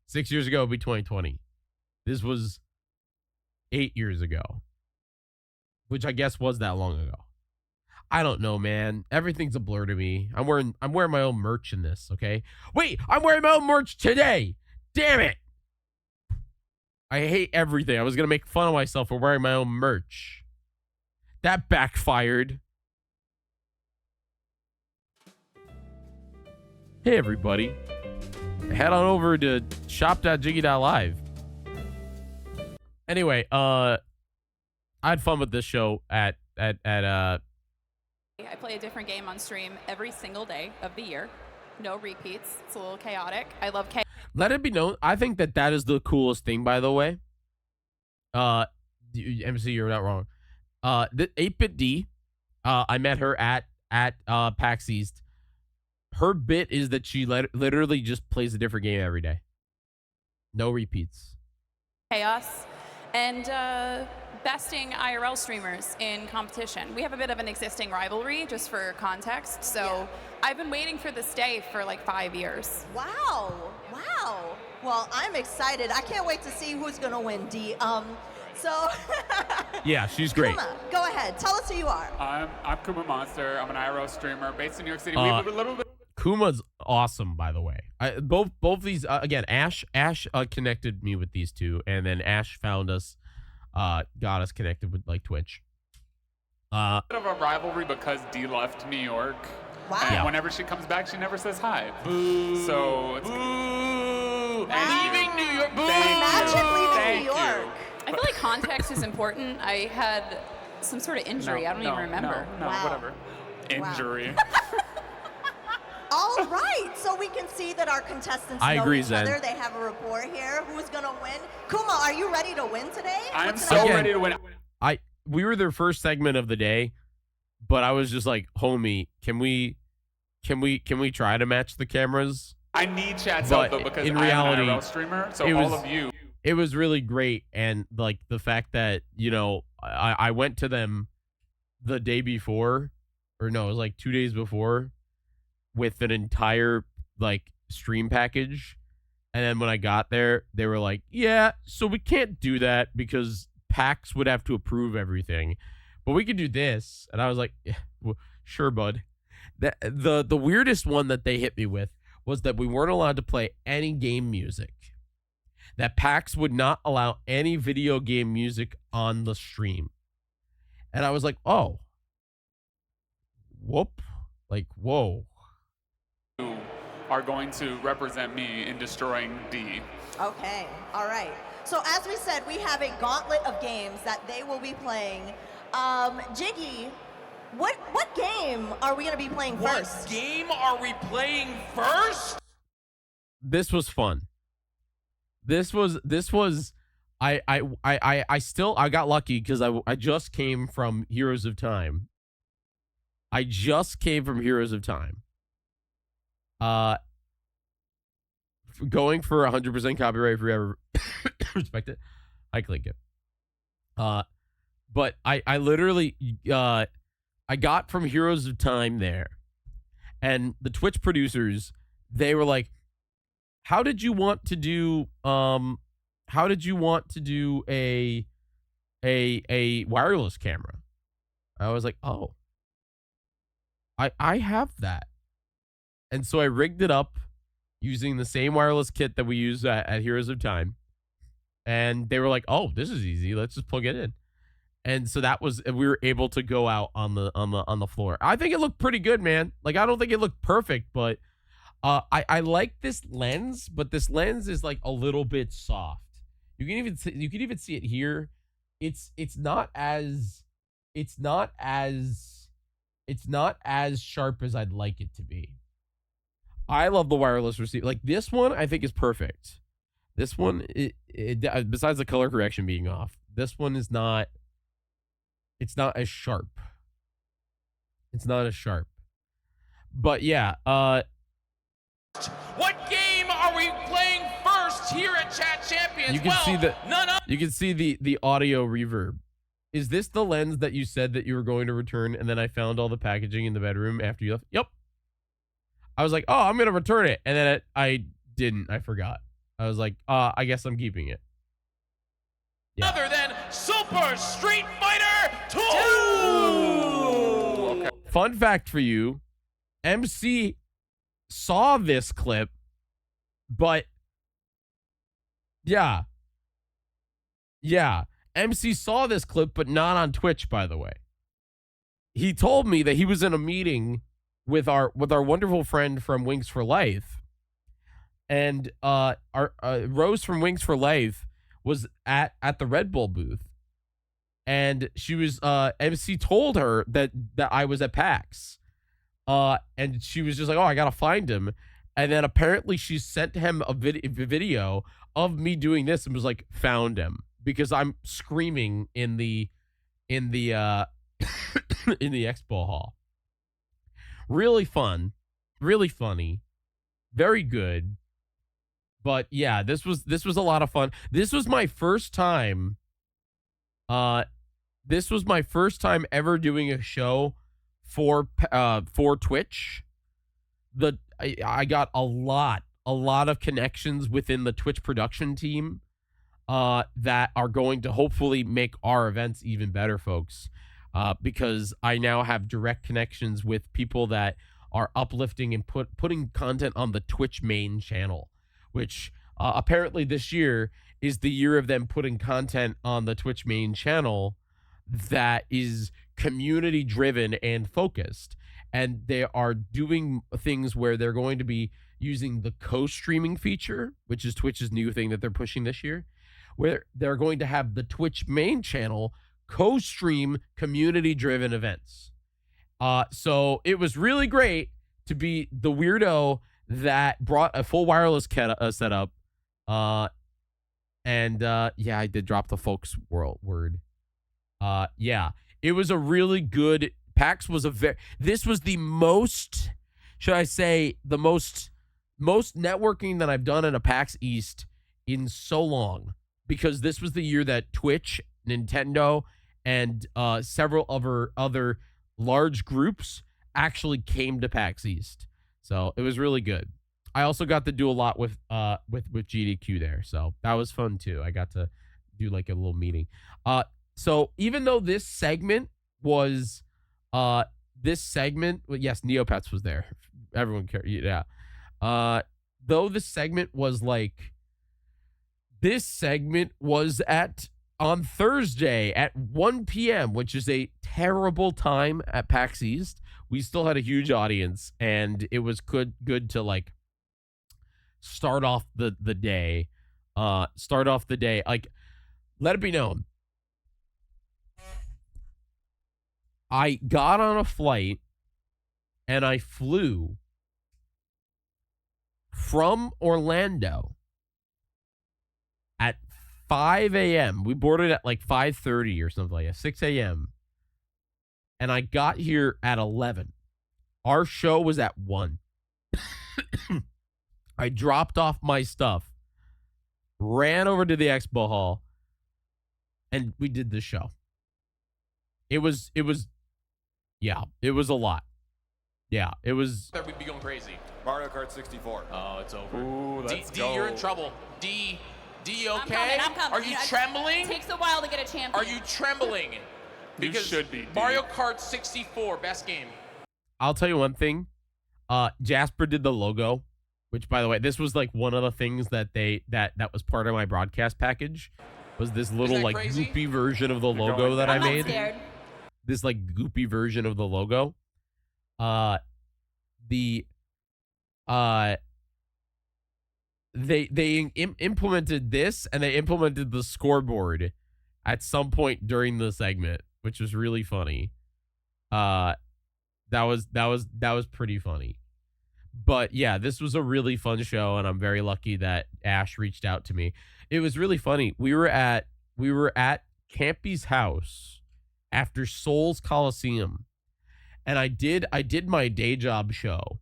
6 years ago would be 2020. This was 8 years ago, which I guess was that long ago. I don't know, man. Everything's a blur to me. I'm wearing my own merch in this, okay? Wait, I'm wearing my own merch today. Damn it. I hate everything. I was going to make fun of myself for wearing my own merch. That backfired. Hey, everybody. Head on over to shop.jyggy.live. Anyway, I had fun with this show at I play a different game on stream every single day of the year. No repeats. It's a little chaotic. I love chaos. Let it be known, I think that is the coolest thing, by the way. MC, you're not wrong. The 8-Bit D, I met her at PAX East. Her bit is that she literally just plays a different game every day. No repeats. Chaos. And besting IRL streamers in competition. We have a bit of an existing rivalry, just for context. So I've been waiting for this day for like 5 years. Wow. Wow. Well, I'm excited. I can't wait to see who's going to win, D. So yeah, she's great. Kuma, go ahead. Tell us who you are. I'm Kuma Monster. I'm an IRL streamer based in New York City. We have a little bit. Kuma's awesome, by the way. Both these again. Ash connected me with these two, and then Ash found us, got us connected with like Twitch. A bit of a rivalry because D left New York. Wow. And whenever she comes back, she never says hi. Boo. So it's Leaving New York. Imagine leaving New York. I feel like context is important. I had some sort of injury. I don't even remember. No, whatever. Injury. All right, so we can see that our contestants I know agree, each Zen. other. They have a rapport here. Who's gonna win? Kuma, are you ready to win today? I am What's so gonna ready to win. We were their first segment of the day, but I was just like, homie, can we try to match the cameras? I need chat's But help though because in I'm reality, an IRL streamer. So it all was- of you. It was really great, and like the fact that I went to them the day before, or no, it was like 2 days before, with an entire like stream package, and then when I got there, they were like, "Yeah, so we can't do that because PAX would have to approve everything, but we could do this." And I was like, yeah, well, "Sure, bud." The weirdest one that they hit me with was that we weren't allowed to play any game music. That PAX would not allow any video game music on the stream. And I was like, oh. Whoop. Like, whoa. Who are going to represent me in destroying D. Okay, all right. So as we said, we have a gauntlet of games that they will be playing. Jyggy, what game are we gonna be playing first? What game are we playing first? This was fun. This was I got lucky because I just came from Heroes of Time. Going for 100% copyright free, ever respect it. I click it. But I literally I got from Heroes of Time there, and the Twitch producers, they were like, how did you want to do a wireless camera? I was like, oh, I have that. And so I rigged it up using the same wireless kit that we use at Heroes of Time. And they were like, oh, this is easy. Let's just plug it in. And so we were able to go out on the floor. I think it looked pretty good, man. Like, I don't think it looked perfect, but I like this lens, but this lens is like a little bit soft. You can even see it here. It's not as sharp as I'd like it to be. I love the wireless receiver. Like, this one, I think is perfect. This one, it besides the color correction being off, this one is not. It's not as sharp. But yeah. What game are we playing first here at Chat Champions? You can see the audio reverb. Is this the lens that you said that you were going to return, and then I found all the packaging in the bedroom after you left? Yep. I was like, oh, I'm gonna return it, and then I didn't. I forgot. I was like, I guess I'm keeping it. Yeah. Other than Super Street Fighter 2. Okay. Fun fact for you, MC saw this clip, but yeah, MC saw this clip, but not on Twitch, by the way. He told me that he was in a meeting with our wonderful friend from Wings for Life, and our Rose from Wings for Life was at the Red Bull booth, and she was MC told her that I was at PAX. And she was just like, oh, I gotta find him. And then apparently she sent him a video of me doing this and was like, found him, because I'm screaming in the in the expo hall. Really fun, really funny, very good. But yeah, this was a lot of fun. This was my first time. This was my first time ever doing a show for Twitch. I got a lot of connections within the Twitch production team that are going to hopefully make our events even better, folks, because I now have direct connections with people that are uplifting and putting content on the Twitch main channel, which apparently this year is the year of them putting content on the Twitch main channel that is community driven and focused. And they are doing things where they're going to be using the co-streaming feature, which is Twitch's new thing that they're pushing this year, where they're going to have the Twitch main channel co-stream community driven events. So it was really great to be the weirdo that brought a full wireless setup. And yeah, I did drop the folks word. Yeah, it was a really good. PAX was this was the most, should I say, the most networking that I've done in a PAX East in so long, because this was the year that Twitch, Nintendo, and several other large groups actually came to PAX East. So it was really good. I also got to do a lot with GDQ there, so that was fun too. I got to do like a little meeting. So even though this segment was yes, Neopets was there. Everyone cared, yeah. Though the segment was like, this segment was on Thursday at 1 p.m., which is a terrible time at PAX East. We still had a huge audience, and it was good to like start off the day. Like, let it be known, I got on a flight and I flew from Orlando at 5 a.m. We boarded at like 5:30 or something like that, 6 a.m. And I got here at 11. Our show was at 1. I dropped off my stuff, ran over to the expo hall, and we did the show. It was a lot. Yeah, it was. We'd be going crazy. Mario Kart 64. Oh, it's over. Ooh, let's D, go. you're in trouble. D, okay? I'm coming. Are you trembling? It takes a while to get a champion. Are you trembling? You should be. Mario Kart 64, best game. I'll tell you one thing. Jasper did the logo, which, by the way, this was like one of the things that that was part of my broadcast package, was this little like crazy? goopy version of the logo that I made. Scared. This like goopy version of the logo. They implemented this, and they implemented the scoreboard at some point during the segment, which was really funny. That was pretty funny. But yeah, this was a really fun show, and I'm very lucky that Ash reached out to me. It was really funny. We were at Campy's house after Seoul's Coliseum, and I did my day job show,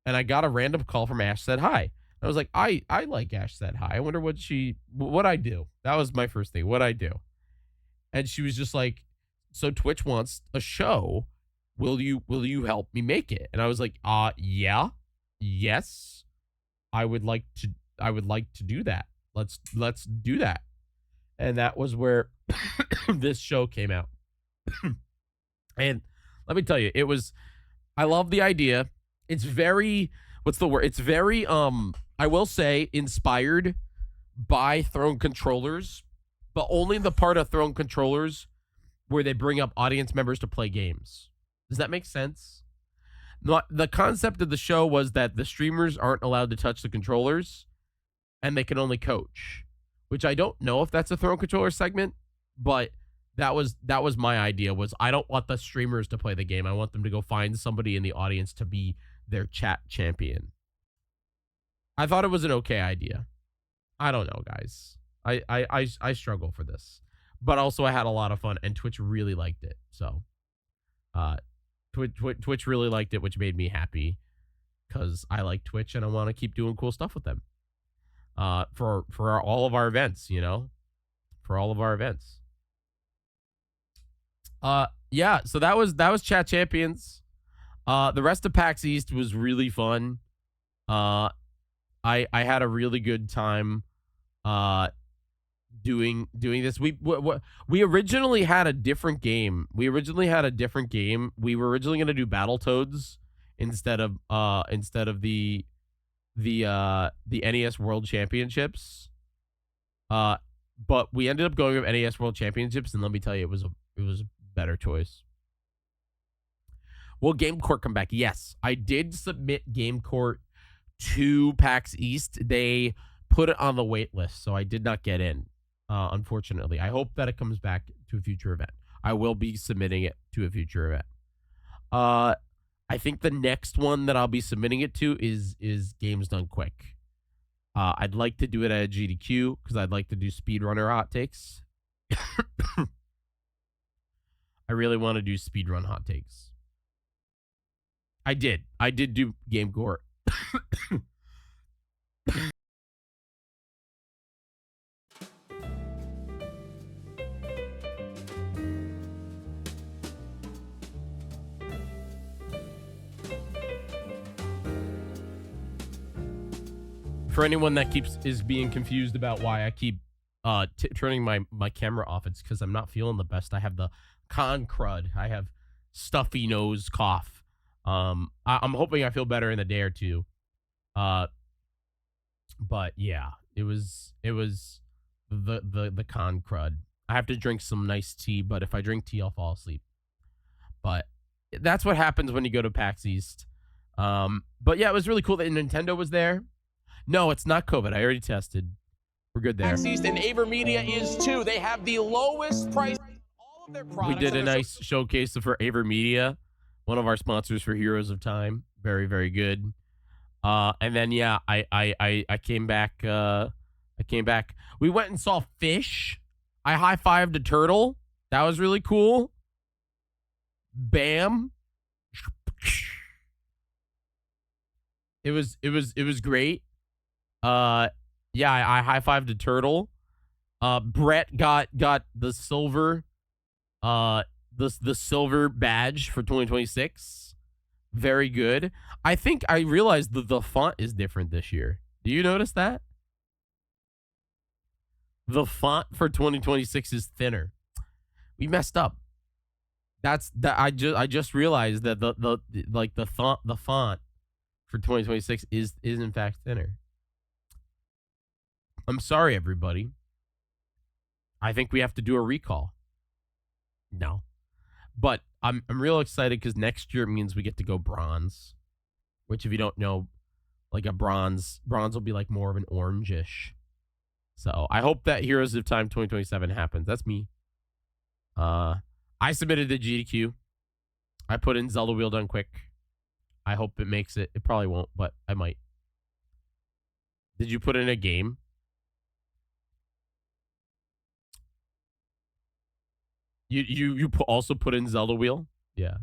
and I got a random call from Ash said hi. I was like, I like Ash said hi. I wonder what I do. That was my first thing. What I do. And she was just like, so Twitch wants a show. Will you help me make it? And I was like, yeah. Yes. I would like to do that. Let's do that. And that was where this show came out. And let me tell you, I love the idea. It's very, what's the word? It's very, I will say, inspired by Throne Controllers, but only the part of Throne Controllers where they bring up audience members to play games. Does that make sense? The concept of the show was that the streamers aren't allowed to touch the controllers, and they can only coach, which I don't know if that's a Throne Controller segment, but that was my idea. Was I don't want the streamers to play the game. I want them to go find somebody in the audience to be their chat champion. I thought it was an okay idea. I don't know, guys. I struggle for this, but also I had a lot of fun, and Twitch really liked it. So, Twitch really liked it, which made me happy, because I like Twitch and I want to keep doing cool stuff with them. For all of our events, for all of our events. Yeah. So that was Chat Champions. The rest of PAX East was really fun. I had a really good time doing this. We originally had a different game. We were originally going to do Battletoads instead of the NES World Championships. But we ended up going with NES World Championships, and let me tell you, it was a better choice. Will Game Court come back? Yes, I did submit Game Court to PAX East. They put it on the wait list, so I did not get in, unfortunately. I hope that it comes back to a future event. I will be submitting it to a future event. I think the next one that I'll be submitting it to is Games Done Quick. I'd like to do it at a GDQ because I'd like to do speedrunner hot takes. I really want to do speedrun hot takes. I did do Game Gore. For anyone that is being confused about why I keep turning my camera off, it's because I'm not feeling the best. I have the con crud. I have stuffy nose cough. I'm hoping I feel better in a day or two. But yeah, it was the con crud. I have to drink some nice tea, but if I drink tea, I'll fall asleep. But that's what happens when you go to PAX East. But yeah, it was really cool that Nintendo was there. No, it's not COVID. I already tested. We're good there. PAX East and AverMedia is too. They have the lowest price all of their products. We did a nice showcase for AverMedia, one of our sponsors for Heroes of Time. Very, very good. And then yeah, I came back. We went and saw Fish. I high-fived a turtle. That was really cool. Bam. It was great. Yeah, I high-fived a turtle. Brett got the silver the silver badge for 2026. Very good. I think I realized that the font is different this year. Do you notice that? The font for 2026 is thinner. We messed up. I just realized that the font for 2026 is in fact thinner. I'm sorry, everybody. I think we have to do a recall. No. But I'm real excited because next year means we get to go bronze. Which, if you don't know, like a bronze will be like more of an orangish. So I hope that Heroes of Time 2027 happens. That's me. I submitted the GDQ. I put in Zelda Wheel Done Quick. I hope it makes it. It probably won't, but I might. Did you put in a game? You also put in Zelda Wheel? Yeah.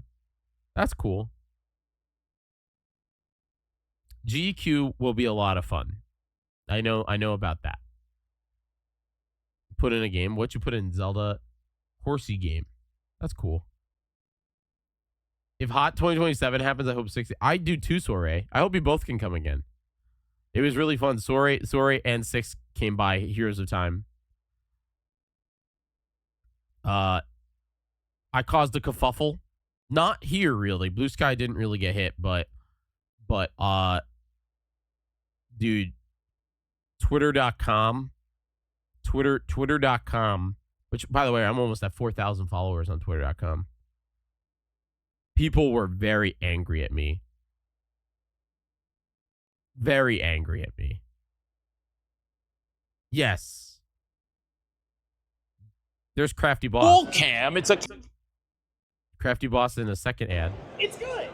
That's cool. GQ will be a lot of fun. I know about that. Put in a game. What you put in? Zelda Horsey game. That's cool. If Hot 2027 happens, I hope 60. I do too, Soray. I hope you both can come again. It was really fun. Soray and 6 came by Heroes of Time. I caused a kerfuffle. Not here, really. Blue Sky didn't really get hit, but dude, Twitter.com, which, by the way, I'm almost at 4,000 followers on Twitter.com. People were very angry at me. Very angry at me. Yes. There's Crafty Boss. Full cam. It's a Crafty Boss in a second ad. It's good.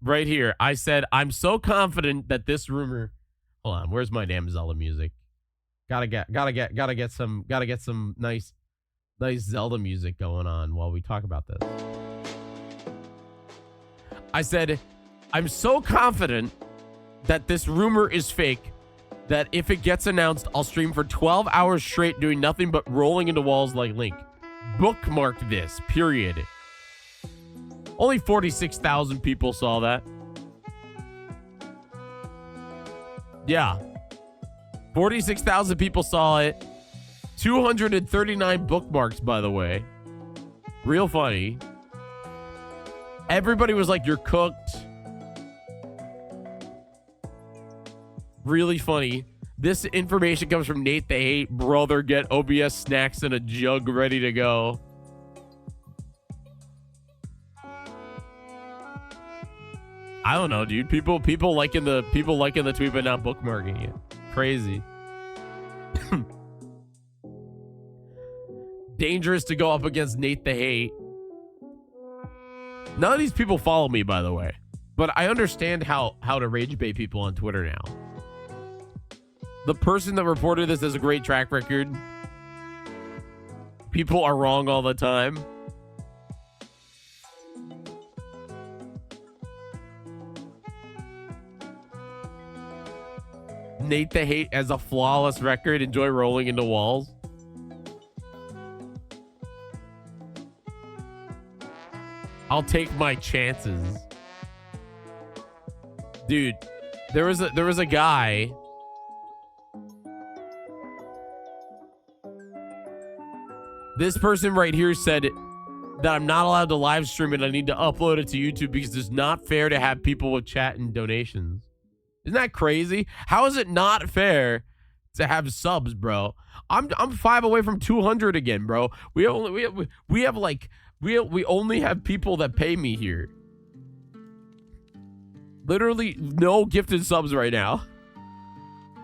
Right here. I said, I'm so confident that this rumor. Hold on. Where's my damn Zelda music? Gotta get some nice Zelda music going on while we talk about this. I said, I'm so confident that this rumor is fake that if it gets announced, I'll stream for 12 hours straight doing nothing but rolling into walls like Link. Bookmark this, period. Only 46,000 people saw that. Yeah. 46,000 people saw it. 239 bookmarks, by the way. Real funny. Everybody was like, you're cooked. Really funny. This information comes from Nate the Hate. Brother, get OBS snacks in a jug ready to go. I don't know, dude. People liking the tweet but not bookmarking it. Crazy. Dangerous to go up against Nate the Hate. None of these people follow me, by the way. But I understand how to rage bait people on Twitter now. The person that reported this has a great track record. People are wrong all the time. Nate the Hate has a flawless record. Enjoy rolling into walls. I'll take my chances. Dude, there was a guy. This person right here said that I'm not allowed to live stream it. I need to upload it to YouTube because it's not fair to have people with chat and donations. Isn't that crazy? How is it not fair to have subs, bro? I'm 5 away from 200 again, bro. We only have people that pay me here. Literally no gifted subs right now.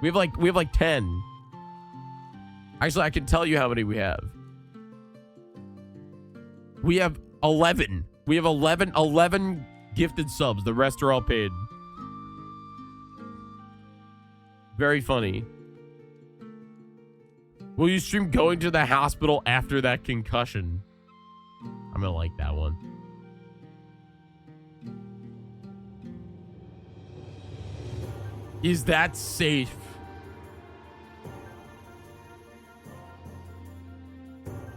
We have like 10. Actually, I can tell you how many we have. We have 11. We have 11 gifted subs. The rest are all paid. Very funny. Will you stream going to the hospital after that concussion? I'm gonna like that one. Is that safe?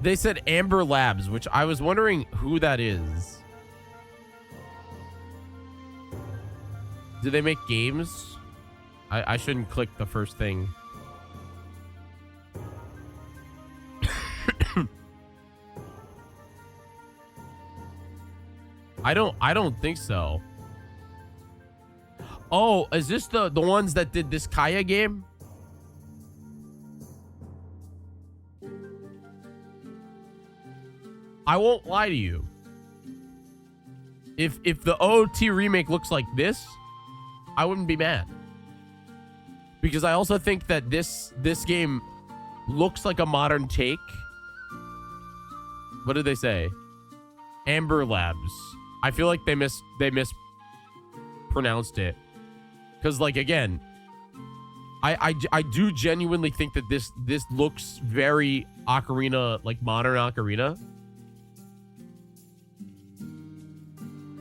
They said Amber Labs, which I was wondering who that is. Do they make games? I shouldn't click the first thing. I don't think so. Oh, is this the ones that did this Kaya game? I won't lie to you. If the OT remake looks like this, I wouldn't be mad. Because I also think that this game looks like a modern take. What did they say? Amber Labs. I feel like they mispronounced it. Because, like, again, I do genuinely think that this looks very Ocarina, like modern Ocarina.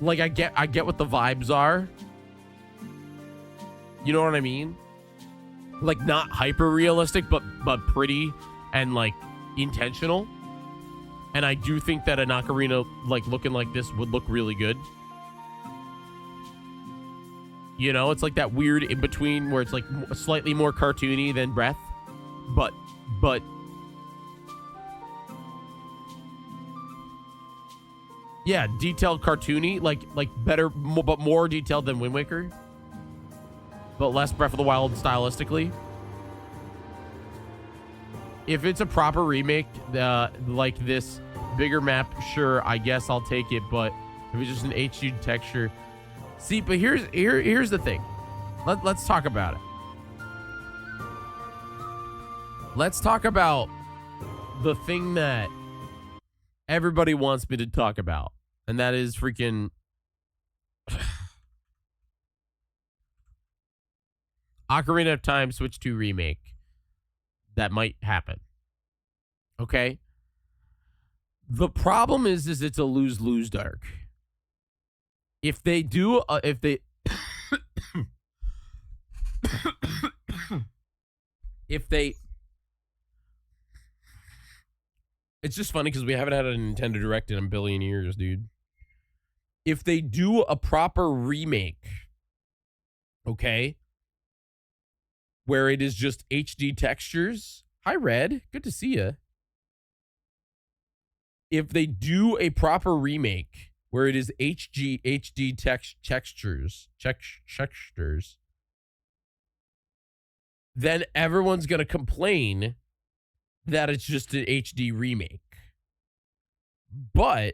Like, I get what the vibes are. You know what I mean? Like, not hyper realistic, but pretty and like intentional. And I do think that an Ocarina like looking like this would look really good. You know, it's like that weird in between where it's like slightly more cartoony than Breath, but yeah, detailed cartoony, like better, but more detailed than Wind Waker, but less Breath of the Wild stylistically. If it's a proper remake, like this bigger map, sure, I guess I'll take it. But if it's just an HD texture, see. But here's the thing. Let's talk about it. Let's talk about the thing that everybody wants me to talk about, and that is freaking Ocarina of Time Switch 2 remake that might happen. Okay? The problem is it's a lose-lose, Dark. If they do, it's just funny because we haven't had a Nintendo Direct in a billion years, dude. If they do a proper remake, okay, where it is just HD textures. Hi, Red. Good to see you. If they do a proper remake where it is HD textures, then everyone's going to complain that it's just an HD remake. But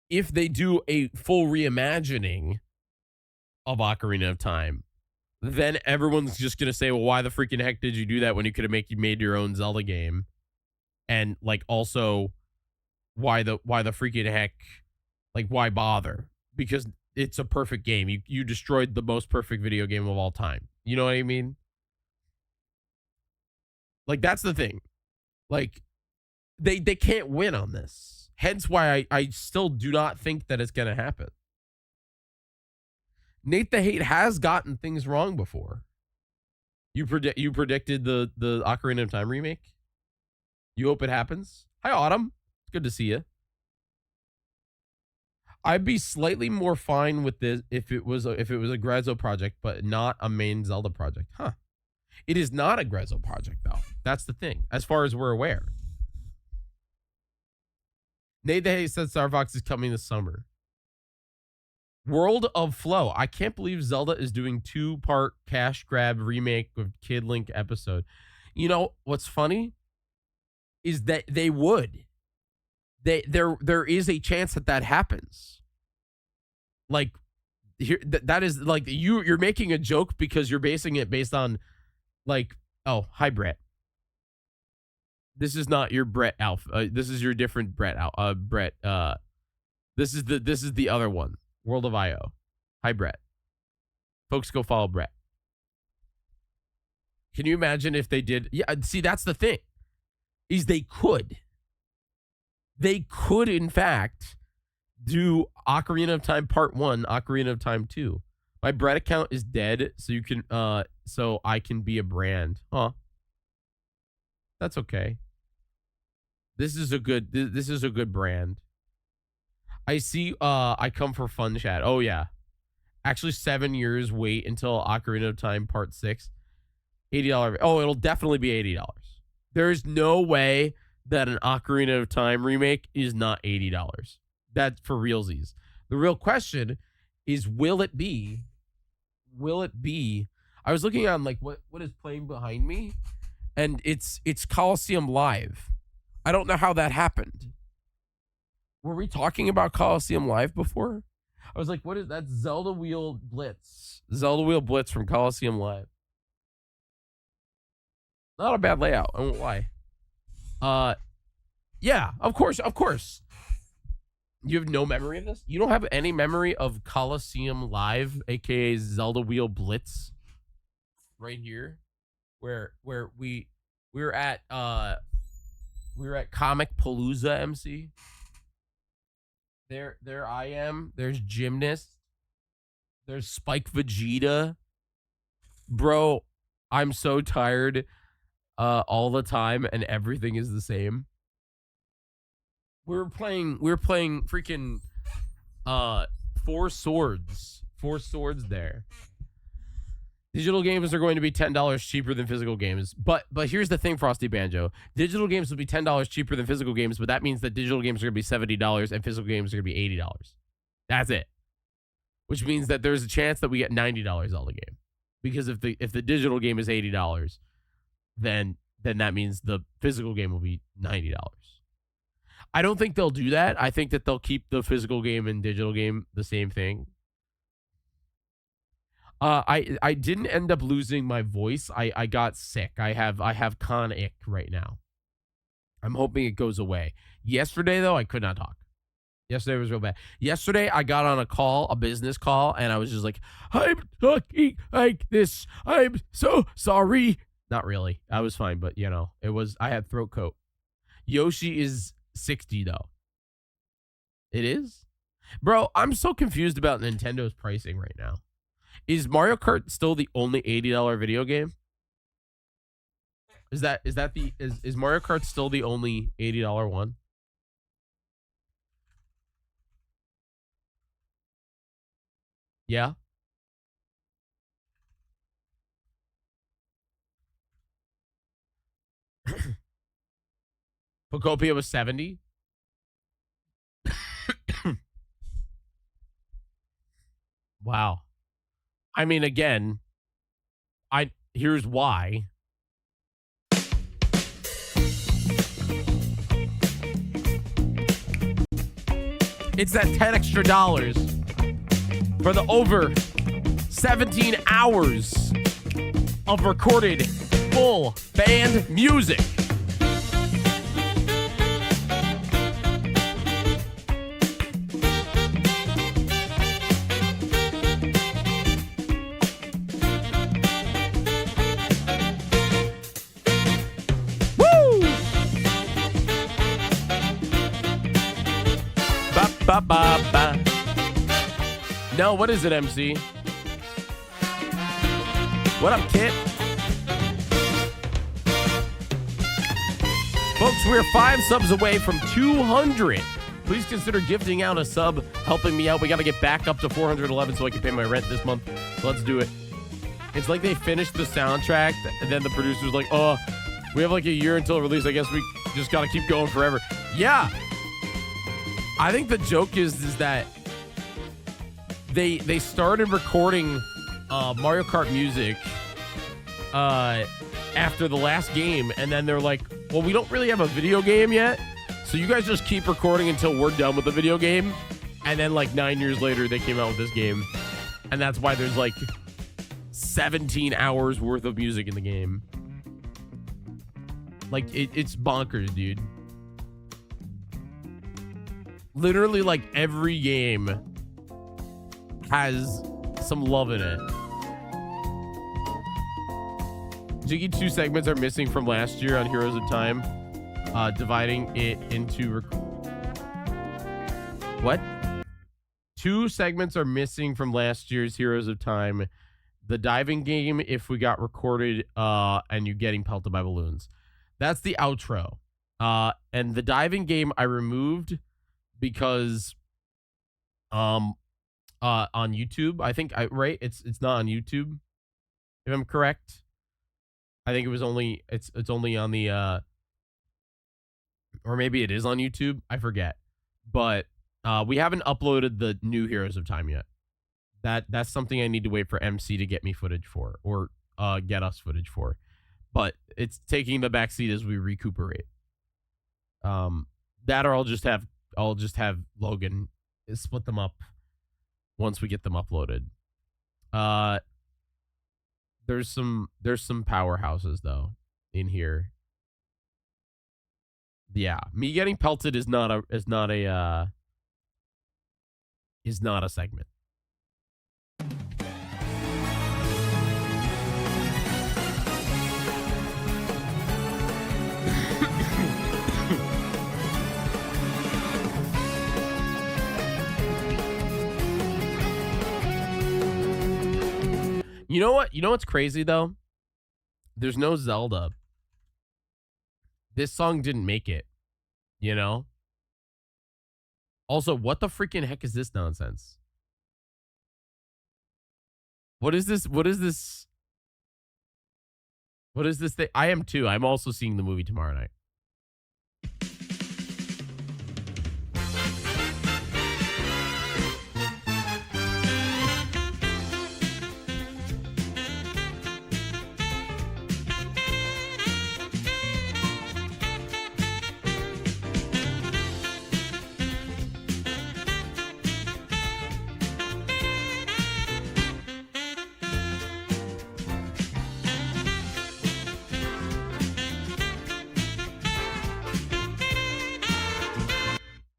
if they do a full reimagining of Ocarina of Time, then everyone's just going to say, well, why the freaking heck did you do that when you could have made your own Zelda game? And like also why the freaking heck, like, why bother? Because it's a perfect game. You destroyed the most perfect video game of all time. You know what I mean? Like, that's the thing. Like, they can't win on this. Hence why I still do not think that it's going to happen. Nate the Hate has gotten things wrong before. You predicted the Ocarina of Time remake? You hope it happens? Hi, Autumn. It's good to see you. I'd be slightly more fine with this if it was a Grezzo project, but not a main Zelda project. Huh. It is not a Grezzo project, though. That's the thing, as far as we're aware. Nate the Hay said Star Fox is coming this summer. World of Flow. I can't believe Zelda is doing 2-part cash grab remake of Kid Link episode. You know, what's funny is that they would. There is a chance that happens. Like, here, that is like you're making a joke because you're basing it based on, like, oh, hi Brett. This is not your Brett Alpha. This is your different Brett. Brett. This is the other one. World of IO. Hi Brett. Folks, go follow Brett. Can you imagine if they did? Yeah. See, that's the thing. Is they could. They could, in fact, do Ocarina of Time Part 1, Ocarina of Time 2. My Brett account is dead, so you can so I can be a brand. Huh. That's okay. This is a good brand. I see I come for fun chat. Oh yeah. Actually 7 years wait until Ocarina of Time Part 6. $80. Oh, it'll definitely be $80. There's no way that an Ocarina of Time remake is not $80. That's for realsies. The real question is, will it be? I was looking on like what is playing behind me, and it's Coliseum Live. I don't know how that happened. Were we talking about Coliseum Live before? I was like, what is that? Zelda Wheel Blitz. Zelda Wheel Blitz from Coliseum Live. Not a bad layout. I won't lie. Yeah, of course. You have no memory of this? You don't have any memory of Coliseum Live, aka Zelda Wheel Blitz? Right here. Where we were at Comic Palooza, MC. There I am. There's Gymnast. There's Spike Vegeta. Bro, I'm so tired all the time, and everything is the same. We're playing freaking Four Swords there. Digital games are going to be $10 cheaper than physical games. But here's the thing, Frosty Banjo. Digital games will be $10 cheaper than physical games, but that means that digital games are going to be $70 and physical games are going to be $80. That's it. Which means that there's a chance that we get $90 all the game. Because if the digital game is $80, then that means the physical game will be $90. I don't think they'll do that. I think that they'll keep the physical game and digital game the same thing. I didn't end up losing my voice. I got sick. I have con ick right now. I'm hoping it goes away. Yesterday though, I could not talk. Yesterday was real bad. Yesterday I got on a business call, and I was just like, I'm talking like this. I'm so sorry. Not really. I was fine, but you know, I had throat coat. Yoshi is 60 though. It is? Bro, I'm so confused about Nintendo's pricing right now. Is Mario Kart still the only $80 video game? Is Mario Kart still the only $80 one? Yeah. Pokopia was 70. Wow. I mean, again, here's why. It's that $10 extra for the over 17 hours of recorded full band music. ba ba ba. No, what is it, MC? What up, Kit? Folks, we're 5 subs away from 200. Please consider gifting out a sub, helping me out. We got to get back up to 411 so I can pay my rent this month. Let's do it. It's like they finished the soundtrack, and then the producer's like, oh, we have like a year until release. I guess we just got to keep going forever. Yeah. I think the joke is that they started recording Mario Kart music after the last game, and then they're like, well, we don't really have a video game yet, so you guys just keep recording until we're done with the video game. And then like 9 years later, they came out with this game, and that's why there's like 17 hours worth of music in the game. Like, it's bonkers, dude. Literally, like, every game has some love in it. Jyggy 2 segments are missing from last year on Heroes of Time. Dividing it into... What? 2 segments are missing from last year's Heroes of Time. The diving game, if we got recorded, and you getting pelted by balloons. That's the outro. And the diving game I removed because on YouTube, I think right? It's not on YouTube, if I'm correct. I think it was only it's only on the or maybe it is on YouTube. I forget. But we haven't uploaded the new Heroes of Time yet. That's something I need to wait for MC to get me footage for, or get us footage for. But it's taking the backseat as we recuperate. That or I'll just have Logan split them up once we get them uploaded. There's some powerhouses though in here. Yeah, me getting pelted is not a segment. You know what? You know what's crazy though? There's no Zelda. This song didn't make it, you know? Also, what the freaking heck is this nonsense? What is this? What is this? What is this thing? I am too. I'm also seeing the movie tomorrow night.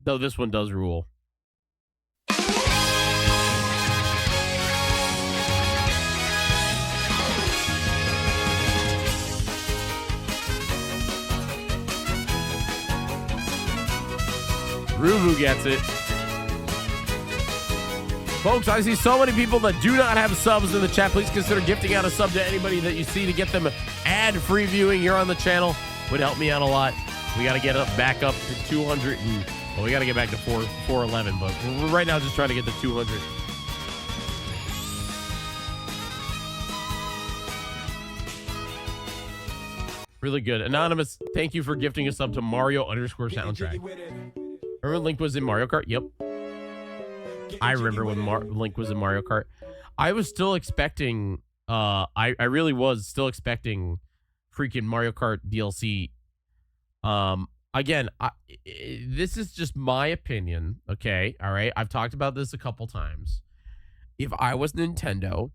Though this one does rule. Ruvu gets it. Folks, I see so many people that do not have subs in the chat. Please consider gifting out a sub to anybody that you see to get them ad-free viewing here on the channel. Would help me out a lot. We got to get back up to 200 and... Well, we got to get back to 411, but we're right now just trying to get to 200. Really good. Anonymous, thank you for gifting a sub to Mario_soundtrack. Remember Link was in Mario Kart? Yep. I remember when Link was in Mario Kart. I was still expecting, I really was still expecting freaking Mario Kart DLC. Again, this is just my opinion, okay? All right? I've talked about this a couple times. If I was Nintendo,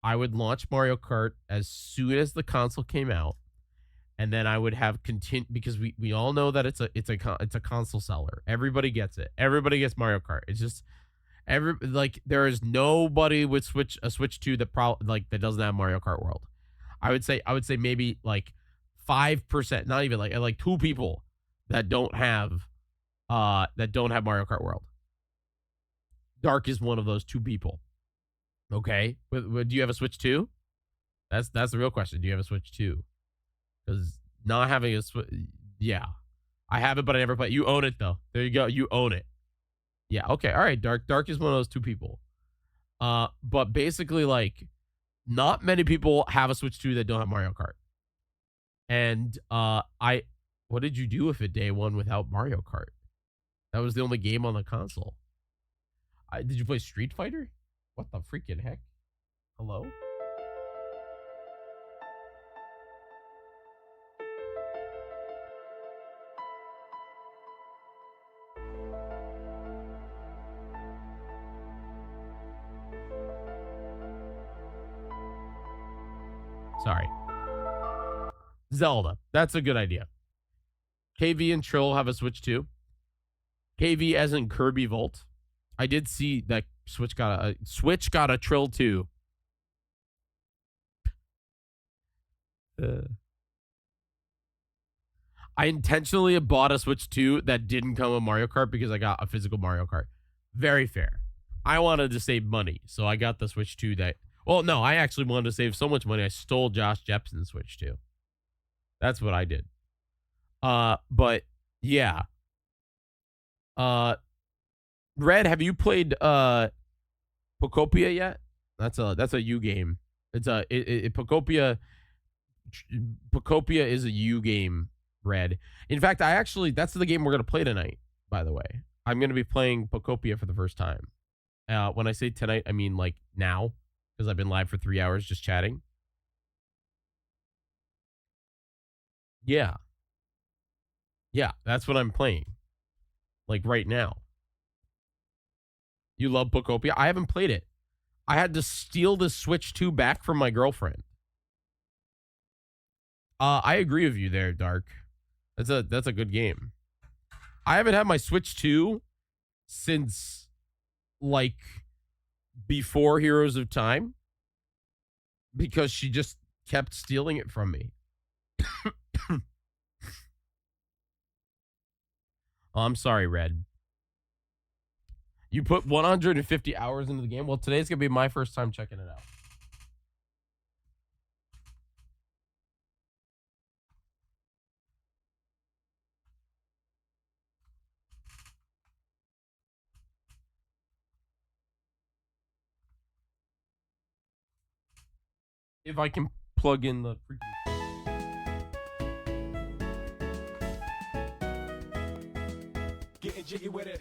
I would launch Mario Kart as soon as the console came out, and then I would have because we all know that it's a console seller. Everybody gets it. Everybody gets Mario Kart. It's just there is nobody with a Switch 2 that that doesn't have Mario Kart World. I would say maybe like 5%, not even like 2 people that don't have Mario Kart World. Dark is one of those two people. Okay. Do you have a Switch 2? That's the real question. Do you have a Switch 2? Because not having a Switch, yeah. I have it, but I never play. You own it, though. There you go. You own it. Yeah, okay. All right, Dark. Dark is one of those two people. But basically, like, not many people have a Switch 2 that don't have Mario Kart. And what did you do if it day one without Mario Kart? That was the only game on the console. Did you play Street Fighter? What the freaking heck? Hello? Sorry. Zelda. That's a good idea. KV and Trill have a Switch 2. KV as in Kirby Volt. I did see that Switch got a Trill 2. I intentionally bought a Switch 2 that didn't come with Mario Kart because I got a physical Mario Kart. Very fair. I wanted to save money, so I got the Switch 2 that... Well, no, I actually wanted to save so much money, I stole Josh Jepson's Switch 2. That's what I did. But, yeah. Red, have you played Pokopia yet? That's a U game. It's Pokopia is a U game, Red. In fact, that's the game we're gonna play tonight, by the way. I'm gonna be playing Pokopia for the first time. When I say tonight, I mean like now, because I've been live for 3 hours just chatting. Yeah. Yeah, that's what I'm playing. Like right now. You love Pokopia? I haven't played it. I had to steal the Switch 2 back from my girlfriend. I agree with you there, Dark. That's a good game. I haven't had my Switch 2 since like before Heroes of Time because she just kept stealing it from me. Oh, I'm sorry, Red. You put 150 hours into the game? Well, today's going to be my first time checking it out. If I can plug in the freaking... Getting jiggy with it.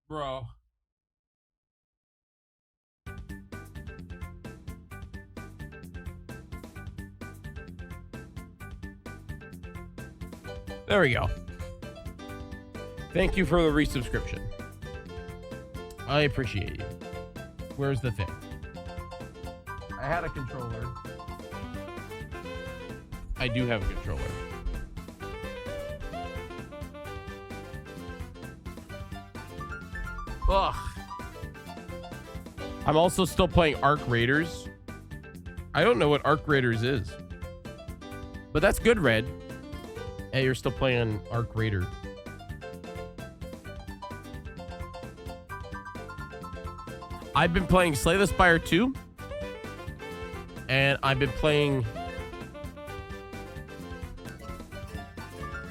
Bro. There we go. Thank you for the resubscription. I appreciate you. Where's the thing? I had a controller. I do have a controller. Ugh. I'm also still playing Arc Raiders. I don't know what Arc Raiders is. But that's good, Red. Hey, you're still playing Arc Raider. I've been playing Slay the Spire 2. And I've been playing...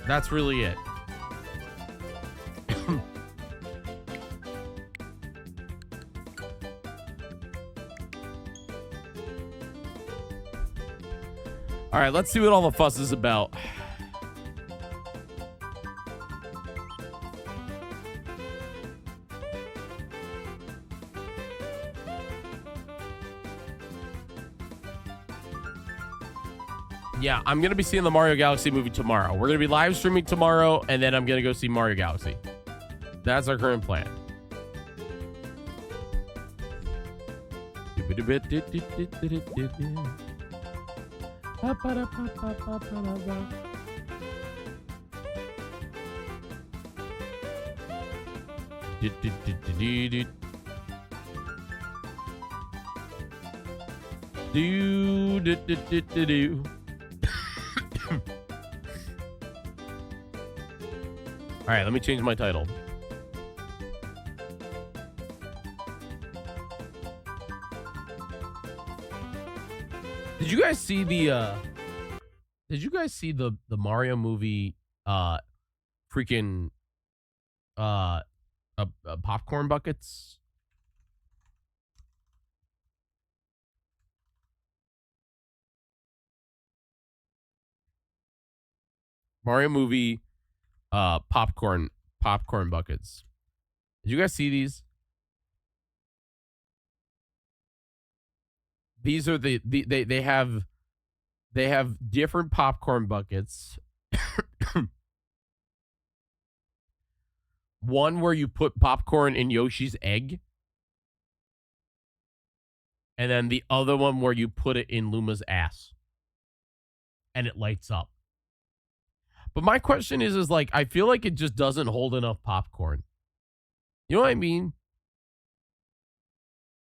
That's really it. All right, let's see what all the fuss is about. Yeah, I'm going to be seeing the Mario Galaxy movie tomorrow. We're going to be live streaming tomorrow, and then I'm going to go see Mario Galaxy. That's our current plan. right, let me change my title. Did you guys see the Mario movie freaking popcorn buckets? Mario movie popcorn buckets. Did you guys see these? These are they have different popcorn buckets. One where you put popcorn in Yoshi's egg. And then the other one where you put it in Luma's ass. And it lights up. But my question is like, I feel like it just doesn't hold enough popcorn. You know what I mean?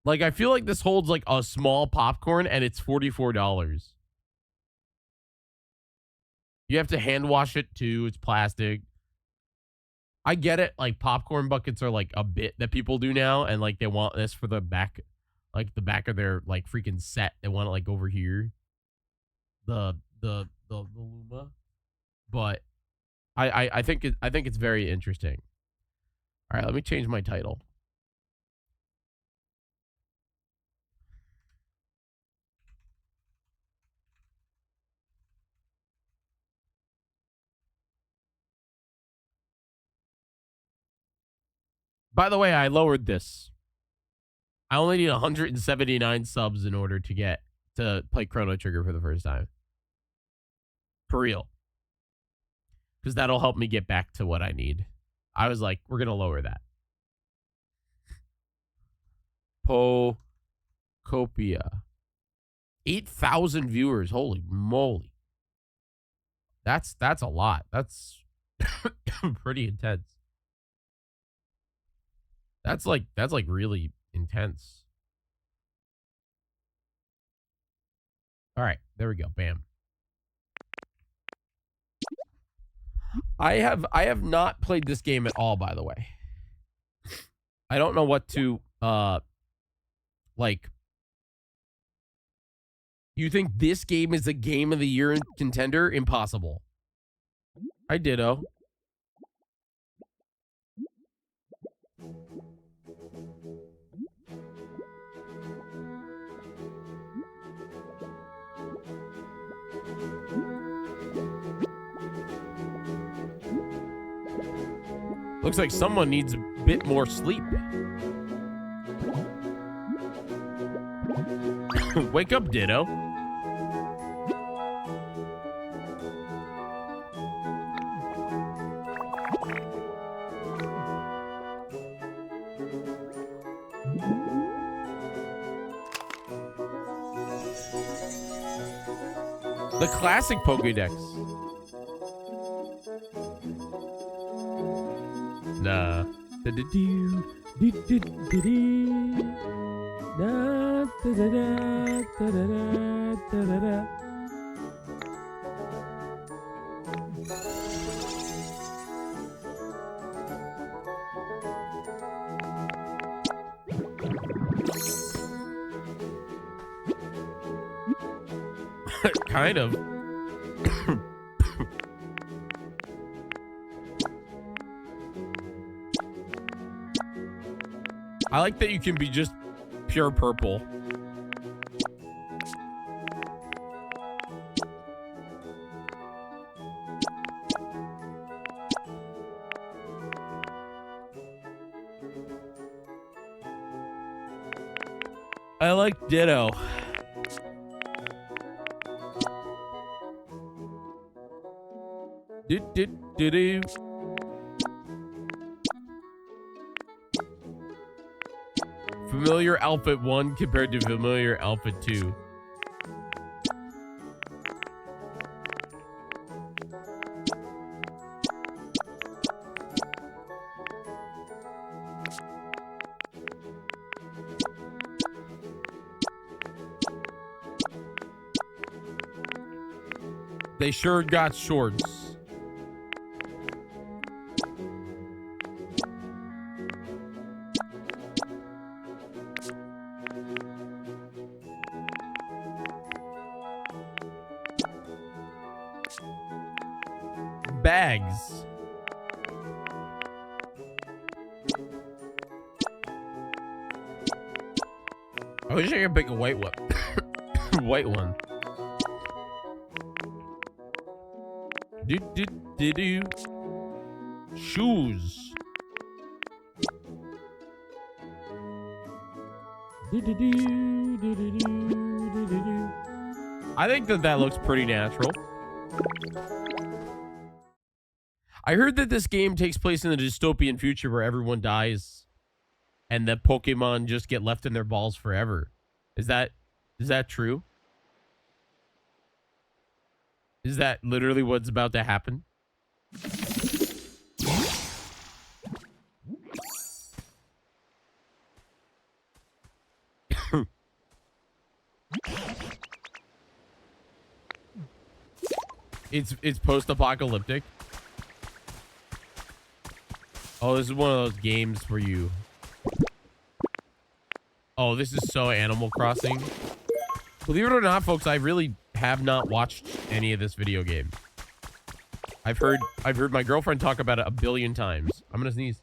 Like, I feel like this holds like a small popcorn and it's $44. You have to hand wash it too. It's plastic. I get it. Like, popcorn buckets are like a bit that people do now. And like, they want this for the back, like the back of their like freaking set. They want it like over here. The Luma. But I think it's very interesting. All right, let me change my title. By the way, I lowered this. I only need 179 subs in order to play Chrono Trigger for the first time. For real. Because that'll help me get back to what I need. I was like, we're going to lower that. Pokopia. 8,000 viewers. Holy moly. That's a lot. That's pretty intense. That's like really intense. All right, there we go. Bam. I have not played this game at all, by the way. I don't know what to like. You think this game is a game of the year contender? Impossible. I ditto. Looks like someone needs a bit more sleep. Wake up, Ditto. The classic Pokédex. Nah. Kind of. I like that you can be just pure purple. I like Ditto. Do. Familiar Outfit 1 compared to Familiar Outfit 2. They sure got shorts. bags. I wish I could pick a white one. White one. Do. Shoes. I think that looks pretty natural. I heard that this game takes place in a dystopian future where everyone dies and that Pokemon just get left in their balls forever. Is that true? Is that literally what's about to happen? It's post-apocalyptic. Oh, this is one of those games where you... Oh, this is so Animal Crossing. Believe it or not, folks, I really have not watched any of this video game. I've heard my girlfriend talk about it a billion times. I'm gonna sneeze.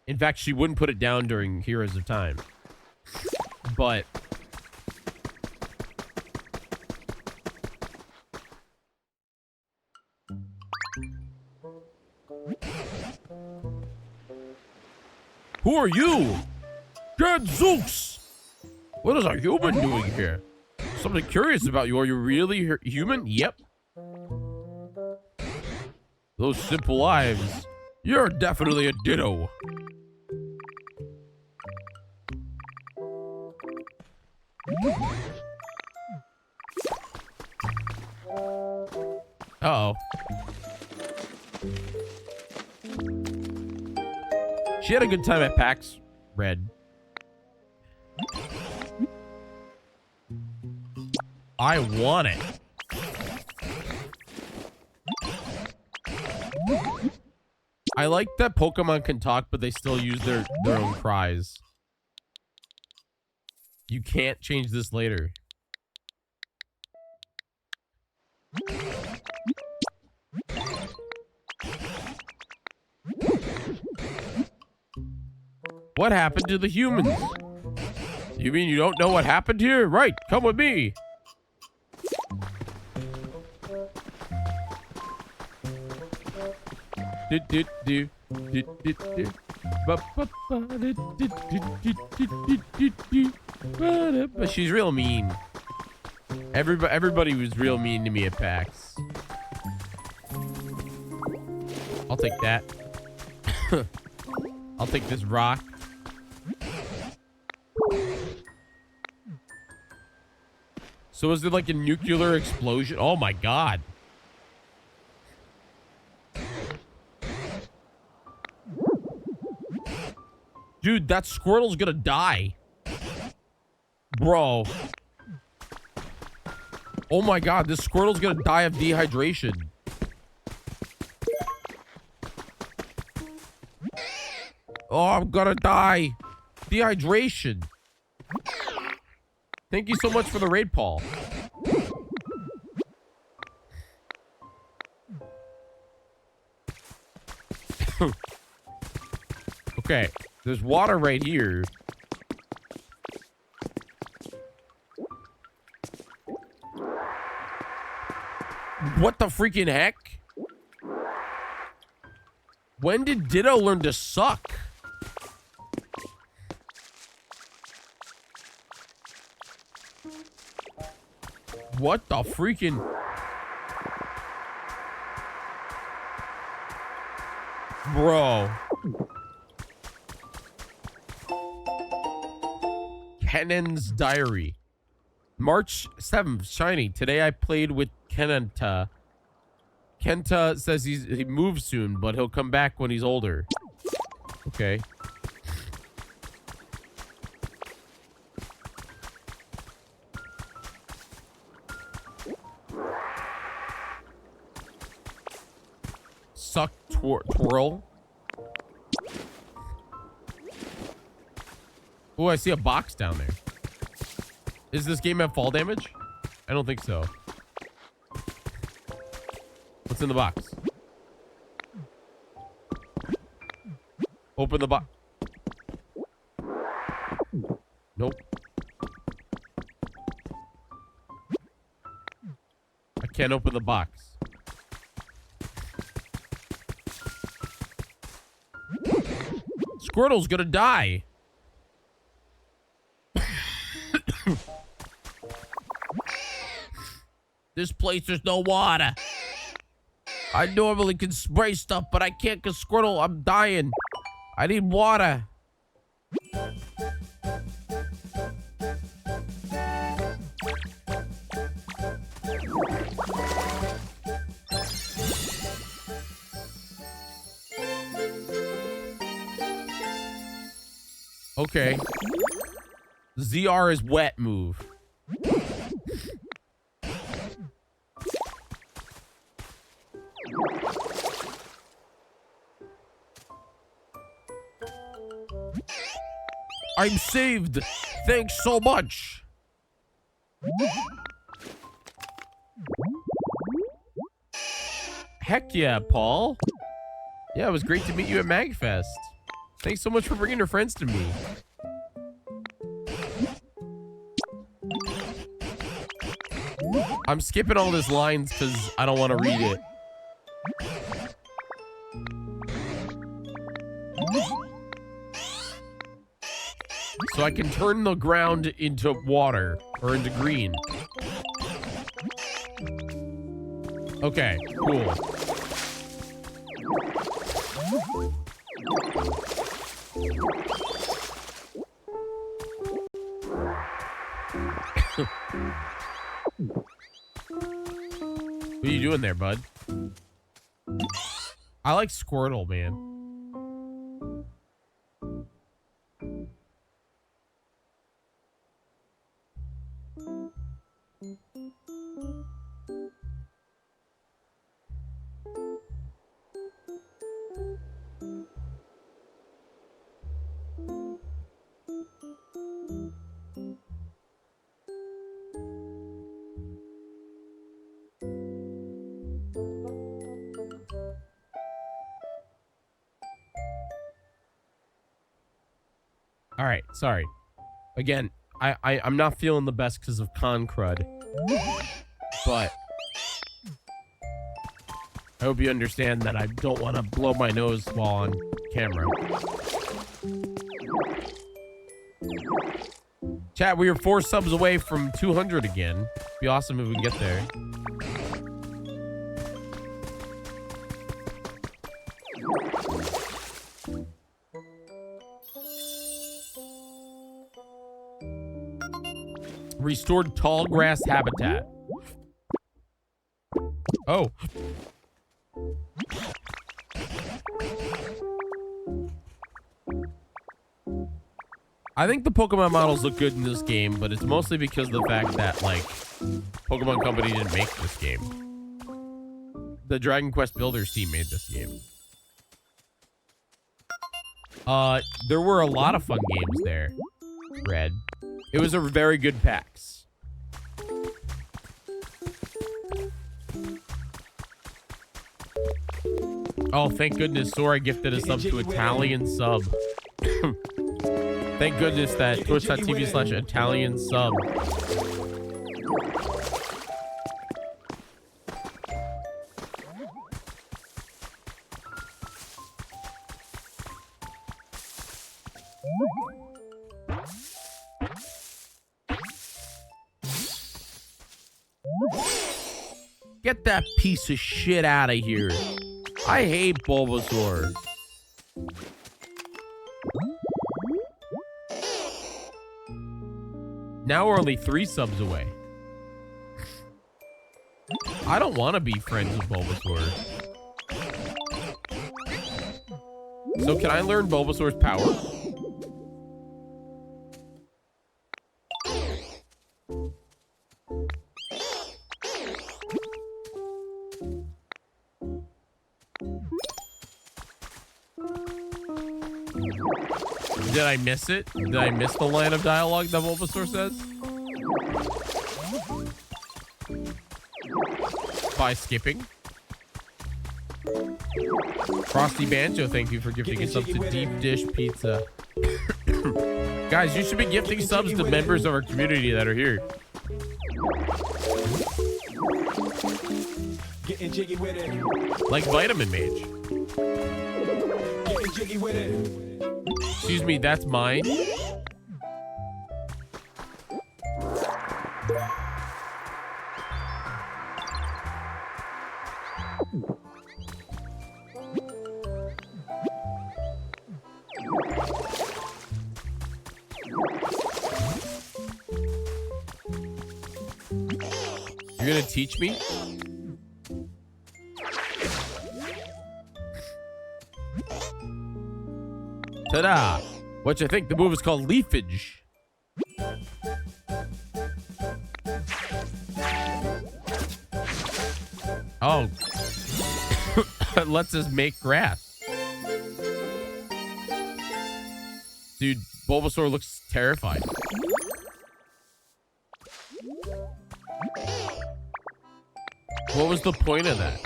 In fact, she wouldn't put it down during Heroes of Time. But who are you? Gadzooks! What is a human doing here? Something curious about you. Are you really human? Yep. Those simple lives. You're definitely a ditto. Uh-oh. She had a good time at PAX Red. I want it. I like that Pokemon can talk, but they still use their own cries. You can't change this later. What happened to the humans? You mean you don't know what happened here? Right, come with me. But she's real mean. Everybody was real mean to me at PAX. I'll take that. I'll take this rock. So is it like a nuclear explosion? Oh my god. Dude, that Squirtle's gonna die. Bro. Oh my god, this Squirtle's gonna die of dehydration. Oh, I'm gonna die. Dehydration. Thank you so much for the raid, Paul. Okay, there's water right here. What the freaking heck? When did Ditto learn to suck? What the freaking... Bro. Kennan's Diary. March 7th, shiny. Today I played with Kenta. Kenta says he moves soon, but he'll come back when he's older. Okay. Suck twirl. Oh, I see a box down there. Is this game have fall damage? I don't think so. What's in the box? Open the box. Nope. I can't open the box. Squirtle's gonna die. This place, there's no water. I normally can spray stuff, but I can't because Squirtle, I'm dying. I need water. Okay. ZR is wet move. I'm saved. Thanks so much. Heck yeah, Paul. Yeah, it was great to meet you at MagFest. Thanks so much for bringing your friends to me. I'm skipping all these lines because I don't want to read it. So I can turn the ground into water or into green. Okay, cool. What are you doing there, bud? I like Squirtle, man. All right, sorry. Again, I'm not feeling the best because of con crud. But I hope you understand that I don't want to blow my nose while on camera. Chat, we are 4 subs away from 200 again. Be awesome if we can get there. Restored tall grass habitat. Oh. I think the Pokemon models look good in this game, but it's mostly because of the fact that, like, Pokemon Company didn't make this game. The Dragon Quest Builders team made this game. There were a lot of fun games there, Red. It was a very good PAX. Oh, thank goodness Sora gifted a sub to Italian sub. Thank goodness that twitch.tv/Italian sub. Get that piece of shit out of here. I hate Bulbasaur. Now we're only 3 subs away. I don't want to be friends with Bulbasaur. So can I learn Bulbasaur's power? Did I miss it? Did I miss the line of dialogue that Bulbasaur says? By skipping. Frosty Banjo, thank you for gifting a sub to Deep Dish Pizza. Guys, you should be gifting subs to members of our community that are here. Getting jiggy with it. Like Vitamin Mage. Getting jiggy with it. Excuse me, that's mine. You're gonna teach me? Ta-da! What you think? The move is called leafage. Oh. It lets us make grass. Dude, Bulbasaur looks terrified. What was the point of that?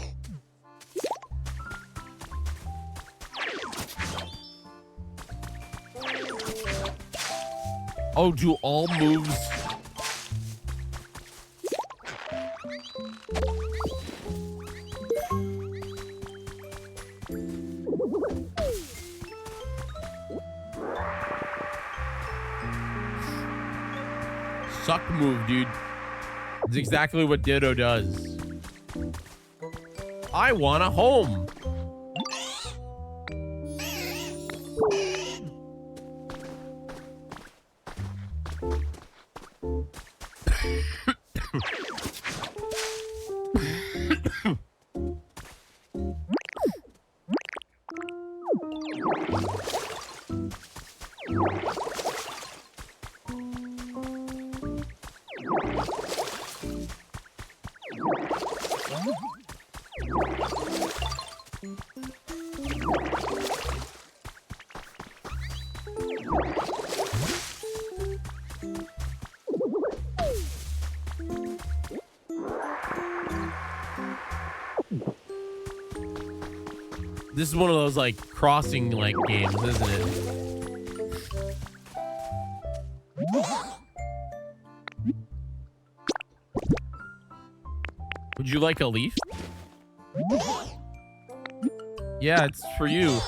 Oh, do all moves... Suck move, dude. It's exactly what Ditto does. I want a home. This is one of those like crossing like games, isn't it? Would you like a leaf? Yeah, it's for you.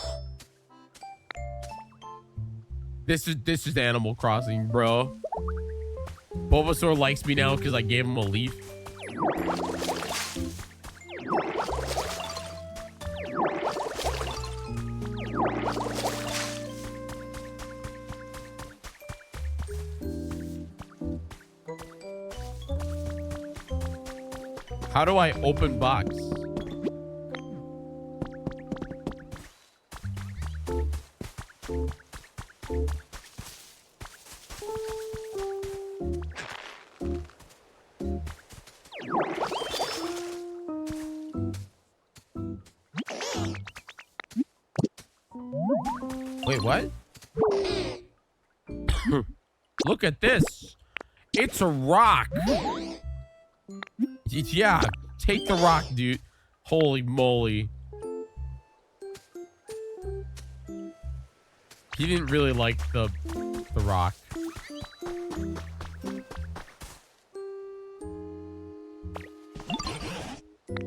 This is Animal Crossing, bro. Bulbasaur likes me now because I gave him a leaf. How do I open box? Wait, what? Look at this. It's a rock. Yeah, take the rock, dude. Holy moly. He didn't really like the rock.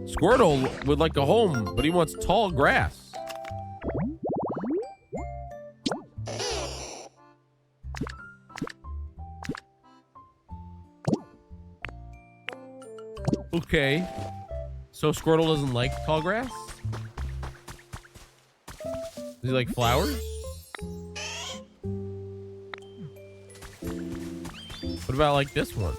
Squirtle would like a home, but he wants tall grass. Okay. So Squirtle doesn't like tall grass? Does he like flowers? What about like this one?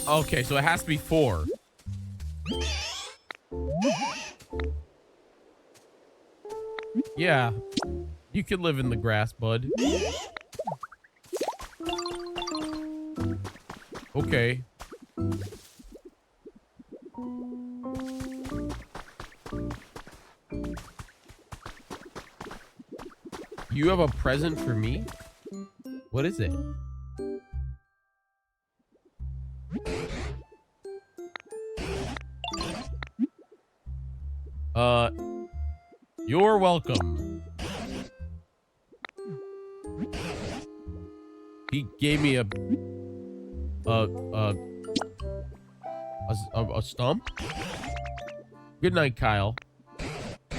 Okay, so it has to be 4. Yeah, you could live in the grass, bud. Okay. You have a present for me? What is it? You're welcome. He gave me a stump. Good night, Kyle.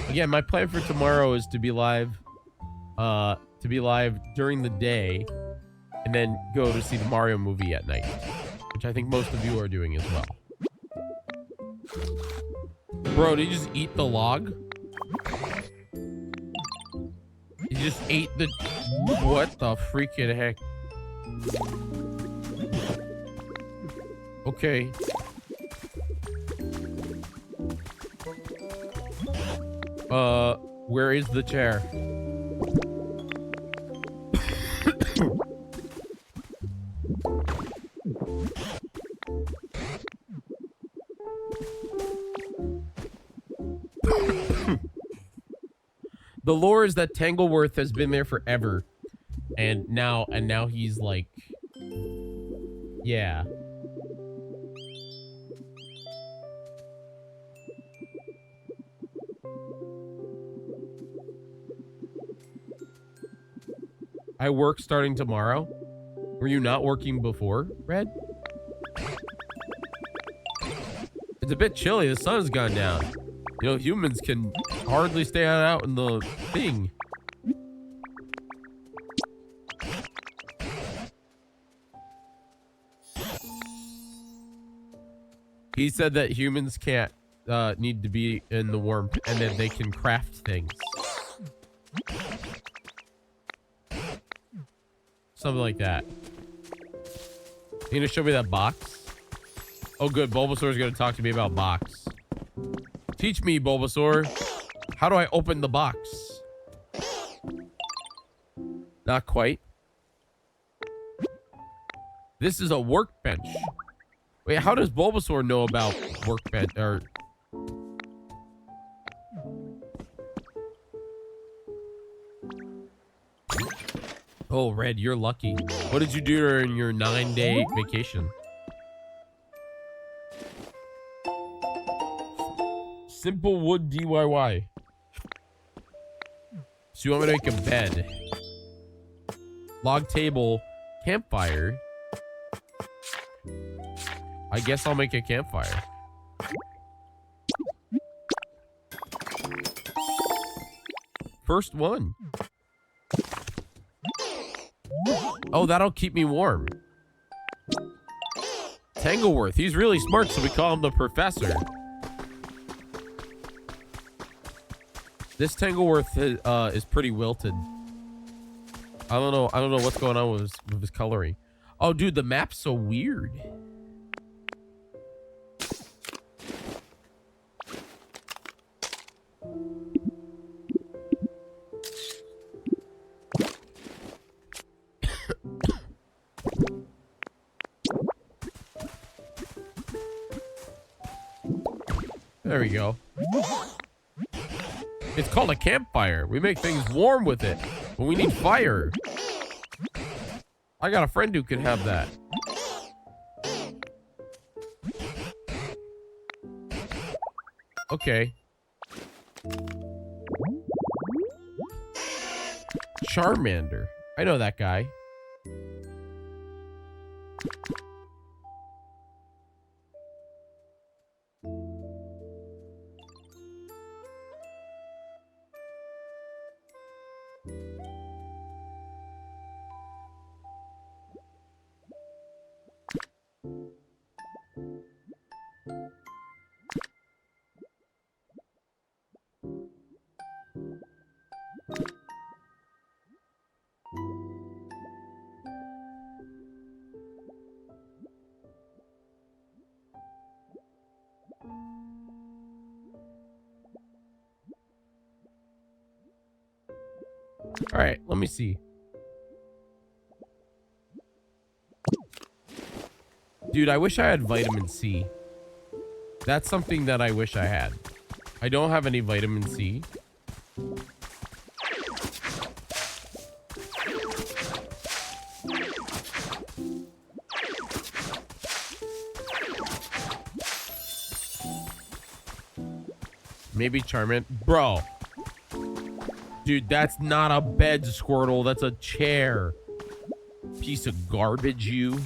Again, my plan for tomorrow is to be live during the day and then go to see the Mario movie at night, which I think most of you are doing as well. Bro, did you just eat the log? You just ate the... What the freaking heck? Okay. Where is the chair? The lore is that Tangleworth has been there forever, and now he's like, yeah. I work starting tomorrow. Were you not working before, Red? It's a bit chilly. The sun has gone down. You know, humans can hardly stay out in the thing. He said that humans can't need to be in the warmth and that they can craft things. Something like that. You gonna show me that box? Oh good, Bulbasaur's gonna talk to me about box. Teach me, Bulbasaur. How do I open the box? Not quite. This is a workbench. Wait, how does Bulbasaur know about workbench or... Oh, Red, you're lucky. What did you do during your 9-day vacation? Simple wood DIY. So you want me to make a bed? Log table, campfire. I guess I'll make a campfire. First one. Oh, that'll keep me warm. Tangleworth. He's really smart, so we call him the professor. This Tangleworth is pretty wilted. I don't know what's going on with his coloring. Oh, dude, the map's so weird. There we go. It's called a campfire. We make things warm with it, but we need fire. I got a friend who can have that. Okay. Charmander. I know that guy. All right, let me see. Dude, I wish I had vitamin C. That's something that I wish I had. I don't have any vitamin C. Maybe Charmin. Bro. Dude, that's not a bed, Squirtle. That's a chair. Piece of garbage, you.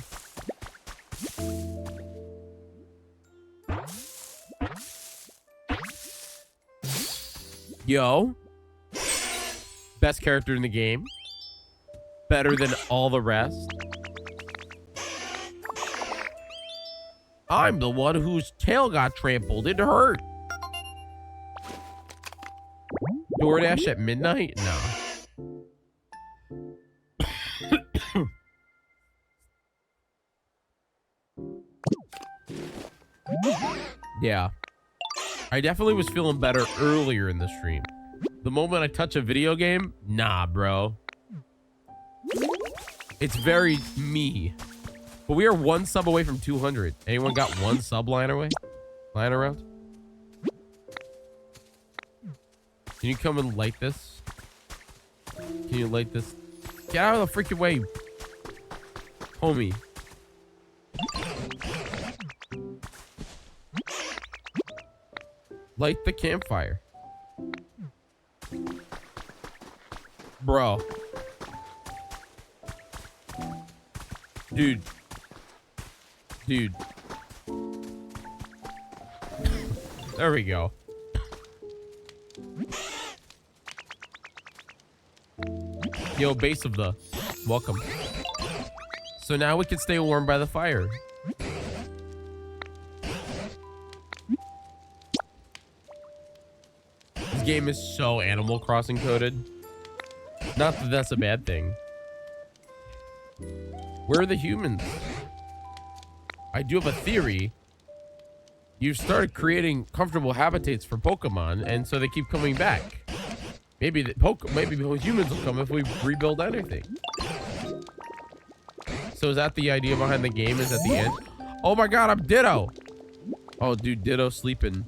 Yo. Best character in the game. Better than all the rest. I'm the one whose tail got trampled. It hurt. DoorDash at midnight? No. Yeah. I definitely was feeling better earlier in the stream. The moment I touch a video game, nah, bro. It's very me. But we are one sub away from 200. Anyone got one sub lying around? Can you come and light this? Can you light this? Get out of the freaking way, homie. Light the campfire. Bro. Dude. Dude. There we go. Yo, base of the welcome. So now we can stay warm by the fire. This game is so Animal Crossing coded. Not that that's a bad thing. Where are the humans? I do have a theory. You've started creating comfortable habitats for Pokemon, and so they keep coming back. Maybe humans will come if we rebuild anything. So is that the idea behind the game? Is at the end? Oh my god, I'm Ditto. Oh, dude, Ditto sleeping.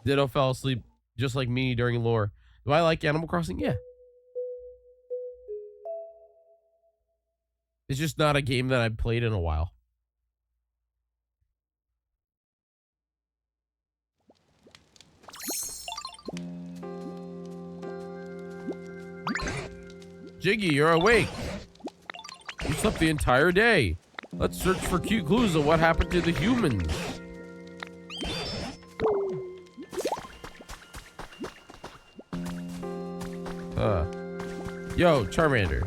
Ditto fell asleep just like me during lore. Do I like Animal Crossing? Yeah. It's just not a game that I've played in a while. Jyggy, you're awake. You slept the entire day. Let's search for cute clues of what happened to the humans. Yo, Charmander.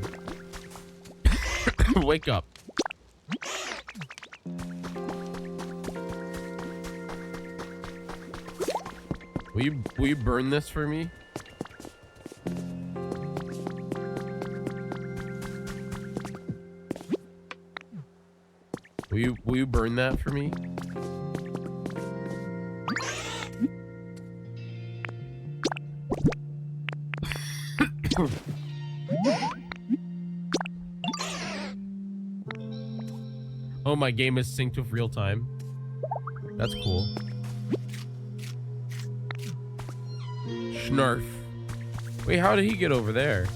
Wake up. Will you burn this for me? Will you burn that for me? Oh, my game is synced with real time. That's cool. Schnarf. Wait, how did he get over there?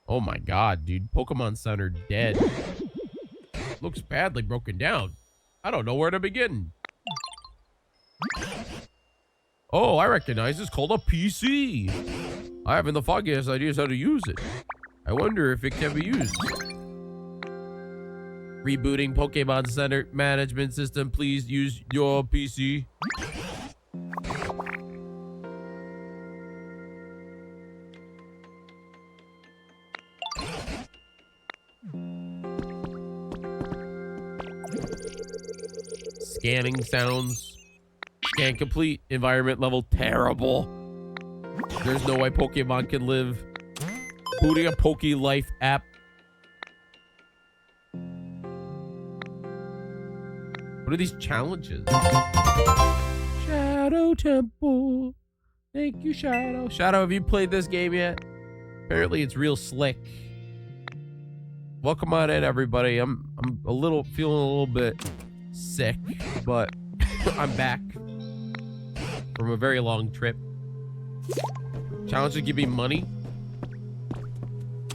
Oh my god, dude. Pokemon Center dead. Looks badly broken down. I don't know where to begin. Oh, I recognize it's called a PC. I haven't the foggiest ideas how to use it. I wonder if it can be used. Rebooting Pokemon Center management system. Please use your PC. Scanning sounds. Scan complete. Environment level terrible. There's no way Pokemon can live. Booting a Poke Life app. What are these challenges? Shadow Temple. Thank you, Shadow. Shadow, have you played this game yet? Apparently it's real slick. Welcome on in, everybody. I'm feeling a little bit sick, but I'm back from a very long trip. Challenge to give me money.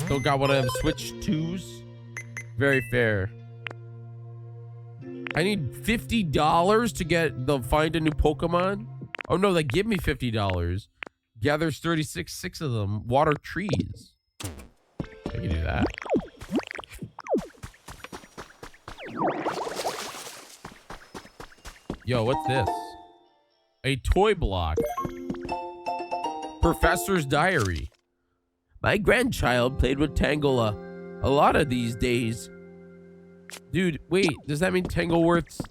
Don't got one of them Switch 2s. Very fair. I need $50 to get the find a new Pokemon. Oh no, they give me $50. Gathers 6 of them. Water trees. I can do that. Yo, what's this? A toy block. Professor's diary. My grandchild played with Tangela a lot of these days. Dude, wait, does that mean Tangleworth's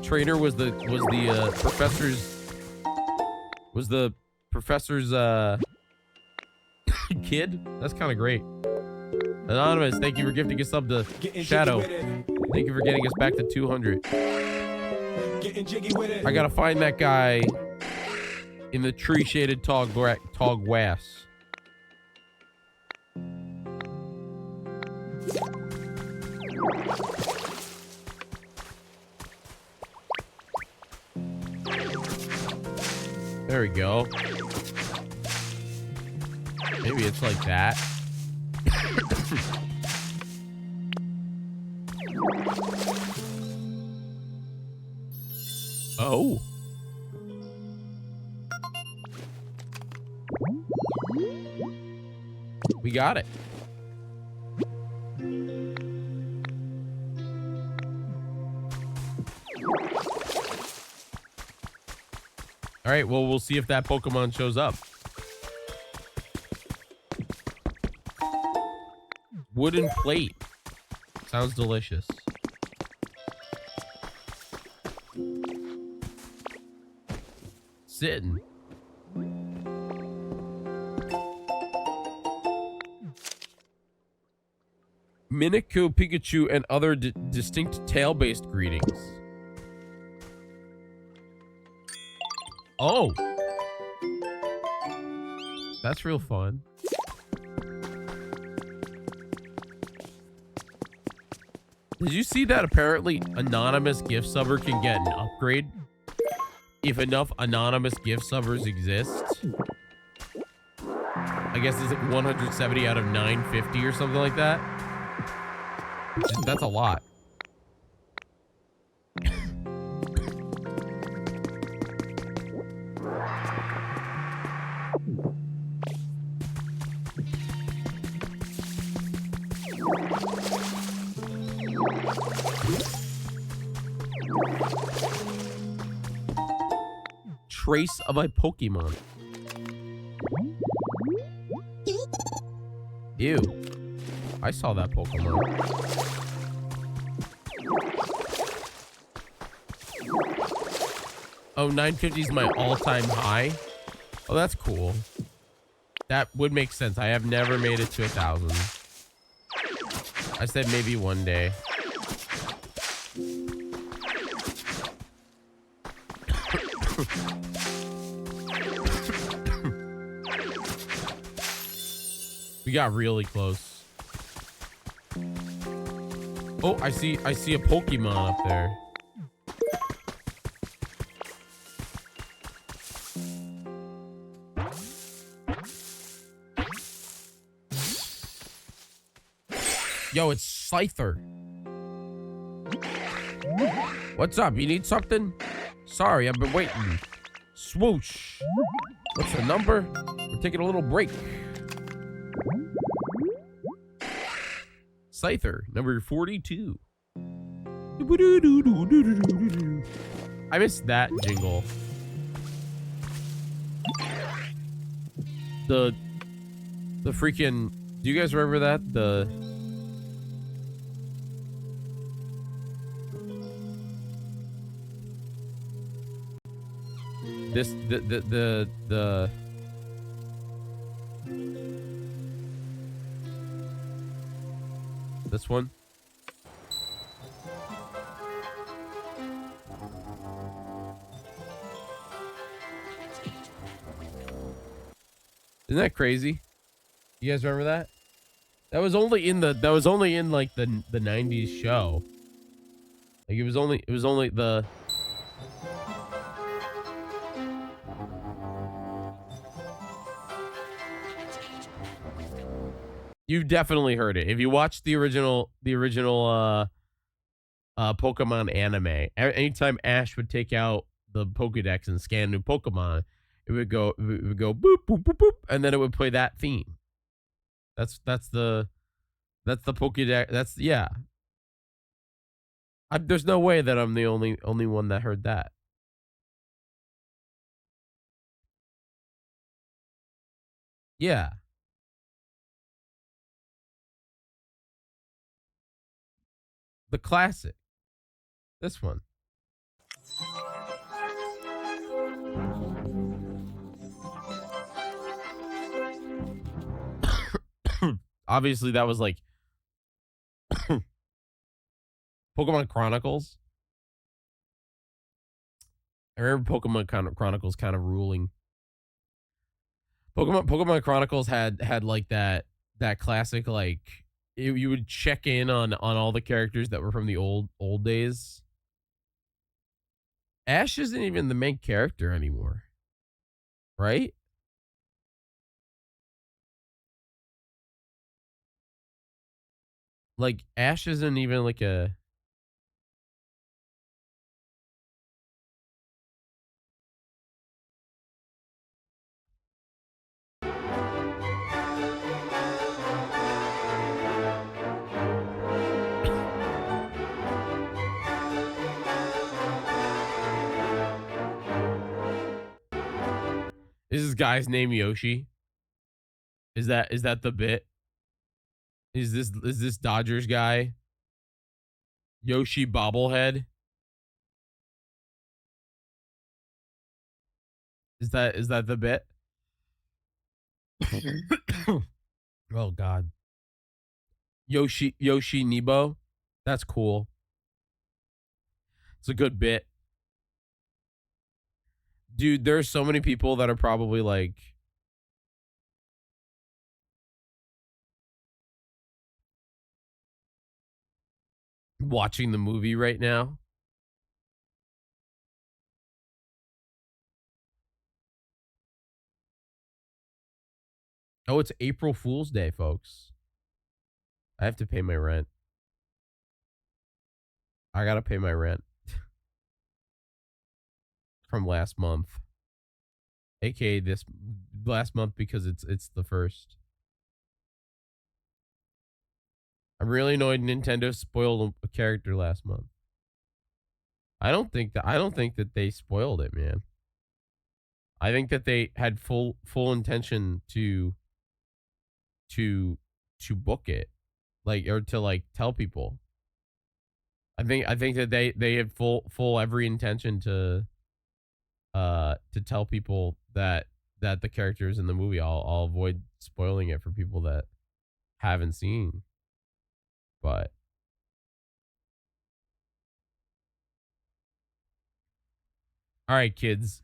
trainer was the professor's kid? That's kind of great. Anonymous, thank you for gifting us sub to Shadow. Thank you for getting us back to 200. I gotta find that guy in the tree shaded tall grass. There we go. Maybe it's like that. Oh. We got it. All right, well, we'll see if that Pokemon shows up. Wooden plate. Sounds delicious. Sitting. Minico, Pikachu, and other distinct tail-based greetings. Oh. That's real fun. Did you see that apparently anonymous gift subber can get an upgrade if enough anonymous gift subbers exist? I guess it's like 170 out of 950 or something like that. That's a lot. Trace of a Pokemon. Ew. I saw that Pokemon. Oh, 950 is my all-time high. Oh, that's cool. That would make sense. I have never made it to 1,000. I said maybe one day. We got really close. Oh, I see a Pokemon up there. Yo, it's Scyther. What's up? You need something? Sorry, I've been waiting. Swoosh. What's the number? We're taking a little break. Scyther, number 42. I missed that jingle. The freaking... Do you guys remember that? The this one. Isn't that crazy? You guys remember that? That was only in like the 90s show. Like it was only the You've definitely heard it. If you watch the original Pokemon anime, anytime Ash would take out the Pokédex and scan new Pokemon, it would go boop boop boop boop, and then it would play that theme. That's the Pokédex. Yeah. There's no way that I'm the only one that heard that. Yeah. The classic. This one. Obviously, that was like Pokemon Chronicles. I remember Pokemon Chronicles kind of ruling. Pokemon Chronicles had like that classic like you would check in on all the characters that were from the old days. Ash isn't even the main character anymore, right? Like Ash isn't even like a Is this guy's name Yoshi? Is that the bit? Is this Dodgers guy? Yoshi bobblehead? Is that the bit? Oh god. Yoshi Nebo? That's cool. It's a good bit. Dude, there's so many people that are probably like watching the movie right now. Oh, it's April Fool's Day, folks. I have to pay my rent. I gotta pay my rent from last month. AKA this last month because it's the first. I'm really annoyed Nintendo spoiled a character last month. I don't think that they spoiled it, man. I think that they had full intention to book it, like, or to like tell people. I think that they had full every intention to tell people that the characters in the movie. I'll avoid spoiling it for people that haven't seen, but all right, kids.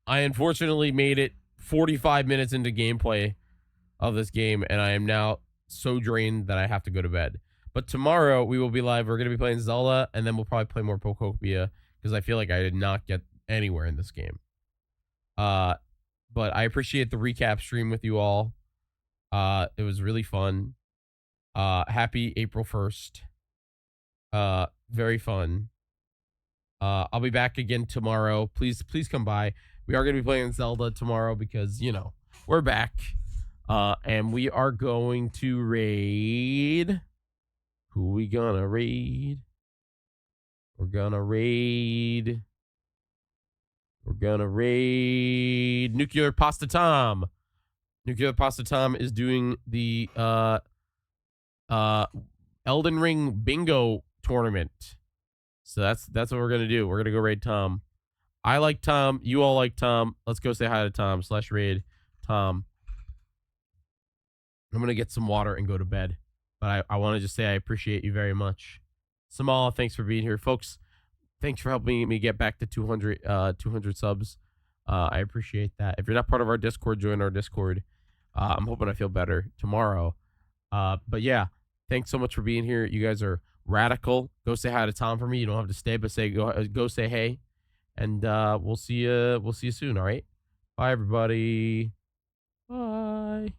I unfortunately made it 45 minutes into gameplay of this game, and I am now so drained that I have to go to bed. But tomorrow we will be live. We're going to be playing Zelda, and then we'll probably play more Pokopia because I feel like I did not get anywhere in this game. But I appreciate the recap stream with you all. It was really fun. Happy April 1st. Very fun. I'll be back again tomorrow. Please come by. We are going to be playing Zelda tomorrow because, you know, we're back. And we are going to raid. Who we gonna raid? We're gonna raid Nuclear Pasta Tom. Nuclear Pasta Tom is doing the Elden Ring bingo tournament. So that's what we're gonna do. We're gonna go raid Tom. I like Tom. You all like Tom. Let's go say hi to Tom / raid Tom. I'm gonna get some water and go to bed. But I want to just say I appreciate you very much. Samal, thanks for being here. Folks, thanks for helping me get back to 200 subs. I appreciate that. If you're not part of our Discord, join our Discord. I'm hoping I feel better tomorrow. But yeah, thanks so much for being here. You guys are radical. Go say hi to Tom for me. You don't have to stay, but go say hey. And we'll see you soon, all right? Bye everybody. Bye.